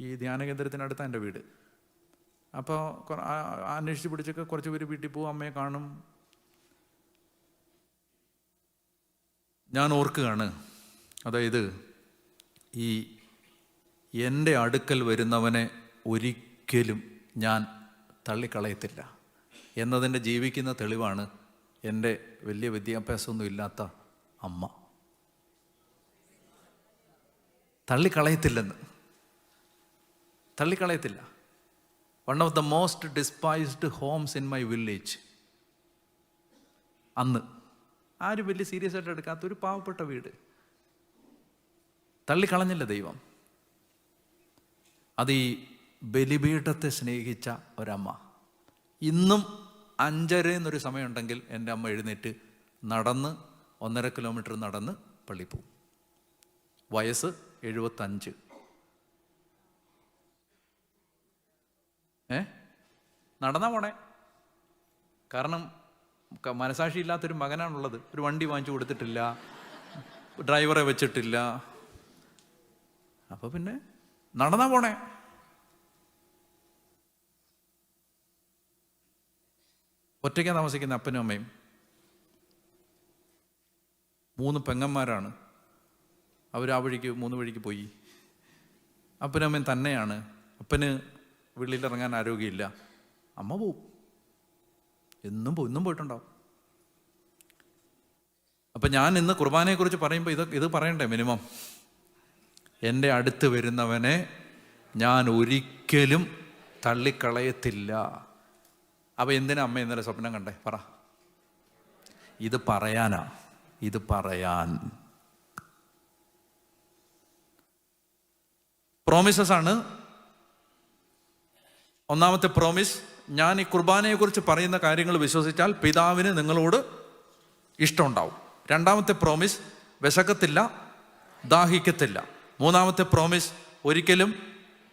ഈ ധ്യാന കേന്ദ്രത്തിനടുത്താണ് എൻ്റെ വീട്. അപ്പോൾ അന്വേഷിച്ച് പിടിച്ചൊക്കെ കുറച്ച് പേര് വീട്ടിൽ പോവും, അമ്മയെ കാണും. ഞാൻ ഓർക്കുകയാണ്, അതായത് ഈ എൻ്റെ അടുക്കൽ വരുന്നവനെ ഒരിക്കലും ഞാൻ തള്ളിക്കളയത്തില്ല എന്നതിൻ്റെ ജീവിക്കുന്ന തെളിവാണ് എൻ്റെ വലിയ വിദ്യാഭ്യാസമൊന്നും ഇല്ലാത്ത അമ്മ. തള്ളിക്കളയത്തില്ല. One of the most despised homes in my village. അന്ന് ആരും വലിയ സീരിയസ് ആയിട്ട് എടുക്കാത്തൊരു പാവപ്പെട്ട വീട്. തള്ളിക്കളഞ്ഞില്ല ദൈവം. അത് ഈ ബലിപീഠത്തെ സ്നേഹിച്ച ഒരമ്മ. ഇന്നും 5:30 എന്നൊരു സമയമുണ്ടെങ്കിൽ എൻ്റെ അമ്മ എഴുന്നേറ്റ് നടന്ന് 1.5 കിലോമീറ്റർ നടന്ന് പള്ളി പോവും. വയസ്സ് 75. നടന്നാ പോണേ. കാരണം മനസാക്ഷി ഇല്ലാത്തൊരു മകനാണുള്ളത്. ഒരു വണ്ടി വാങ്ങിച്ചു കൊടുത്തിട്ടില്ല, ഡ്രൈവറെ വെച്ചിട്ടില്ല. അപ്പൊ പിന്നെ നടന്നാ പോണേ. ഒറ്റയ്ക്കാണ് താമസിക്കുന്ന അപ്പനും അമ്മയും. 3 പെങ്ങന്മാരാണ്. അവർ ആ വഴിക്ക് 3 വഴിക്ക് പോയി. അപ്പനും അമ്മയും തന്നെയാണ്. അപ്പന് വെളിയിലിറങ്ങാൻ ആരോഗ്യമില്ല. അമ്മ പോവും, എന്നും പോയിട്ടുണ്ടാവും. അപ്പം ഞാൻ ഇന്ന് കുർബാനയെക്കുറിച്ച് പറയുമ്പോൾ ഇത് പറയണ്ടേ മിനിമം. എൻ്റെ അടുത്ത് വരുന്നവനെ ഞാൻ ഒരിക്കലും തള്ളിക്കളയത്തില്ല. അപ്പം എന്തിനാ അമ്മ ഇന്നലെ സ്വപ്നം കണ്ടേ? പറ. ഇത് പറയാൻ പ്രോമിസസ് ആണ്. ഒന്നാമത്തെ പ്രോമിസ്, ഞാൻ ഈ കുർബാനയെക്കുറിച്ച് പറയുന്ന കാര്യങ്ങൾ വിശ്വസിച്ചാൽ പിതാവിന് നിങ്ങളോട് ഇഷ്ടമുണ്ടാവും. രണ്ടാമത്തെ പ്രോമിസ്, വിശക്കത്തില്ല, ദാഹിക്കത്തില്ല. മൂന്നാമത്തെ പ്രോമിസ്, ഒരിക്കലും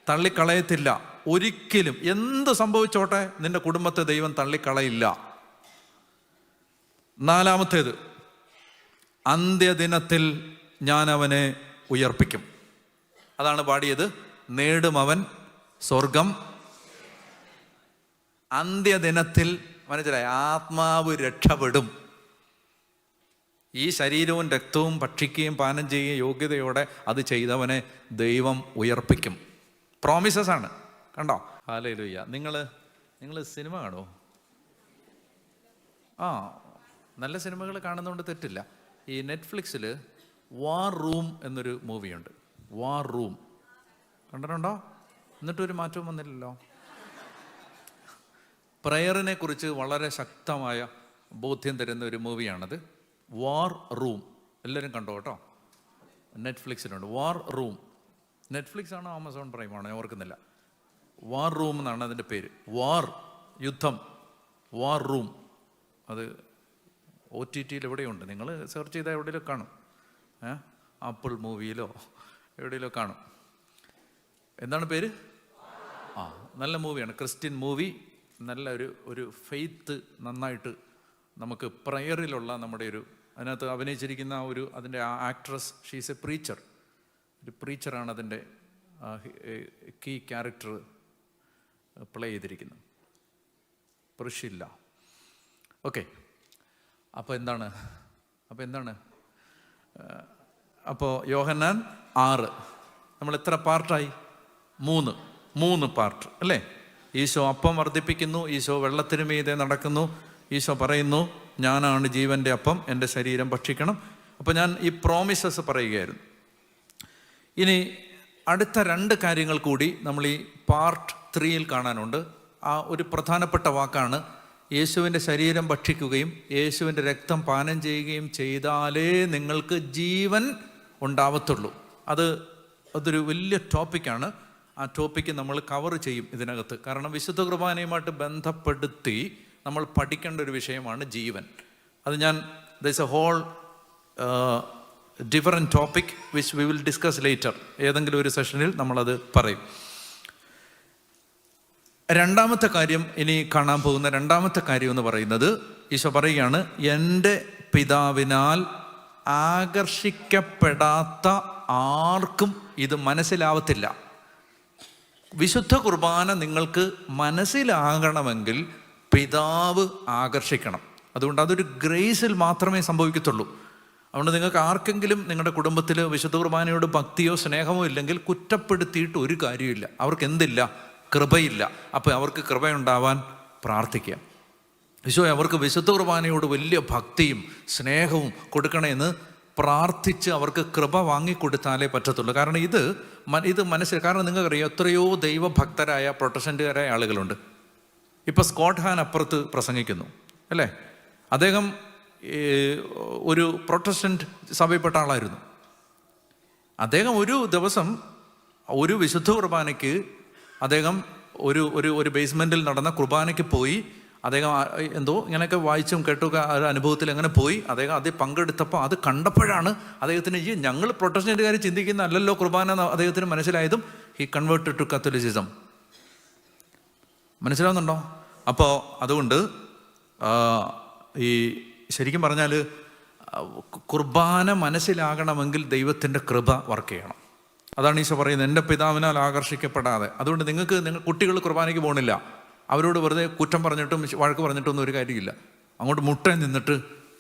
തള്ളിക്കളയത്തില്ല. ഒരിക്കലും എന്ത് സംഭവിച്ചോട്ടെ നിന്റെ കുടുംബത്തെ ദൈവം തള്ളിക്കളയില്ല. നാലാമത്തേത്, അന്ത്യദിനത്തിൽ ഞാൻ അവനെ ഉയർപ്പിക്കും. അതാണ് പാടിയത്, നേടും അവൻ സ്വർഗം. അന്ത്യദിനത്തിൽ മനസ്സിലായി, ആത്മാവ് രക്ഷപ്പെടും. ഈ ശരീരവും രക്തവും ഭക്ഷിക്കുകയും പാനം ചെയ്യുകയും യോഗ്യതയോടെ അത് ചെയ്തവനെ ദൈവം ഉയർപ്പിക്കും. പ്രോമിസസ് ആണ്. കണ്ടോ? ഹല്ലേലൂയ. നിങ്ങൾ സിനിമ കാണുമോ? നല്ല സിനിമകൾ കാണുന്നതുകൊണ്ട് തെറ്റില്ല. ഈ നെറ്റ്ഫ്ലിക്സിൽ വാർ റൂം എന്നൊരു മൂവിയുണ്ട്. വാർ റൂം കണ്ടിട്ടുണ്ടോ? എന്നിട്ടൊരു മാറ്റവും വന്നില്ലല്ലോ. പ്രയറിനെ കുറിച്ച് വളരെ ശക്തമായ ബോധ്യം തരുന്ന ഒരു മൂവിയാണത്. War room. എല്ലാവരും കണ്ടോ കേട്ടോ. നെറ്റ്ഫ്ലിക്സിലുണ്ട് വാർ റൂം. നെറ്റ്ഫ്ലിക്സ് ആണോ ആമസോൺ പ്രൈം ആണോ ഞാൻ ഓർക്കുന്നില്ല. വാർ റൂം എന്നാണ് അതിൻ്റെ പേര്. വാർ, യുദ്ധം, വാർ റൂം. അത് OTTയിൽ എവിടെയുണ്ട്. നിങ്ങൾ സെർച്ച് ചെയ്താൽ എവിടെയെങ്കിലും കാണും. ആപ്പിൾ മൂവിയിലോ എവിടെയെങ്കിലും കാണും. എന്താണ് പേര്? നല്ല മൂവിയാണ്, ക്രിസ്ത്യൻ മൂവി. നല്ല ഒരു ഫെയ്ത്ത് നന്നായിട്ട് നമുക്ക് പ്രയറിലുള്ള നമ്മുടെ അതിനകത്ത് അഭിനയിച്ചിരിക്കുന്ന അതിൻ്റെ ആക്ട്രസ്, ഷീസ് എ പ്രീച്ചർ. ഒരു പ്രീച്ചറാണ് അതിൻ്റെ കീ ക്യാരക്ടർ പ്ലേ ചെയ്തിരിക്കുന്നത്, പ്രിഷില്ല. ഓക്കെ. അപ്പോൾ എന്താണ് അപ്പോൾ യോഹന്നാൻ 6 നമ്മൾ എത്ര പാർട്ടായി? 3 പാർട്ട് അല്ലേ? ഈശോ അപ്പം വർദ്ധിപ്പിക്കുന്നു, ഈശോ വെള്ളത്തിന് മീതെ നടക്കുന്നു, ഈശോ പറയുന്നു ഞാനാണ് ജീവൻ്റെ അപ്പം, എൻ്റെ ശരീരം ഭക്ഷിക്കണം. അപ്പോൾ ഞാൻ ഈ പ്രോമിസസ് പറയുകയായിരുന്നു. ഇനി അടുത്ത 2 കാര്യങ്ങൾ കൂടി നമ്മൾ ഈ പാർട്ട് 3-യിൽ കാണാനുണ്ട്. ആ ഒരു പ്രധാനപ്പെട്ട വാക്കാണ്, യേശുവിൻ്റെ ശരീരം ഭക്ഷിക്കുകയും യേശുവിൻ്റെ രക്തം പാനം ചെയ്യുകയും ചെയ്താലേ നിങ്ങൾക്ക് ജീവൻ ഉണ്ടാവത്തുള്ളൂ. അതൊരു വലിയ ടോപ്പിക്കാണ്. ആ ടോപ്പിക്ക് നമ്മൾ കവർ ചെയ്യും ഇതിനകത്ത്. കാരണം വിശുദ്ധ കുർബാനയുമായിട്ട് ബന്ധപ്പെടുത്തി നമ്മൾ പഠിക്കേണ്ട ഒരു വിഷയമാണ് ജീവൻ. അത് there's a whole different topic which we will discuss later. ഏതെങ്കിലും ഒരു സെഷനിൽ നമ്മളത് പറയും. രണ്ടാമത്തെ കാര്യം, ഇനി കാണാൻ പോകുന്ന രണ്ടാമത്തെ കാര്യം എന്ന് പറയുന്നത്, ഈശോ പറയുകയാണ്, എൻ്റെ പിതാവിനാൽ ആകർഷിക്കപ്പെടാത്ത ആർക്കും ഇത് മനസ്സിലാവത്തില്ല. വിശുദ്ധ കുർബാന നിങ്ങൾക്ക് മനസ്സിലാകണമെങ്കിൽ പിതാവ് ആകർഷിക്കണം. അതുകൊണ്ട് അതൊരു ഗ്രേസിൽ മാത്രമേ സംഭവിക്കത്തുള്ളൂ. അതുകൊണ്ട് നിങ്ങൾക്ക് ആർക്കെങ്കിലും നിങ്ങളുടെ കുടുംബത്തിൽ വിശുദ്ധ കുർബാനയോട് ഭക്തിയോ സ്നേഹമോ ഇല്ലെങ്കിൽ കുറ്റപ്പെടുത്തിയിട്ട് ഒരു കാര്യമില്ല. അവർക്ക് എന്തില്ല? കൃപയില്ല. അപ്പോൾ അവർക്ക് കൃപയുണ്ടാവാൻ പ്രാർത്ഥിക്കുക. ഈശോ അവർക്ക് വിശുദ്ധ കുർബാനയോട് വലിയ ഭക്തിയും സ്നേഹവും കൊടുക്കണമെന്ന് പ്രാർത്ഥിച്ച് അവർക്ക് കൃപ വാങ്ങിക്കൊടുത്താലേ പറ്റത്തുള്ളൂ. കാരണം ഇത് കാരണം നിങ്ങൾക്കറിയാം, എത്രയോ ദൈവഭക്തരായ പ്രൊട്ടസ്റ്റന്റുകാരായ ആളുകളുണ്ട്. ഇപ്പം സ്കോട്ട് ഹാൻ അപ്പുറത്ത് പ്രസംഗിക്കുന്നു അല്ലേ? അദ്ദേഹം ഒരു പ്രൊട്ടസ്റ്റന്റ് സഭയിൽപ്പെട്ട ആളായിരുന്നു. അദ്ദേഹം ഒരു ദിവസം ഒരു വിശുദ്ധ കുർബാനയ്ക്ക് അദ്ദേഹം ഒരു ബേസ്മെൻറ്റിൽ നടന്ന കുർബാനയ്ക്ക് പോയി. അദ്ദേഹം എന്തോ ഇങ്ങനെയൊക്കെ വായിച്ചും കേട്ടൊക്കെ ഒരു അനുഭവത്തിൽ അങ്ങനെ പോയി. അദ്ദേഹം അതിൽ പങ്കെടുത്തപ്പോൾ അത് കണ്ടപ്പോഴാണ് അദ്ദേഹത്തിന് ഞങ്ങൾ പ്രൊട്ടസ്റ്റന്റുകാർ ചിന്തിക്കുന്ന അല്ലല്ലോ കുർബാന അദ്ദേഹത്തിന് മനസ്സിലായതും ഹി കൺവേർട്ടഡ് ടു കത്തോലിസിസം. മനസ്സിലാവുന്നുണ്ടോ? അപ്പോൾ അതുകൊണ്ട് ഈ ശരിക്കും പറഞ്ഞാൽ കുർബാന മനസ്സിലാകണമെങ്കിൽ ദൈവത്തിൻ്റെ കൃപ വർക്ക് ചെയ്യണം. അതാണ് ഈശോ പറയുന്നത്, എൻ്റെ പിതാവിനാൽ ആകർഷിക്കപ്പെടാതെ. അതുകൊണ്ട് നിങ്ങൾ കുട്ടികൾ കുർബാനയ്ക്ക് പോകണില്ല, അവരോട് വെറുതെ കുറ്റം പറഞ്ഞിട്ടും വഴക്ക് പറഞ്ഞിട്ടൊന്നും ഒരു കാര്യമില്ല. അങ്ങോട്ട് മുട്ടയിൽ നിന്നിട്ട്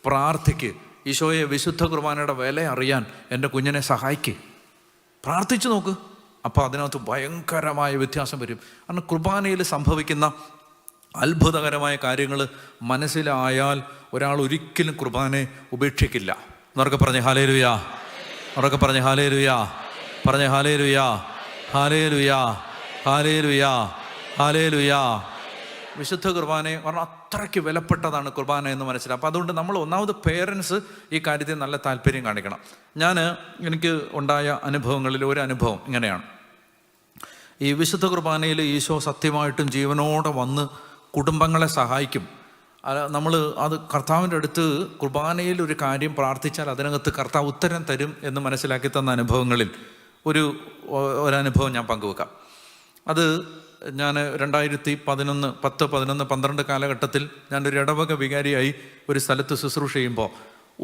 പ്രാർത്ഥിക്ക്, ഈശോയെ വിശുദ്ധ കുർബാനയുടെ വില അറിയാൻ എൻ്റെ കുഞ്ഞിനെ സഹായിക്ക്, പ്രാർത്ഥിച്ചു നോക്ക്. അപ്പോൾ അതിനകത്ത് ഭയങ്കരമായ വ്യത്യാസം വരും. കാരണം കുർബാനയിൽ സംഭവിക്കുന്ന അത്ഭുതകരമായ കാര്യങ്ങൾ മനസ്സിലായാൽ ഒരാൾ ഒരിക്കലും കുർബാനയെ ഉപേക്ഷിക്കില്ല. എന്നൊക്കെ പറഞ്ഞ് ഹാലേലുയാ, ഉറക്കെ പറഞ്ഞ് ഹാലേലുയാ, പറഞ്ഞ് ഹാലേലുയാ, ഹാലേലുയാ, ഹാലേലുയാ, ഹാലേലുയാ. വിശുദ്ധ കുർബാനയെ പറഞ്ഞാൽ അത്രയ്ക്ക് വിലപ്പെട്ടതാണ് കുർബാന എന്ന് മനസ്സിലാവും. അപ്പോൾ അതുകൊണ്ട് നമ്മൾ ഒന്നാമത് പേരൻസ് ഈ കാര്യത്തിൽ നല്ല താല്പര്യം കാണിക്കണം. എനിക്ക് ഉണ്ടായ അനുഭവങ്ങളിൽ ഒരു അനുഭവം ഇങ്ങനെയാണ്. ഈ വിശുദ്ധ കുർബാനയിൽ ഈശോ സത്യമായിട്ടും ജീവനോടെ വന്ന് കുടുംബങ്ങളെ സഹായിക്കും. നമ്മൾ അത് കർത്താവിൻ്റെ അടുത്ത് കുർബാനയിൽ ഒരു കാര്യം പ്രാർത്ഥിച്ചാൽ അതിനകത്ത് കർത്താവ് ഉത്തരം തരും എന്ന് മനസ്സിലാക്കി തന്ന അനുഭവങ്ങളിൽ ഒരനുഭവം ഞാൻ പങ്കുവെക്കാം. അത് ഞാൻ 2010, 11, 12 കാലഘട്ടത്തിൽ ഞാനൊരു ഇടവക വികാരിയായി ഒരു സ്ഥലത്ത് ശുശ്രൂഷ ചെയ്യുമ്പോൾ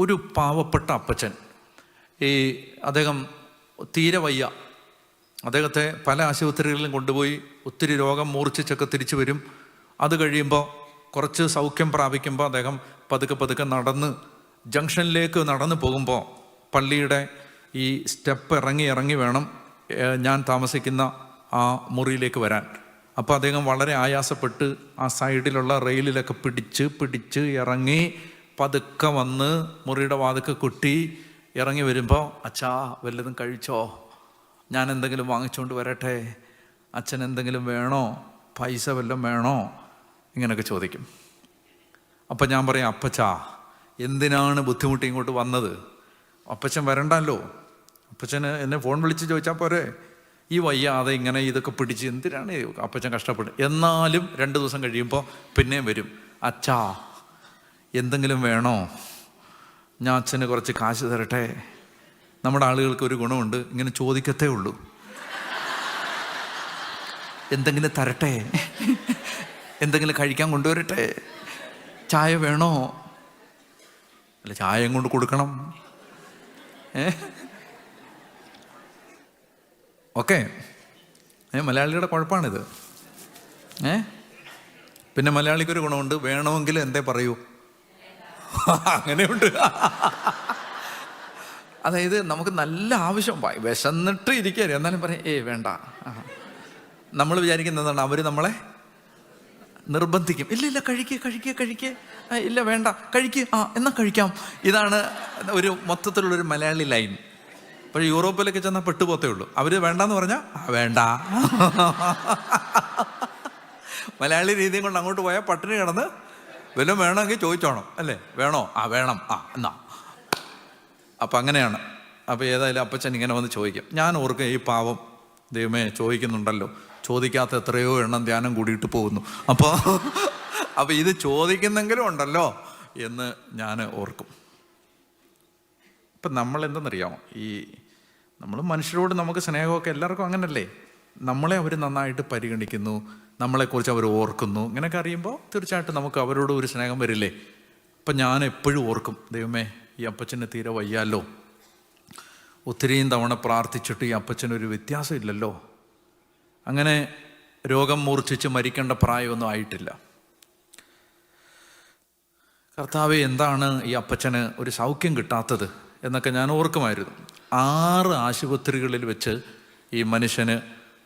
ഒരു പാവപ്പെട്ട അപ്പച്ചൻ, അദ്ദേഹം തീരെ വയ്യ, അദ്ദേഹത്തെ പല ആശുപത്രികളിലും കൊണ്ടുപോയി ഒത്തിരി രോഗം മൂർച്ഛിച്ചൊക്കെ തിരിച്ചു വരും. അത് കഴിയുമ്പോൾ കുറച്ച് സൗഖ്യം പ്രാപിക്കുമ്പോൾ അദ്ദേഹം പതുക്കെ നടന്ന് ജംഗ്ഷനിലേക്ക് നടന്നു പോകുമ്പോൾ പള്ളിയുടെ ഈ സ്റ്റെപ്പ് ഇറങ്ങി വേണം ഞാൻ താമസിക്കുന്ന ആ മുറിയിലേക്ക് വരാൻ. അപ്പോൾ അദ്ദേഹം വളരെ ആയാസപ്പെട്ട് ആ സൈഡിലുള്ള റെയിലിലൊക്കെ പിടിച്ച് ഇറങ്ങി പതുക്കെ വന്ന് മുറിയുടെ വാതിൽക്ക് കുട്ടി ഇറങ്ങി വരുമ്പോൾ, അച്ഛാ വല്ലതും കഴിച്ചോ, ഞാൻ എന്തെങ്കിലും വാങ്ങിച്ചുകൊണ്ട് വരട്ടെ, അച്ഛൻ എന്തെങ്കിലും വേണോ, പൈസ വല്ലതും വേണോ, ഇങ്ങനെയൊക്കെ ചോദിക്കും. അപ്പം ഞാൻ പറയും, അപ്പച്ചാ എന്തിനാണ് ബുദ്ധിമുട്ടി ഇങ്ങോട്ട് വന്നത്, അപ്പച്ചൻ വരണ്ടല്ലോ, അപ്പച്ചന് എന്നെ ഫോൺ വിളിച്ച് ചോദിച്ചാൽ പോരെ, ഈ വയ്യാതെ ഇങ്ങനെ ഇതൊക്കെ പിടിച്ച് എന്തിനാണ് അപ്പച്ചൻ കഷ്ടപ്പെടുന്നത്. എന്നാലും 2 ദിവസം കഴിയുമ്പോൾ പിന്നെയും വരും, അച്ഛാ എന്തെങ്കിലും വേണോ, ഞാൻ അച്ഛന് കുറച്ച് കാശ് തരട്ടെ. നമ്മുടെ ആളുകൾക്ക് ഒരു ഗുണമുണ്ട്, ഇങ്ങനെ ചോദിക്കത്തേ ഉള്ളൂ, എന്തെങ്കിലും തരട്ടെ, എന്തെങ്കിലും കഴിക്കാൻ കൊണ്ടുവരട്ടെ, ചായ വേണോ, അല്ല ചായയും കൊണ്ട് കൊടുക്കണം. ഓക്കെ, മലയാളിയുടെ കുഴപ്പമാണിത്. പിന്നെ മലയാളിക്കൊരു ഗുണമുണ്ട്, വേണമെങ്കിൽ എന്തേ പറയൂ, അങ്ങനെയുണ്ട്. അതായത് നമുക്ക് നല്ല ആവശ്യം, വിശന്നിട്ട് ഇരിക്കുക, എന്നാലും പറയാം വേണ്ട. നമ്മൾ വിചാരിക്കുന്നതാണ് അവർ നമ്മളെ നിർബന്ധിക്കും. ഇല്ല കഴിക്കുക, ഇല്ല വേണ്ട, കഴിക്കുക, എന്നാൽ കഴിക്കാം. ഇതാണ് ഒരു മൊത്തത്തിലുള്ളൊരു മലയാളി ലൈൻ. പക്ഷേ യൂറോപ്പിലൊക്കെ ചെന്നാൽ പെട്ടുപോത്തേ ഉള്ളൂ. അവർ വേണ്ടാന്ന് പറഞ്ഞാൽ വേണ്ട. മലയാളി രീതിയും കൊണ്ട് അങ്ങോട്ട് പോയാൽ പട്ടിണി കിടന്ന് വല്ലതും വേണമെങ്കിൽ ചോദിച്ചോണം, അല്ലേ, വേണോ, വേണം, എന്നാ. അപ്പം അങ്ങനെയാണ്. അപ്പോൾ ഏതായാലും അപ്പച്ചൻ ഇങ്ങനെ വന്ന് ചോദിക്കും. ഞാൻ ഓർക്കും, ഈ പാവം ദൈവമേ ചോദിക്കുന്നുണ്ടല്ലോ, ചോദിക്കാത്ത എത്രയോ എണ്ണം ധ്യാനം കൂടിയിട്ട് പോകുന്നു. അപ്പോൾ ഇത് ചോദിക്കുന്നെങ്കിലും ഉണ്ടല്ലോ എന്ന് ഞാൻ ഓർക്കും. ഇപ്പം നമ്മളെന്തെന്നറിയാമോ, നമ്മൾ മനുഷ്യരോട് നമുക്ക് സ്നേഹമൊക്കെ എല്ലാവർക്കും അങ്ങനല്ലേ. നമ്മളെ അവർ നന്നായിട്ട് പരിഗണിക്കുന്നു, നമ്മളെക്കുറിച്ച് അവർ ഓർക്കുന്നു, ഇങ്ങനെയൊക്കെ അറിയുമ്പോൾ തീർച്ചയായിട്ടും നമുക്ക് അവരോട് ഒരു സ്നേഹം വരില്ലേ. അപ്പം ഞാൻ എപ്പോഴും ഓർക്കും, ദൈവമേ ഈ അപ്പച്ചന് തീരെ വയ്യാലോ, ഒത്തിരിയും തവണ പ്രാർത്ഥിച്ചിട്ട് ഈ അപ്പച്ചനൊരു വ്യത്യാസം ഇല്ലല്ലോ. അങ്ങനെ രോഗം മൂർച്ഛിച്ച് മരിക്കേണ്ട പ്രായമൊന്നും ആയിട്ടില്ല. കർത്താവേ, എന്താണ് ഈ അപ്പച്ചന് ഒരു സൗഖ്യം കിട്ടാത്തത് എന്നൊക്കെ ഞാൻ ഓർക്കുമായിരുന്നു. 6 ആശുപത്രികളിൽ വെച്ച് ഈ മനുഷ്യന്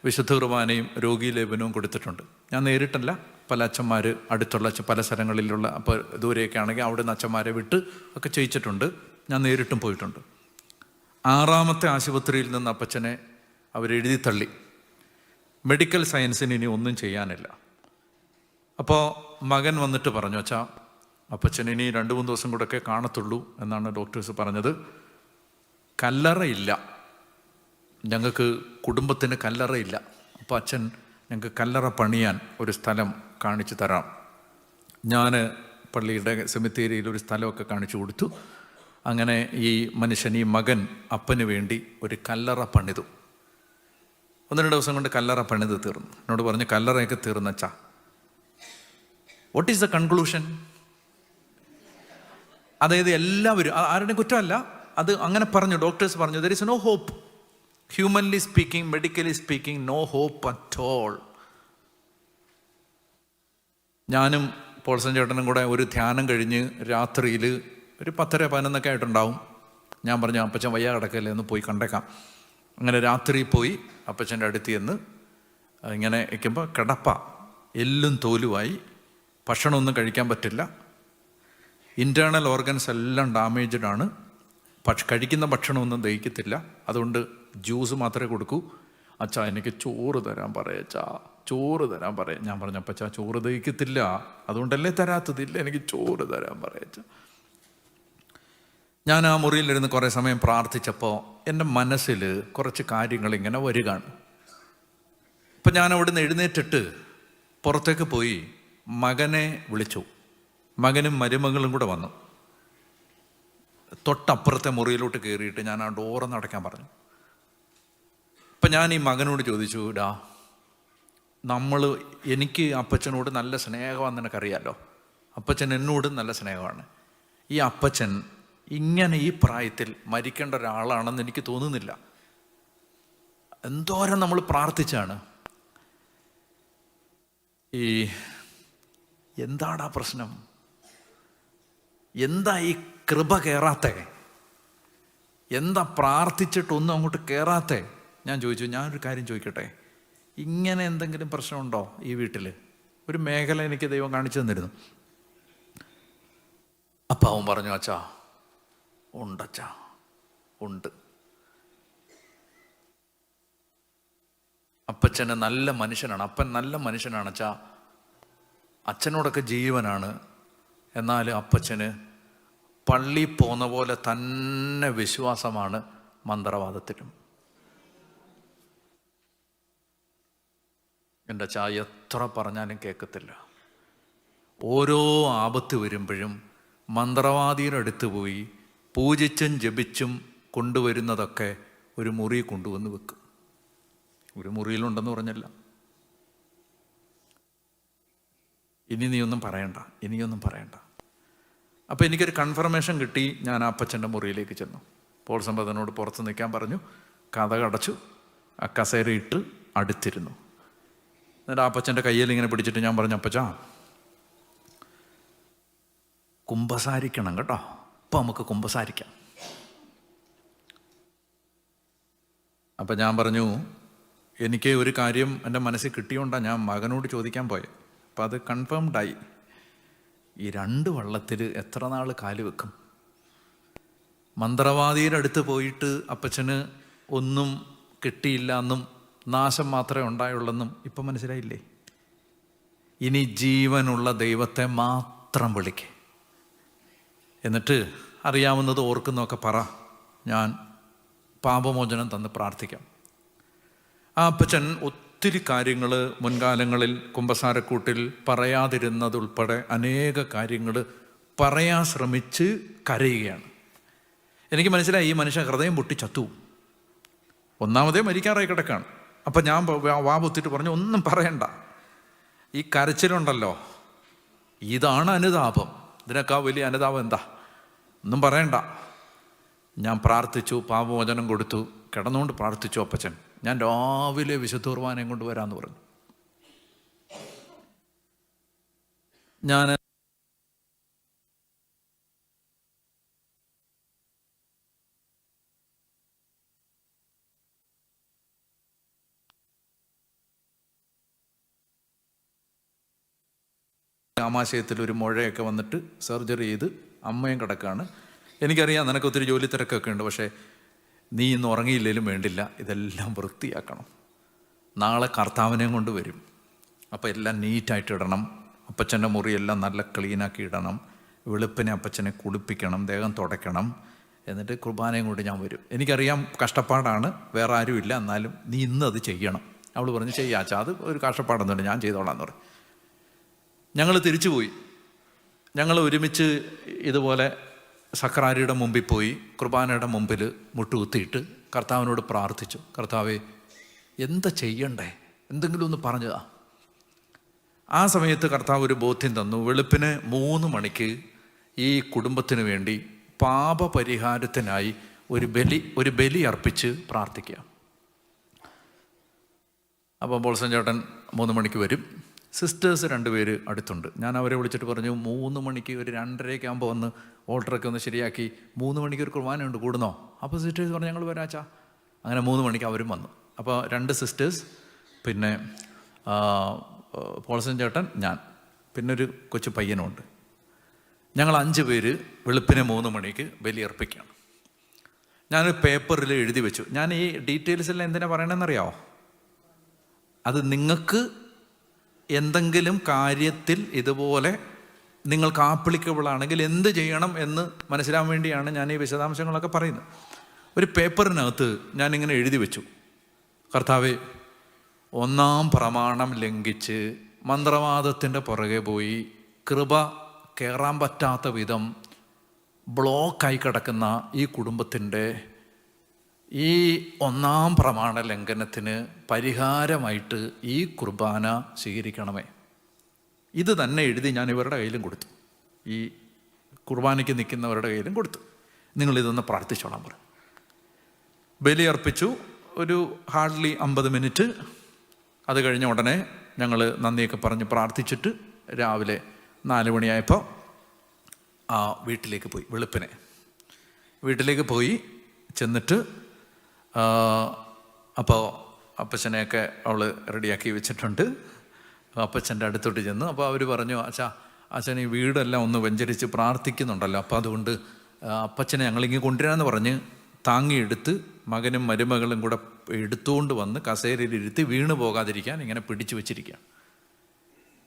വിശുദ്ധ കുർബാനയും രോഗീലേപനവും കൊടുത്തിട്ടുണ്ട്. ഞാൻ നേരിട്ടല്ല, പല അച്ഛന്മാർ അടുത്തുള്ള പല സ്ഥലങ്ങളിലുള്ള, അപ്പോൾ ദൂരെയൊക്കെ ആണെങ്കിൽ അവിടെ നിന്ന് അച്ഛന്മാരെ വിട്ട് ഒക്കെ ചെയ്യിച്ചിട്ടുണ്ട്. ഞാൻ നേരിട്ടും പോയിട്ടുണ്ട്. 6ാമത്തെ ആശുപത്രിയിൽ നിന്ന് അപ്പച്ചനെ അവരെഴുതി തള്ളി. മെഡിക്കൽ സയൻസിന് ഇനി ഒന്നും ചെയ്യാനില്ല. അപ്പോൾ മകൻ വന്നിട്ട് പറഞ്ഞു, അച്ഛാ അപ്പച്ചൻ ഇനി 2-3 ദിവസം കൂടെയൊക്കെ കാണത്തുള്ളൂ എന്നാണ് ഡോക്ടേഴ്സ് പറഞ്ഞത്. കല്ലറയില്ല, ഞങ്ങൾക്ക് കുടുംബത്തിന് കല്ലറയില്ല. അപ്പോൾ അച്ഛൻ, ഞങ്ങൾക്ക് കല്ലറ പണിയാൻ ഒരു സ്ഥലം കാണിച്ചു തരാം. ഞാൻ പള്ളിയുടെ സെമിത്തേരിയിൽ ഒരു സ്ഥലമൊക്കെ കാണിച്ചു കൊടുത്തു. അങ്ങനെ ഈ മനുഷ്യൻ, ഈ മകൻ അപ്പന് വേണ്ടി ഒരു കല്ലറ പണിതു. 1-2 ദിവസം കൊണ്ട് കല്ലറ പണിത് തീർന്നു. എന്നോട് പറഞ്ഞു, കല്ലറയൊക്കെ തീർന്നച്ചാ. What is the conclusion? അതായത് എല്ലാവരും, ആരുടെയും കുറ്റമല്ല, അത് അങ്ങനെ പറഞ്ഞു, ഡോക്ടേഴ്സ് പറഞ്ഞു, there is no hope. Humanly speaking, medically speaking, no hope at all. ഞാനും പോൾസൺ ചേട്ടനും കൂടെ ഒരു ധ്യാനം കഴിഞ്ഞ് രാത്രിയിൽ ഒരു 10-11 ആയിട്ടുണ്ടാവും. ഞാൻ പറഞ്ഞു, അപ്പച്ചൻ വയ്യ കിടക്കല്ലേ, ഒന്ന് പോയി കണ്ടേക്കാം. അങ്ങനെ രാത്രി പോയി അപ്പച്ചൻ്റെ അടുത്ത് ചെന്ന് ഇങ്ങനെ ഇരിക്കുമ്പോൾ കിടപ്പ, എല്ലും തോലുമായി, ഭക്ഷണമൊന്നും കഴിക്കാൻ പറ്റില്ല, ഇൻറ്റേർണൽ ഓർഗൻസ് എല്ലാം ഡാമേജ്ഡ് ആണ്, കഴിക്കുന്ന ഭക്ഷണമൊന്നും ദഹിക്കത്തില്ല, അതുകൊണ്ട് ജ്യൂസ് മാത്രമേ കൊടുക്കൂ. അച്ഛാ എനിക്ക് ചോറ് തരാൻ പറയച്ചാ, ചോറ് തരാൻ പറയാം. ഞാൻ പറഞ്ഞു, അപ്പച്ചാ ചോറ് ദഹിക്കത്തില്ല, അതുകൊണ്ടല്ലേ തരാത്തതില്ല, എനിക്ക് ചോറ് തരാൻ പറയച്ചാ. ഞാൻ ആ മുറിയിലിരുന്ന് കുറേ സമയം പ്രാർത്ഥിച്ചപ്പോൾ എൻ്റെ മനസ്സിൽ കുറച്ച് കാര്യങ്ങൾ ഇങ്ങനെ വരികയാണ്. ഇപ്പം ഞാൻ അവിടുന്ന് എഴുന്നേറ്റിട്ട് പുറത്തേക്ക് പോയി മകനെ വിളിച്ചു. മകനും മരുമകളും കൂടെ വന്നു. തൊട്ടപ്പുറത്തെ മുറിയിലോട്ട് കയറിയിട്ട് ഞാൻ ആ ഡോറൊന്ന് അടയ്ക്കാൻ പറഞ്ഞു. അപ്പം ഞാൻ ഈ മകനോട് ചോദിച്ചു, ഡാ, എനിക്ക് അപ്പച്ചനോട് നല്ല സ്നേഹമാണെന്ന് നിനക്കറിയാമല്ലോ, അപ്പച്ചൻ എന്നോടും നല്ല സ്നേഹമാണ്. ഈ അപ്പച്ചൻ ഇങ്ങനെ ഈ പ്രായത്തിൽ മരിക്കേണ്ട ഒരാളാണെന്ന് എനിക്ക് തോന്നുന്നില്ല. എന്തോരം നമ്മൾ പ്രാർത്ഥിച്ചാണ്. എന്താടാ പ്രശ്നം? എന്താ ഈ കൃപ കയറാത്തേ? എന്താ പ്രാർത്ഥിച്ചിട്ടൊന്നും അങ്ങോട്ട് കയറാത്തേ? ഞാൻ ചോദിച്ചു, ഞാനൊരു കാര്യം ചോദിക്കട്ടെ, ഇങ്ങനെ എന്തെങ്കിലും പ്രശ്നമുണ്ടോ ഈ വീട്ടിൽ? ഒരു മേഖല എനിക്ക് ദൈവം കാണിച്ചു തന്നിരുന്നു. അപ്പം അവൻ പറഞ്ഞു, അച്ഛാ ഉണ്ടച്ചാ, ഉണ്ട്. അപ്പച്ചന് നല്ല മനുഷ്യനാണ്, അപ്പൻ നല്ല മനുഷ്യനാണ് അച്ഛാ, അച്ഛനോടൊക്കെ ജീവനാണ്. എന്നാൽ അപ്പച്ചന് പള്ളി പോന്ന പോലെ തന്നെ വിശ്വാസമാണ് മന്ത്രവാദത്തിലും. എൻ്റെ അച്ഛാ എത്ര പറഞ്ഞാലും കേൾക്കത്തില്ല. ഓരോ ആപത്ത് വരുമ്പോഴും മന്ത്രവാദിയുടെ അടുത്ത് പോയി പൂജിച്ചും ജപിച്ചും കൊണ്ടുവരുന്നതൊക്കെ ഒരു മുറി കൊണ്ടുവന്ന് വെക്കും. ഒരു മുറിയിലുണ്ടെന്ന് പറഞ്ഞല്ല. ഇനിയൊന്നും പറയണ്ട. അപ്പോൾ എനിക്കൊരു കൺഫർമേഷൻ കിട്ടി. ഞാൻ ആ അപ്പച്ചൻ്റെ മുറിയിലേക്ക് ചെന്നു. പോൾ സമ്പതനോട് പുറത്ത് നിൽക്കാൻ പറഞ്ഞു. കതക് അടച്ചു, ആ കസേര ഇട്ട് അടുത്തിരുന്നു. എന്നിട്ട് ആ അപ്പച്ചൻ്റെ കയ്യിൽ ഇങ്ങനെ പിടിച്ചിട്ട് ഞാൻ പറഞ്ഞു, അപ്പച്ചാ കുമ്പസാരിക്കണം കേട്ടോ, അപ്പം നമുക്ക് കുമ്പസാരിക്കാം. അപ്പം ഞാൻ പറഞ്ഞു, എനിക്ക് ഒരു കാര്യം എൻ്റെ മനസ്സിൽ കിട്ടിയോണ്ടാണ് ഞാൻ മകനോട് ചോദിക്കാൻ പോയത്. അപ്പം അത് കൺഫേംഡായി. ഈ 2 വള്ളത്തിൽ എത്ര നാൾ കാല് വെക്കും? മന്ത്രവാദിയുടെ അടുത്ത് പോയിട്ട് അപ്പച്ചന് ഒന്നും കിട്ടിയില്ല എന്നും നാശം മാത്രമേ ഉണ്ടായുള്ളെന്നും ഇപ്പം മനസ്സിലായില്ലേ? ഇനി ജീവനുള്ള ദൈവത്തെ മാത്രം വിളിക്കേ, എന്നിട്ട് അറിയാവുന്നത് ഓർക്കുന്നതൊക്കെ പറ, ഞാൻ പാപമോചനം തന്ന് പ്രാർത്ഥിക്കാം. ആ അപ്പച്ചൻ ഒത്തിരി കാര്യങ്ങൾ മുൻകാലങ്ങളിൽ കുമ്പസാരക്കൂട്ടിൽ പറയാതിരുന്നതുൾപ്പെടെ അനേക കാര്യങ്ങൾ പറയാൻ ശ്രമിച്ച് കരയുകയാണ്. എനിക്ക് മനസ്സിലായി, ഈ മനുഷ്യൻ ഹൃദയം പൊട്ടി ചത്തു. ഒന്നാമതേ മരിക്കാറായി കിടക്കാണ്. അപ്പം ഞാൻ വാ പൊത്തിട്ട് പറഞ്ഞു, ഒന്നും പറയണ്ട, ഈ കരച്ചിലുണ്ടല്ലോ ഇതാണ് അനുതാപം, ഇതിനേക്കാൾ വലിയ അനുതാപം എന്താ, ഒന്നും പറയണ്ട. ഞാൻ പ്രാർത്ഥിച്ചു, പാപമോചനം കൊടുത്തു, കിടന്നുകൊണ്ട് പ്രാർത്ഥിച്ചു. അപ്പച്ചൻ ഞാൻ രാവിലെ വിശുദ്ധ കുർബാനയും കൊണ്ട് വരാമെന്ന് പറഞ്ഞു. ഞാൻ ആമാശയത്തിൽ ഒരു മുഴയൊക്കെ വന്നിട്ട് സർജറി ചെയ്ത് അമ്മയും കിടക്കുകയാണ്. എനിക്കറിയാം നിനക്ക് ഒത്തിരി ജോലി തിരക്കൊക്കെ ഉണ്ട്, പക്ഷേ നീ ഇന്ന് ഉറങ്ങിയില്ലേലും വേണ്ടില്ല, ഇതെല്ലാം വൃത്തിയാക്കണം. നാളെ കർത്താവിനെയും കൊണ്ട് വരും. അപ്പോൾ എല്ലാം നീറ്റായിട്ട് ഇടണം. അപ്പച്ചൻ്റെ മുറിയെല്ലാം നല്ല ക്ലീനാക്കി ഇടണം. വെളുപ്പിനെ അപ്പച്ചനെ കുളിപ്പിക്കണം, ദേഹം തുടയ്ക്കണം. എന്നിട്ട് കുർബാനയും കൊണ്ട് ഞാൻ വരും. എനിക്കറിയാം കഷ്ടപ്പാടാണ്, വേറെ ആരുമില്ല, എന്നാലും നീ ഇന്ന് അത് ചെയ്യണം. അവൾ പറഞ്ഞു, ചെയ്യാച്ചാ, അത് ഒരു കഷ്ടപ്പാടൊന്നുമില്ല, ഞാൻ ചെയ്തോളാന്ന് പറഞ്ഞു. ഞങ്ങൾ തിരിച്ചു പോയി. ഞങ്ങൾ ഒരുമിച്ച് ഇതുപോലെ സക്രാരിയുടെ മുമ്പിൽ പോയി കുർബാനയുടെ മുമ്പിൽ മുട്ടുകുത്തിയിട്ട് കർത്താവിനോട് പ്രാർത്ഥിച്ചു. കർത്താവേ, എന്താ ചെയ്യണ്ടേ, എന്തെങ്കിലും ഒന്ന് പറഞ്ഞതാ. ആ സമയത്ത് കർത്താവ് ഒരു ബോധ്യം തന്നു. വെളുപ്പിന് 3 മണിക്ക് ഈ കുടുംബത്തിന് വേണ്ടി പാപപരിഹാരത്തിനായി ഒരു ബലി അർപ്പിച്ച് പ്രാർത്ഥിക്കുക. അപ്പോൾ ബോൾസൻ ചേട്ടൻ 3 മണിക്ക് വരും. സിസ്റ്റേഴ്സ് 2 പേര് അടുത്തുണ്ട്. ഞാൻ അവരെ വിളിച്ചിട്ട് പറഞ്ഞു, 3 മണിക്ക് ഒരു 2:30 ആകുമ്പോൾ വന്ന് ഓൾട്ടറൊക്കെ ഒന്ന് ശരിയാക്കി 3 മണിക്ക് ഒരു കുർബാനയുണ്ട്, കൂടുന്നോ? അപ്പോൾ സിസ്റ്റേഴ്സ് പറഞ്ഞു, ഞങ്ങൾ വരാച്ചാ. അങ്ങനെ 3 മണിക്ക് അവരും വന്നു. അപ്പോൾ 2 സിസ്റ്റേഴ്സ്, പിന്നെ പോൾസൻ ചേട്ടൻ, ഞാൻ, പിന്നെ ഒരു കൊച്ചു പയ്യനുണ്ട്. ഞങ്ങൾ 5 പേര് വെളുപ്പിനെ 3 മണിക്ക് ബലിയർപ്പിക്കുകയാണ്. ഞാനൊരു പേപ്പറിൽ എഴുതി വെച്ചു. ഞാൻ ഈ ഡീറ്റെയിൽസ് എല്ലാം എന്തിനാ പറയണമെന്നറിയാമോ? അത് നിങ്ങൾക്ക് എന്തെങ്കിലും കാര്യത്തിൽ ഇതുപോലെ നിങ്ങൾക്ക് ആപ്ലിക്കബിൾ ആണെങ്കിൽ എന്ത് ചെയ്യണം എന്ന് മനസ്സിലാൻ വേണ്ടിയാണ് ഞാൻ ഈ വിശദാംശങ്ങളൊക്കെ പറയുന്നത്. ഒരു പേപ്പറിനകത്ത് ഞാനിങ്ങനെ എഴുതി വെച്ചു, കർത്താവേ, 1-ാം പ്രമാണം ലംഘിച്ച് മന്ത്രവാദത്തിൻ്റെ പുറകെ പോയി കൃപ കയറാൻ പറ്റാത്ത വിധം ബ്ലോക്കായി കിടക്കുന്ന ഈ കുടുംബത്തിൻ്റെ ഈ 1-ാം പ്രമാണ ലംഘനത്തിന് പരിഹാരമായിട്ട് ഈ കുർബാന സ്വീകരിക്കണമേ. ഇത് തന്നെ എഴുതി ഞാൻ ഇവരുടെ കയ്യിലും കൊടുത്തു, ഈ കുർബാനയ്ക്ക് നിൽക്കുന്നവരുടെ കയ്യിലും കൊടുത്തു. നിങ്ങളിതൊന്ന് പ്രാർത്ഥിച്ചോളാൻ പറയും. ബലി അർപ്പിച്ചു. ഒരു ഹാർഡ്ലി 50 മിനിറ്റ്. അത് കഴിഞ്ഞ ഉടനെ ഞങ്ങൾ നന്ദിയൊക്കെ പറഞ്ഞ് പ്രാർത്ഥിച്ചിട്ട് രാവിലെ 4 മണിയായപ്പോൾ വീട്ടിലേക്ക് പോയി. വെളുപ്പിനെ വീട്ടിലേക്ക് പോയി ചെന്നിട്ട് അപ്പോൾ അപ്പച്ചനെയൊക്കെ അവൾ റെഡിയാക്കി വെച്ചിട്ടുണ്ട്. അപ്പച്ചൻ്റെ അടുത്തോട്ട് ചെന്ന് അപ്പോൾ അവർ പറഞ്ഞു, അച്ഛൻ ഈ വീടെല്ലാം ഒന്ന് വെഞ്ചരിച്ച് പ്രാർത്ഥിക്കുന്നുണ്ടല്ലോ, അപ്പോൾ അതുകൊണ്ട് അപ്പച്ചനെ ഞങ്ങളിങ്ങനെ കൊണ്ടുവരാമെന്ന് പറഞ്ഞ് താങ്ങിയെടുത്ത് മകനും മരുമകളും കൂടെ എടുത്തുകൊണ്ട് വന്ന് കസേരയിലിരുത്തി വീണ് പോകാതിരിക്കാൻ ഇങ്ങനെ പിടിച്ചു വെച്ചിരിക്കുക.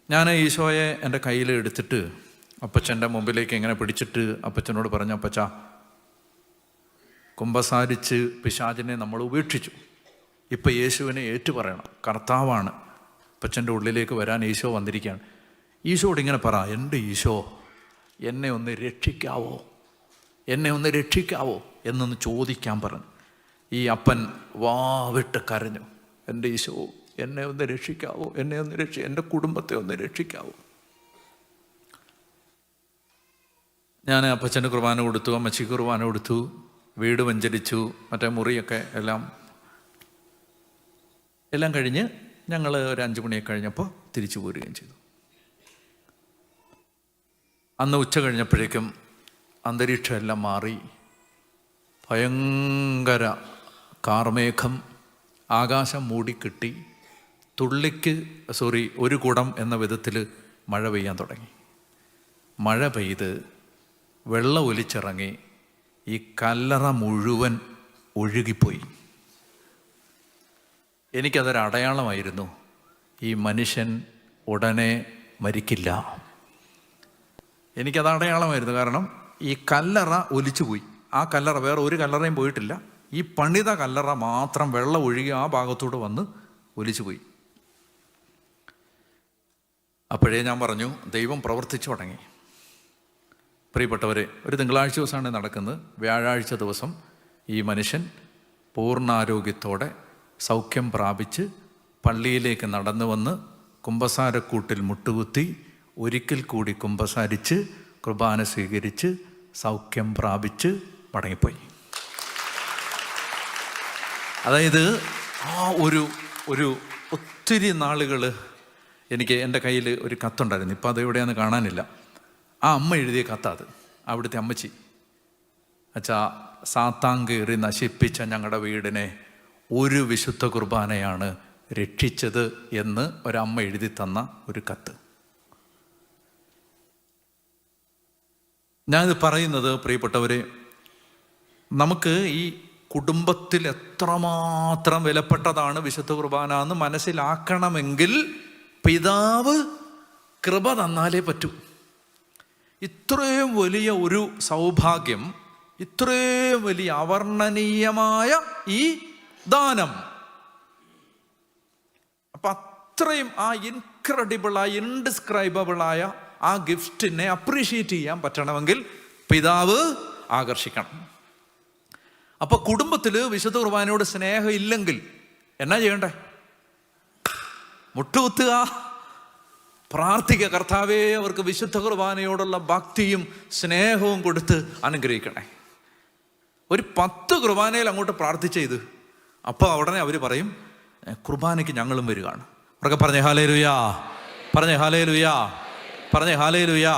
ഞാൻ ഈശോയെ എൻ്റെ കയ്യിൽ എടുത്തിട്ട് അപ്പച്ചൻ്റെ മുമ്പിലേക്ക് ഇങ്ങനെ പിടിച്ചിട്ട് അപ്പച്ചനോട് പറഞ്ഞു, അപ്പച്ചാ, കുമ്പസാരിച്ച് പിശാചിനെ നമ്മൾ ഉപേക്ഷിച്ചു, ഇപ്പം യേശുവിനെ ഏറ്റുപറയണം, കർത്താവാണ്, അപ്പച്ചൻ്റെ ഉള്ളിലേക്ക് വരാൻ ഈശോ വന്നിരിക്കുകയാണ്. ഈശോയോട് ഇങ്ങനെ പറ, എൻ്റെ ഈശോ എന്നെ ഒന്ന് രക്ഷിക്കാവോ, എന്നെ ഒന്ന് രക്ഷിക്കാവോ എന്നൊന്ന് ചോദിക്കാൻ പറഞ്ഞു. ഈ അപ്പൻ വാവിട്ട് കരഞ്ഞു, എൻ്റെ ഈശോ എന്നെ ഒന്ന് രക്ഷിക്കാവോ, എന്നെ ഒന്ന് എൻ്റെ കുടുംബത്തെ ഒന്ന് രക്ഷിക്കാവോ. ഞാൻ അപ്പച്ചൻ്റെ കുർബാന കൊടുത്തു, അമ്മച്ചിക്ക് കുർബാന കൊടുത്തു, വീട് വെഞ്ചരിച്ചു, മറ്റേ മുറിയൊക്കെ എല്ലാം കഴിഞ്ഞ് ഞങ്ങൾ ഒരു 5 മണിയൊക്കെ കഴിഞ്ഞപ്പോൾ തിരിച്ചു പോരുകയും ചെയ്തു. അന്ന് ഉച്ച കഴിഞ്ഞപ്പോഴേക്കും അന്തരീക്ഷം എല്ലാം മാറി. ഭയങ്കര കാർമേഘം ആകാശം മൂടിക്കിട്ടി. ഒരു കുടം എന്ന വിധത്തിൽ മഴ പെയ്യാൻ തുടങ്ങി. മഴ പെയ്ത് വെള്ളം ഒലിച്ചിറങ്ങി ഈ കല്ലറ മുഴുവൻ ഒഴുകിപ്പോയി. എനിക്കതൊരു അടയാളമായിരുന്നു, ഈ മനുഷ്യൻ ഉടനെ മരിക്കില്ല. എനിക്കത് അടയാളമായിരുന്നു. കാരണം ഈ കല്ലറ ഒലിച്ചു പോയി. ആ കല്ലറ, വേറെ ഒരു കല്ലറയും പോയിട്ടില്ല. ഈ പണിത കല്ലറ മാത്രം വെള്ളം ഒഴുകി ആ ഭാഗത്തോട്ട് വന്ന് ഒലിച്ചു പോയി. അപ്പോഴേ ഞാൻ പറഞ്ഞു, ദൈവം പ്രവർത്തിച്ചു തുടങ്ങി. പ്രിയപ്പെട്ടവരെ, ഒരു തിങ്കളാഴ്ച ദിവസമാണ് നടക്കുന്നത്. വ്യാഴാഴ്ച ദിവസം ഈ മനുഷ്യൻ പൂർണ്ണാരോഗ്യത്തോടെ സൗഖ്യം പ്രാപിച്ച് പള്ളിയിലേക്ക് നടന്നു വന്ന് കുമ്പസാരക്കൂട്ടിൽ മുട്ടുകുത്തി ഒരിക്കൽ കൂടി കുമ്പസാരിച്ച് കുർബാന സ്വീകരിച്ച് സൗഖ്യം പ്രാപിച്ച് മടങ്ങിപ്പോയി. അതായത് ആ ഒരു ഒത്തിരി നാളുകൾ എനിക്ക് എൻ്റെ കയ്യിൽ ഒരു കത്തുണ്ടായിരുന്നു. ഇപ്പം അത് എവിടെയാണെന്ന് കാണാനില്ല. ആ അമ്മ എഴുതിയ കത്താത്. അവിടുത്തെ അമ്മച്ചി, അച്ഛാ, സാത്താൻ കയറി നശിപ്പിച്ച ഞങ്ങളുടെ വീടിനെ ഒരു വിശുദ്ധ കുർബാനയാണ് രക്ഷിച്ചത് എന്ന് ഒരമ്മ എഴുതി തന്ന ഒരു കത്ത്. ഞാനിത് പറയുന്നത് പ്രിയപ്പെട്ടവരെ, നമുക്ക് ഈ കുടുംബത്തിൽ എത്രമാത്രം വിലപ്പെട്ടതാണ് വിശുദ്ധ കുർബാന എന്ന് മനസ്സിലാക്കണമെങ്കിൽ പിതാവ് കൃപ തന്നാലേ പറ്റൂ. ഇത്രയും വലിയ ഒരു സൗഭാഗ്യം, ഇത്രയും വലിയ അവർണ്ണനീയമായ ഈ ദാനം, അപ്പം അത്രയും ആ ഇൻക്രെഡിബിളായ ഇൻഡിസ്ക്രൈബിളായ ആ ഗിഫ്റ്റിനെ അപ്രീഷിയേറ്റ് ചെയ്യാൻ പറ്റണമെങ്കിൽ പിതാവ് ആകർഷിക്കണം. അപ്പൊ കുടുംബത്തിൽ വിശുദ്ധ കുർബാനയോട് സ്നേഹം ഇല്ലെങ്കിൽ എന്നാ ചെയ്യണ്ടേ? മുട്ടുകുത്തുക, പ്രാർത്ഥിക്കുക, കർത്താവേ അവർക്ക് വിശുദ്ധ കുർബാനയോടുള്ള ഭക്തിയും സ്നേഹവും കൊടുത്ത് അനുഗ്രഹിക്കണേ. ഒരു 10 കുർബാനയിൽ അങ്ങോട്ട് പ്രാർത്ഥിച്ചത്, അപ്പോൾ ഉടനെ അവർ പറയും കുർബാനയ്ക്ക് ഞങ്ങളും വരികയാണ്. അവർക്ക് പറഞ്ഞേ ഹല്ലേലൂയാ, പറഞ്ഞേ ഹല്ലേലൂയാ, പറഞ്ഞേ ഹല്ലേലൂയാ.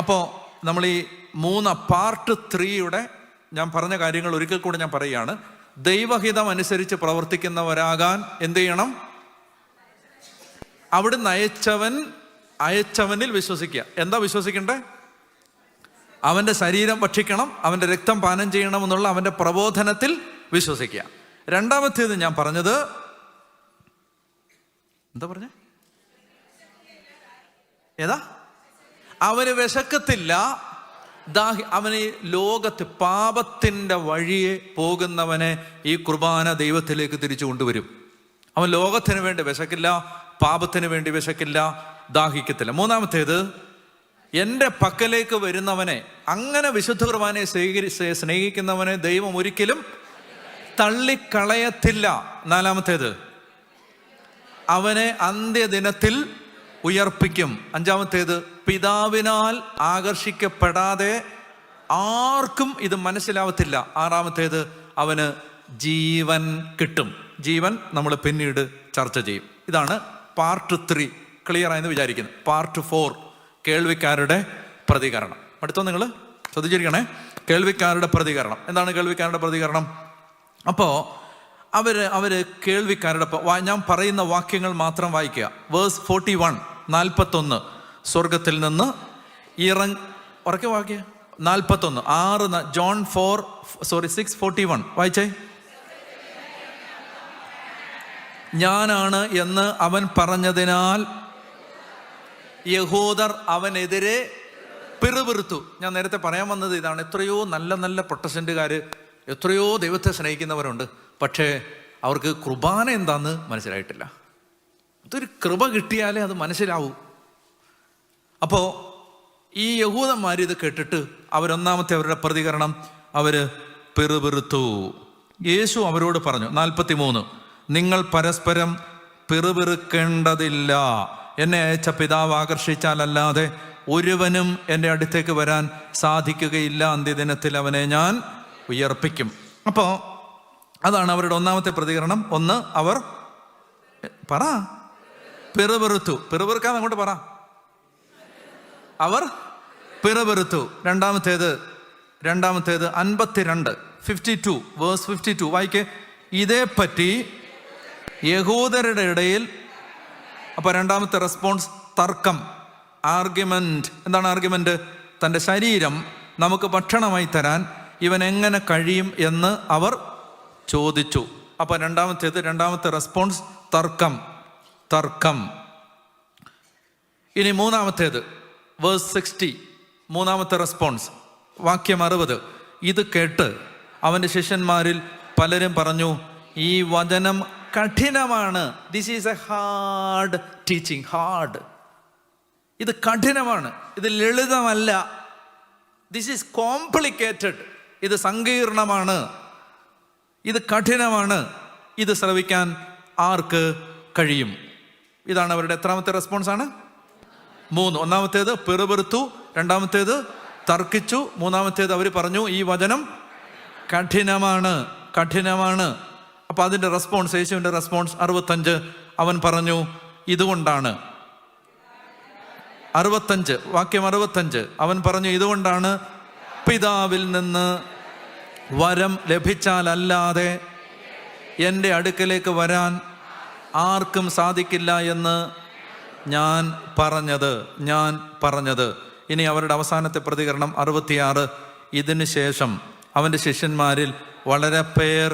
അപ്പോൾ നമ്മൾ ഈ പാർട്ട് 3 ഞാൻ പറഞ്ഞ കാര്യങ്ങൾ ഒരിക്കൽ കൂടെ ഞാൻ പറയുകയാണ്. ദൈവഹിതം അനുസരിച്ച് പ്രവർത്തിക്കുന്നവരാകാൻ എന്ത് ചെയ്യണം? അവിടുന്ന് അയച്ചവനിൽ വിശ്വസിക്കുക. എന്താ വിശ്വസിക്കണ്ടേ? അവൻ്റെ ശരീരം ഭക്ഷിക്കണം, അവൻ്റെ രക്തം പാനം ചെയ്യണം എന്നുള്ള അവൻ്റെ പ്രബോധനത്തിൽ വിശ്വസിക്കുക. രണ്ടാമത്തേത് ഞാൻ പറഞ്ഞത് എന്താ പറഞ്ഞേ? ഏതാ? അവന് വിശക്കത്തില്ല, അവന് ലോകത്ത് പാപത്തിൻ്റെ വഴിയെ പോകുന്നവനെ ഈ കുർബാന ദൈവത്തിലേക്ക് തിരിച്ചു കൊണ്ടുവരും. അവൻ ലോകത്തിന് വേണ്ടി വിശക്കില്ല, പാപത്തിന് വേണ്ടി വിശക്കില്ല, ദാഹിക്കത്തില്ല. മൂന്നാമത്തേത്, എൻ്റെ പക്കലേക്ക് വരുന്നവനെ, അങ്ങനെ വിശുദ്ധ കുർബാനയെ സ്നേഹിക്കുന്നവനെ ദൈവം ഒരിക്കലും തള്ളിക്കളയത്തില്ല. നാലാമത്തേത്, അവനെ അന്ത്യദിനത്തിൽ ഉയർപ്പിക്കും. അഞ്ചാമത്തേത്, പിതാവിനാൽ ആകർഷിക്കപ്പെടാതെ ആർക്കും ഇത് മനസ്സിലാവത്തില്ല. ആറാമത്തേത്, അവന് ജീവൻ കിട്ടും. ജീവൻ നമ്മൾ പിന്നീട് ചർച്ച ചെയ്യും. ഇതാണ് പാർട്ട് 3. ക്ലിയർ ആയെന്ന് വിചാരിക്കുന്നു. പാർട്ട് 4, കേൾവിക്കാരുടെ പ്രതികരണം. അടുത്തോ നിങ്ങൾ ശ്രദ്ധിച്ചിരിക്കണേ. കേൾവിക്കാരുടെ പ്രതികരണം. എന്താണ് കേൾവിക്കാരുടെ പ്രതികരണം? അപ്പോൾ അവര് കേൾവിക്കാരുടെ, ഞാൻ പറയുന്ന വാക്യങ്ങൾ മാത്രം വായിക്കുക. വേഴ്സ് 41, 41, സ്വർഗത്തിൽ നിന്ന് ഉറക്കെ വാക്യ 41, ജോൺ 6:41 വായിച്ചേ. ഞാനാണ് എന്ന് അവൻ പറഞ്ഞതിനാൽ യഹൂദർ അവനെതിരെ പിറുപിറുത്തു. ഞാൻ നേരത്തെ പറയാൻ വന്നത് ഇതാണ്. എത്രയോ നല്ല നല്ല പ്രൊട്ടസ്റ്റന്റുകാർ, എത്രയോ ദൈവത്തെ സ്നേഹിക്കുന്നവരുണ്ട്, പക്ഷേ അവർക്ക് കുർബാന എന്താന്ന് മനസ്സിലായിട്ടില്ല. അതൊരു കൃപ കിട്ടിയാലേ അത് മനസ്സിലാവൂ. അപ്പോൾ ഈ യഹൂദന്മാർ ഇത് കേട്ടിട്ട് അവരൊന്നാമത്തെ അവരുടെ പ്രതികരണം, അവര് പിറുപിറുത്തു. യേശു അവരോട് പറഞ്ഞു, 43, നിങ്ങൾ പരസ്പരം പിറുപിറുക്കേണ്ടതില്ല. എന്നെ അയച്ച പിതാവ് ആകർഷിച്ചാലല്ലാതെ ഒരുവനും എൻ്റെ അടുത്തേക്ക് വരാൻ സാധിക്കുകയില്ല. അന്ത്യദിനത്തിൽ അവനെ ഞാൻ ഉയർപ്പിക്കും. അപ്പോൾ അതാണ് അവരുടെ ഒന്നാമത്തെ പ്രതികരണം. ഒന്ന്, അവർ പിറുപിറുത്തു. പിറുപിറുക്കാൻ അങ്ങോട്ട് പറ. അവർ പിറുപിറുത്തു. രണ്ടാമത്തേത് 52 വേഴ്സ് 52 വായിക്കേ. ഇതേപ്പറ്റി യഹൂദരുടെ ഇടയിൽ, അപ്പൊ രണ്ടാമത്തെ റെസ്പോൺസ് തർക്കം, ആർഗ്യുമെന്റ്. എന്താണ് ആർഗ്യുമെന്റ്? തൻ്റെ ശരീരം നമുക്ക് ഭക്ഷണമായി തരാൻ ഇവൻ എങ്ങനെ കഴിയും എന്ന് അവർ ചോദിച്ചു. അപ്പൊ രണ്ടാമത്തെ റെസ്പോൺസ് തർക്കം. ഇനി മൂന്നാമത്തേത് വേഴ്സ് 60, മൂന്നാമത്തെ റെസ്പോൺസ്, വാക്യം 60. ഇത് കേട്ട് അവൻ്റെ ശിഷ്യന്മാരിൽ പലരും പറഞ്ഞു, ഈ വചനം കഠിനമാണ്. This is a hard teaching. ഇത് കഠിനമാണ്, ഇത് ലളിതമല്ല. This is complicated. ഇത് സങ്കീർണമാണ്, ഇത് കഠിനമാണ്. ഇത് ശ്രവിക്കാൻ ആർക്ക് കഴിയും? ഇതാണ് അവരുടെ എത്രാമത്തെ റെസ്പോൺസാണ്? 3. ഒന്നാമത്തേത് പിറുപിറുത്തു, രണ്ടാമത്തേത് തർക്കിച്ചു, മൂന്നാമത്തേത് അവർ പറഞ്ഞു ഈ വചനം കഠിനമാണ്. അപ്പൊ അതിന്റെ റെസ്പോൺസ്, യേശുവിന്റെ റെസ്പോൺസ് 65. അവൻ പറഞ്ഞു ഇതുകൊണ്ടാണ്. 65, വാക്യം 65. അവൻ പറഞ്ഞു ഇതുകൊണ്ടാണ് പിതാവിൽ നിന്ന് വരം ലഭിച്ചാലല്ലാതെ എൻ്റെ അടുക്കലേക്ക് വരാൻ ആർക്കും സാധിക്കില്ല എന്ന് ഞാൻ പറഞ്ഞത്. ഇനി അവരുടെ അവസാനത്തെ പ്രതികരണം 66. ഇതിനു ശേഷം അവൻ്റെ ശിഷ്യന്മാരിൽ വളരെ പേർ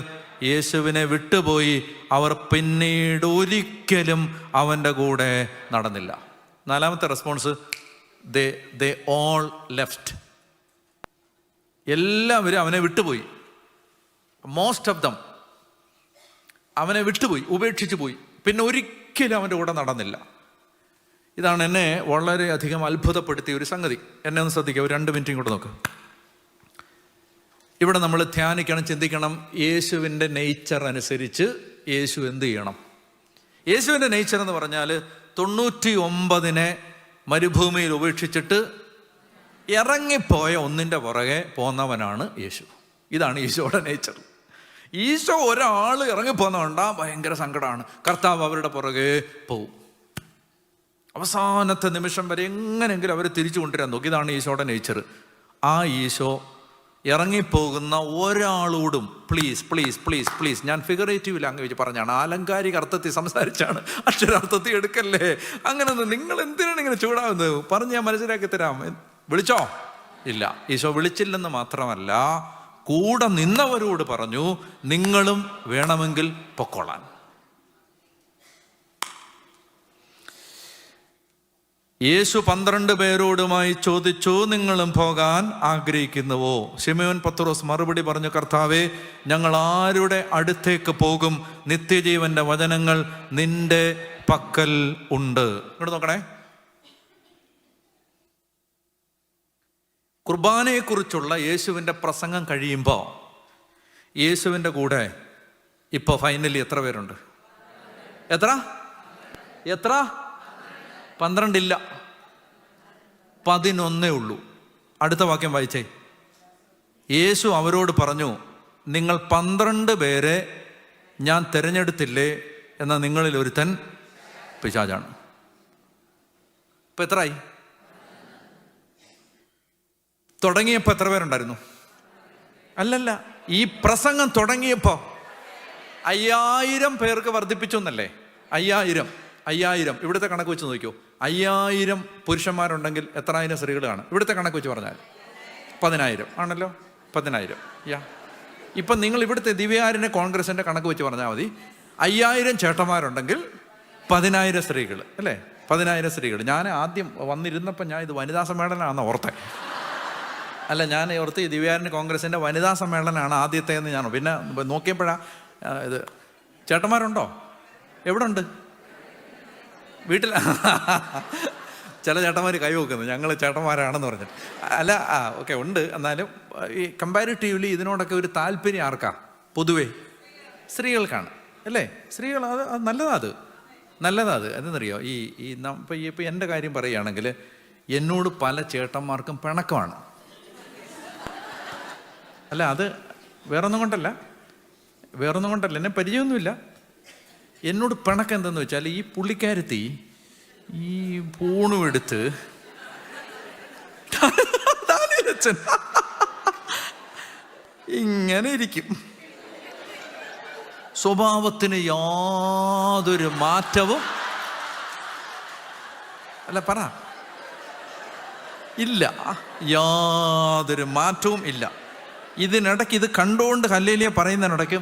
യേശുവിനെ വിട്ടുപോയി, അവർ പിന്നീട് ഒരിക്കലും അവൻ്റെ കൂടെ നടന്നില്ല. 4ാമത്തെ റെസ്പോൺസ്, ദേ ഓൾ ലെഫ്റ്റ്. എല്ലാവരും അവനെ വിട്ടുപോയി. മോസ്റ്റ് ഓഫ് ദം അവനെ വിട്ടുപോയി, ഉപേക്ഷിച്ചു പോയി, പിന്നെ ഒരിക്കലും അവൻ്റെ കൂടെ നടന്നില്ല. ഇതാണ് എന്നെ വളരെയധികം അത്ഭുതപ്പെടുത്തിയ ഒരു സംഗതി. എന്നെ ഒന്ന് ശ്രദ്ധിക്കുക, ഒരു 2 മിനിറ്റും കൂടെ നോക്ക്. ഇവിടെ നമ്മൾ ധ്യാനിക്കണം, ചിന്തിക്കണം. യേശുവിൻ്റെ നേച്ചർ അനുസരിച്ച് യേശു എന്ത് ചെയ്യണം? യേശുവിൻ്റെ നേച്ചർ എന്ന് പറഞ്ഞാൽ 99 മരുഭൂമിയിൽ ഉപേക്ഷിച്ചിട്ട് ഇറങ്ങിപ്പോയ ഒന്നിൻ്റെ പുറകെ പോന്നവനാണ് യേശു. ഇതാണ് ഈശോയുടെ നേച്ചർ. ഈശോ ഒരാൾ ഇറങ്ങിപ്പോന്നതുകൊണ്ടാ ഭയങ്കര സങ്കടമാണ്. കർത്താവ് അവരുടെ പുറകെ പോവും. അവസാനത്തെ നിമിഷം വരെ എങ്ങനെയെങ്കിലും അവരെ തിരിച്ചു കൊണ്ടുവരാൻ നോക്കി. ഇതാണ് ഈശോയുടെ നേച്ചർ. ആ ഈശോ ഇറങ്ങിപ്പോകുന്ന ഒരാളോടും പ്ലീസ് പ്ലീസ് പ്ലീസ് പ്ലീസ്, ഞാൻ ഫിഗറേറ്റീവ് ലാംഗ്വേജ് പറഞ്ഞാണ്, ആലങ്കാരിക അർത്ഥത്തിൽ സംസാരിച്ചാണ്, അക്ഷരാർത്ഥത്തിൽ എടുക്കല്ലേ. അങ്ങനെ നിങ്ങൾ എന്തിനാണ് ഇങ്ങനെ ചൂടാവുന്നത്? പറഞ്ഞ് ഞാൻ മനസ്സിലാക്കി തരാം. വിളിച്ചോ? ഇല്ല. ഈശോ വിളിച്ചില്ലെന്ന് മാത്രമല്ല, കൂടെ നിന്നവരോട് പറഞ്ഞു നിങ്ങളും വേണമെങ്കിൽ പൊക്കോളാൻ. യേശു 12 പേരോടുമായി ചോദിച്ചു, നിങ്ങളും പോകാൻ ആഗ്രഹിക്കുന്നുവോ? ശിമയോൻ പത്രോസ് മറുപടി പറഞ്ഞു, കർത്താവേ, ഞങ്ങൾ ആരുടെ അടുത്തേക്ക് പോകും? നിത്യജീവന്റെ വചനങ്ങൾ നിന്റെ പക്കൽ ഉണ്ട്. ഇങ്ങോട്ട് നോക്കണേ. കുർബാനയെക്കുറിച്ചുള്ള യേശുവിൻ്റെ പ്രസംഗം കഴിയുമ്പോൾ യേശുവിൻ്റെ കൂടെ ഇപ്പോൾ ഫൈനലി എത്ര പേരുണ്ട്? എത്ര 12 ഇല്ല, 11 ഉള്ളൂ. അടുത്ത വാക്യം വായിച്ചേ. യേശു അവരോട് പറഞ്ഞു, നിങ്ങൾ 12 പേരെ ഞാൻ തിരഞ്ഞെടുത്തില്ലേ? എന്നാൽ നിങ്ങളിൽ ഒരുത്തൻ പിശാചാണ്. ഇപ്പം എത്രയായി? തുടങ്ങിയപ്പോൾ എത്ര പേരുണ്ടായിരുന്നു? അല്ലല്ല, ഈ പ്രസംഗം തുടങ്ങിയപ്പോൾ 5000 പേർക്ക് വർദ്ധിപ്പിച്ചു എന്നല്ലേ? 5000. ഇവിടുത്തെ കണക്ക് വെച്ച് നോക്കിയോ. 5000 പുരുഷന്മാരുണ്ടെങ്കിൽ എത്ര ആയിരം സ്ത്രീകളാണ്? ഇവിടുത്തെ കണക്ക് വെച്ച് പറഞ്ഞാൽ 10000 ആണല്ലോ. 10000. ഇപ്പം നിങ്ങൾ ഇവിടുത്തെ ദിവ്യാരണ്യ കോൺഗ്രസിൻ്റെ കണക്ക് വെച്ച് പറഞ്ഞാൽ മതി. 5000 ചേട്ടന്മാരുണ്ടെങ്കിൽ 10000 സ്ത്രീകൾ അല്ലേ? 10000 സ്ത്രീകൾ. ഞാൻ ആദ്യം വന്നിരുന്നപ്പോൾ ഞാൻ ഇത് വനിതാ സമ്മേളനമാണെന്ന് ഓർത്തേ. അല്ല, ഞാൻ ഓർത്ത് ഈ ദിവ്യാരണ്യ കോൺഗ്രസിൻ്റെ വനിതാ സമ്മേളനമാണ് ആദ്യത്തേന്ന് ഞാൻ. പിന്നെ നോക്കിയപ്പോഴാണ് ഇത്. ചേട്ടന്മാരുണ്ടോ? എവിടെ ഉണ്ട്? വീട്ടിൽ. ചില ചേട്ടന്മാർ കൈ വെക്കുന്നു, ഞങ്ങൾ ചേട്ടന്മാരാണെന്ന് പറഞ്ഞിട്ട്. അല്ല, ഓക്കെ ഉണ്ട്. എന്നാലും ഈ കമ്പാരിറ്റീവ്ലി ഇതിനോടൊക്കെ ഒരു താല്പര്യം ആർക്കാ? പൊതുവേ സ്ത്രീകൾക്കാണ് അല്ലേ? സ്ത്രീകൾ അത് നല്ലതാ അത്. എന്തെന്നറിയോ, ഇപ്പം എൻ്റെ കാര്യം പറയുകയാണെങ്കിൽ എന്നോട് പല ചേട്ടന്മാർക്കും പിണക്കമാണ്. അല്ല, അത് വേറൊന്നും കൊണ്ടല്ല, എന്നെ പരിചയമൊന്നുമില്ല. എന്നോട് പിണക്കം എന്തെന്ന് വെച്ചാൽ, ഈ പുള്ളിക്കാരത്തി ഈ ഫോണും എടുത്ത് ഇങ്ങനെ ഇരിക്കും. സ്വഭാവത്തിന് യാതൊരു മാറ്റവും ഇല്ല, യാതൊരു മാറ്റവും ഇല്ല. ഇതിനിടയ്ക്ക് ഇത് കണ്ടുകൊണ്ട് ഹല്ലേലൂയ പറയുന്നതിനിടയ്ക്ക്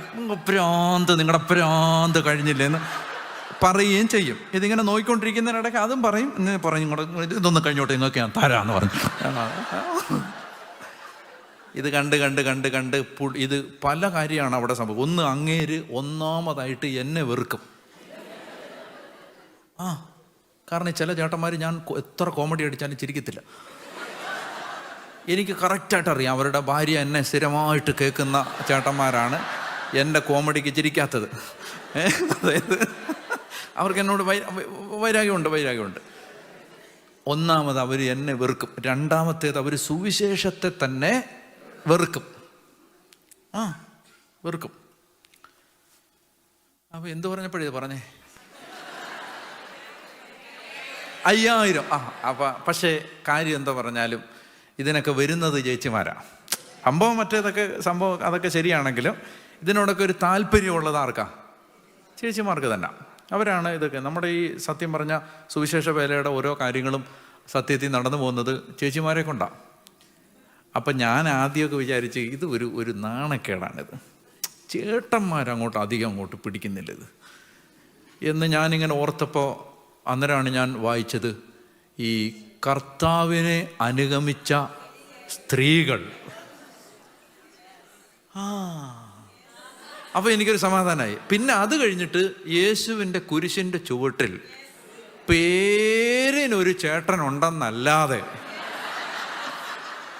നിങ്ങളുടെ ഭ്രാന്ത് കഴിഞ്ഞില്ലേന്ന് പറയുകയും ചെയ്യും. ഇതിങ്ങനെ നോക്കിക്കൊണ്ടിരിക്കുന്നതിനിടയ്ക്ക് അതും പറയും. ഇതൊന്നും കഴിഞ്ഞോട്ടെ, നിങ്ങൾക്ക് ഞാൻ തരാമെന്ന് പറഞ്ഞു. ഇത് കണ്ട് ഇത് പല കാര്യമാണ് അവിടെ സംഭവം. ഒന്ന്, അങ്ങേര് ഒന്നാമതായിട്ട് എന്നെ വെറുക്കും. കാരണം ചില ചേട്ടന്മാർ ഞാൻ എത്ര കോമഡി അടിച്ചാലും ചിരിക്കത്തില്ല. എനിക്ക് കറക്റ്റായിട്ട് അറിയാം അവരുടെ ഭാര്യ എന്നെ സ്ഥിരമായിട്ട് കേൾക്കുന്ന ചേട്ടന്മാരാണ്. എൻ്റെ കോമഡിക്ക് ചിരിക്കാത്തത്. അതായത് അവർക്ക് എന്നോട് വൈരാഗ്യമുണ്ട്. ഒന്നാമത് അവർ എന്നെ വെറുക്കും. രണ്ടാമത്തേത് അവർ സുവിശേഷത്തെ തന്നെ വെറുക്കും. വെറുക്കും. അപ്പൊ എന്തു പറഞ്ഞപ്പോഴേ പറഞ്ഞേ 5000. പക്ഷേ കാര്യം എന്താ പറഞ്ഞാലും ഇതിനൊക്കെ വരുന്നത് ചേച്ചിമാരാണ്. സംഭവം അതൊക്കെ ശരിയാണെങ്കിലും ഇതിനോടൊക്കെ ഒരു താല്പര്യമുള്ളത് ആർക്കാ? ചേച്ചിമാർക്ക് തന്നെ. അവരാണ് ഇതൊക്കെ. നമ്മുടെ ഈ സത്യം പറഞ്ഞ സുവിശേഷ വേലയുടെ ഓരോ കാര്യങ്ങളും സത്യത്തിൽ നടന്നു പോകുന്നത് ചേച്ചിമാരെ കൊണ്ടാണ്. അപ്പം ഞാൻ ആദ്യമൊക്കെ വിചാരിച്ച് ഇത് ഒരു നാണക്കേടാണിത്, ചേട്ടന്മാരങ്ങോട്ട് അധികം പിടിക്കുന്നില്ല ഇത് എന്ന് ഞാനിങ്ങനെ ഓർത്തപ്പോൾ അന്നേരമാണ് ഞാൻ വായിച്ചത് ഈ കർത്താവിനെ അനുഗമിച്ച സ്ത്രീകൾ. അപ്പോൾ എനിക്കൊരു സമാധാനമായി. പിന്നെ അത് കഴിഞ്ഞിട്ട് യേശുവിൻ്റെ കുരിശിൻ്റെ ചുവട്ടിൽ പേരിനൊരു ചേട്ടനുണ്ടെന്നല്ലാതെ,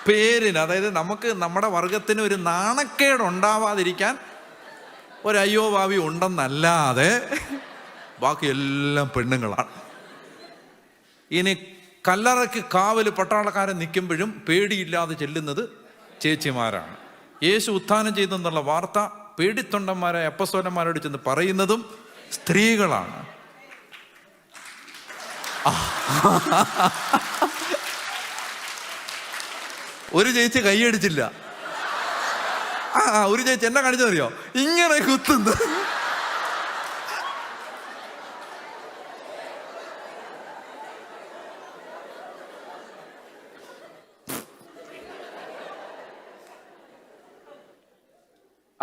പേരിന്, അതായത് നമുക്ക് നമ്മുടെ വർഗത്തിന് ഒരു നാണക്കേടുണ്ടാവാതിരിക്കാൻ ഒരു അയ്യോ ഭാവി ഉണ്ടെന്നല്ലാതെ ബാക്കി എല്ലാം പെണ്ണുങ്ങളാണ്. ഇനി കല്ലറയ്ക്ക് കാവല് പട്ടാളക്കാരൻ നിൽക്കുമ്പോഴും പേടിയില്ലാതെ ചെല്ലുന്നത് ചേച്ചിമാരാണ്. യേശു ഉത്ഥാനം ചെയ്തെന്നുള്ള വാർത്ത പേടിത്തൊണ്ടന്മാരായ അപ്പസ്തോലന്മാരോട് ചെന്ന് പറയുന്നതും സ്ത്രീകളാണ്. ഒരു ചേച്ചി കൈയടിച്ചില്ല. ഒരു ചേച്ചി എന്നെ കാണിച്ചറിയോ, ഇങ്ങനെ കുത്തുന്നു.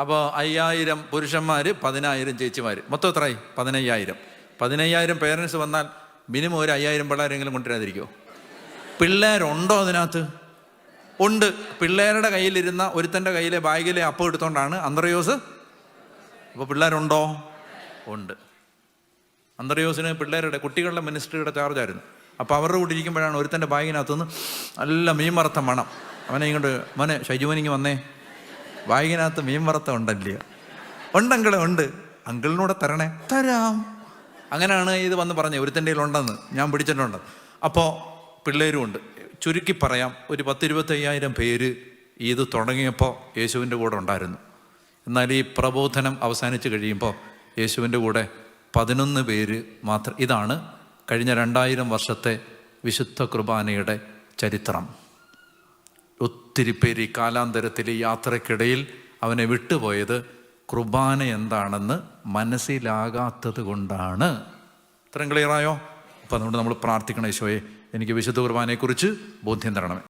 അപ്പോൾ 5000 പുരുഷന്മാർ, 10000 ചേച്ചിമാർ, മൊത്തം എത്രയായി? 15000. 15000 പേരൻസ് വന്നാൽ മിനിമം ഒരു 5000 പിള്ളേരെങ്കിലും കൊണ്ടുവരാതിരിക്കുമോ? പിള്ളേരുണ്ടോ അതിനകത്ത്? ഉണ്ട്. പിള്ളേരുടെ കയ്യിലിരുന്ന ഒരുത്തൻ്റെ കയ്യിലെ ബാഗിലെ അപ്പം എടുത്തോണ്ടാണ് അന്ത്രയോസ്. അപ്പോൾ പിള്ളേരുണ്ടോ? ഉണ്ട്. അന്ത്രയോസിന് കുട്ടികളുടെ മിനിസ്ട്രിയുടെ ചാർജായിരുന്നു. അപ്പോൾ അവരുടെ കൂടെ ഇരിക്കുമ്പോഴാണ് ഒരുത്തൻ്റെ ബാഗിനകത്തുനിന്ന് നല്ല മീൻ വറുത്ത മണം. അവനെ ഇങ്ങോട്ട്, മോനെ ഷൈജുമോനിങ്ങ് വന്നേ, ബാഗിനകത്ത് മീൻ വറുത്ത ഉണ്ടല്ലേ? ഉണ്ടങ്കിളെ ഉണ്ട്, അങ്കിളിനൂടെ തരണേ. തരാം. അങ്ങനെയാണ് ഇത് വന്ന് പറഞ്ഞത്. ഒരുത്തൻ്റെ ഉണ്ടെന്ന് ഞാൻ പിടിച്ചിട്ടുണ്ട്. അപ്പോൾ പിള്ളേരും ഉണ്ട്. ചുരുക്കി പറയാം, ഒരു 10-25,000 പേര് ഇത് തുടങ്ങിയപ്പോൾ യേശുവിൻ്റെ കൂടെ ഉണ്ടായിരുന്നു. എന്നാൽ ഈ പ്രബോധനം അവസാനിച്ച് കഴിയുമ്പോൾ യേശുവിൻ്റെ കൂടെ 11 പേര് മാത്രം. ഇതാണ് കഴിഞ്ഞ 2000 വർഷത്തെ വിശുദ്ധ കുർബാനയുടെ ചരിത്രം. ഒത്തിരി പേര് ഈ കാലാന്തരത്തിൽ ഈ യാത്രക്കിടയിൽ അവനെ വിട്ടുപോയത് കുർബാന എന്താണെന്ന് മനസ്സിലാകാത്തത് കൊണ്ടാണ്. ഇത്രയും ക്ലിയറായോ? അപ്പം അതുകൊണ്ട് നമ്മൾ പ്രാർത്ഥിക്കണം, ഈശോയെ എനിക്ക് വിശുദ്ധ കുർബാനയെക്കുറിച്ച് ബോധ്യം തരണമേ.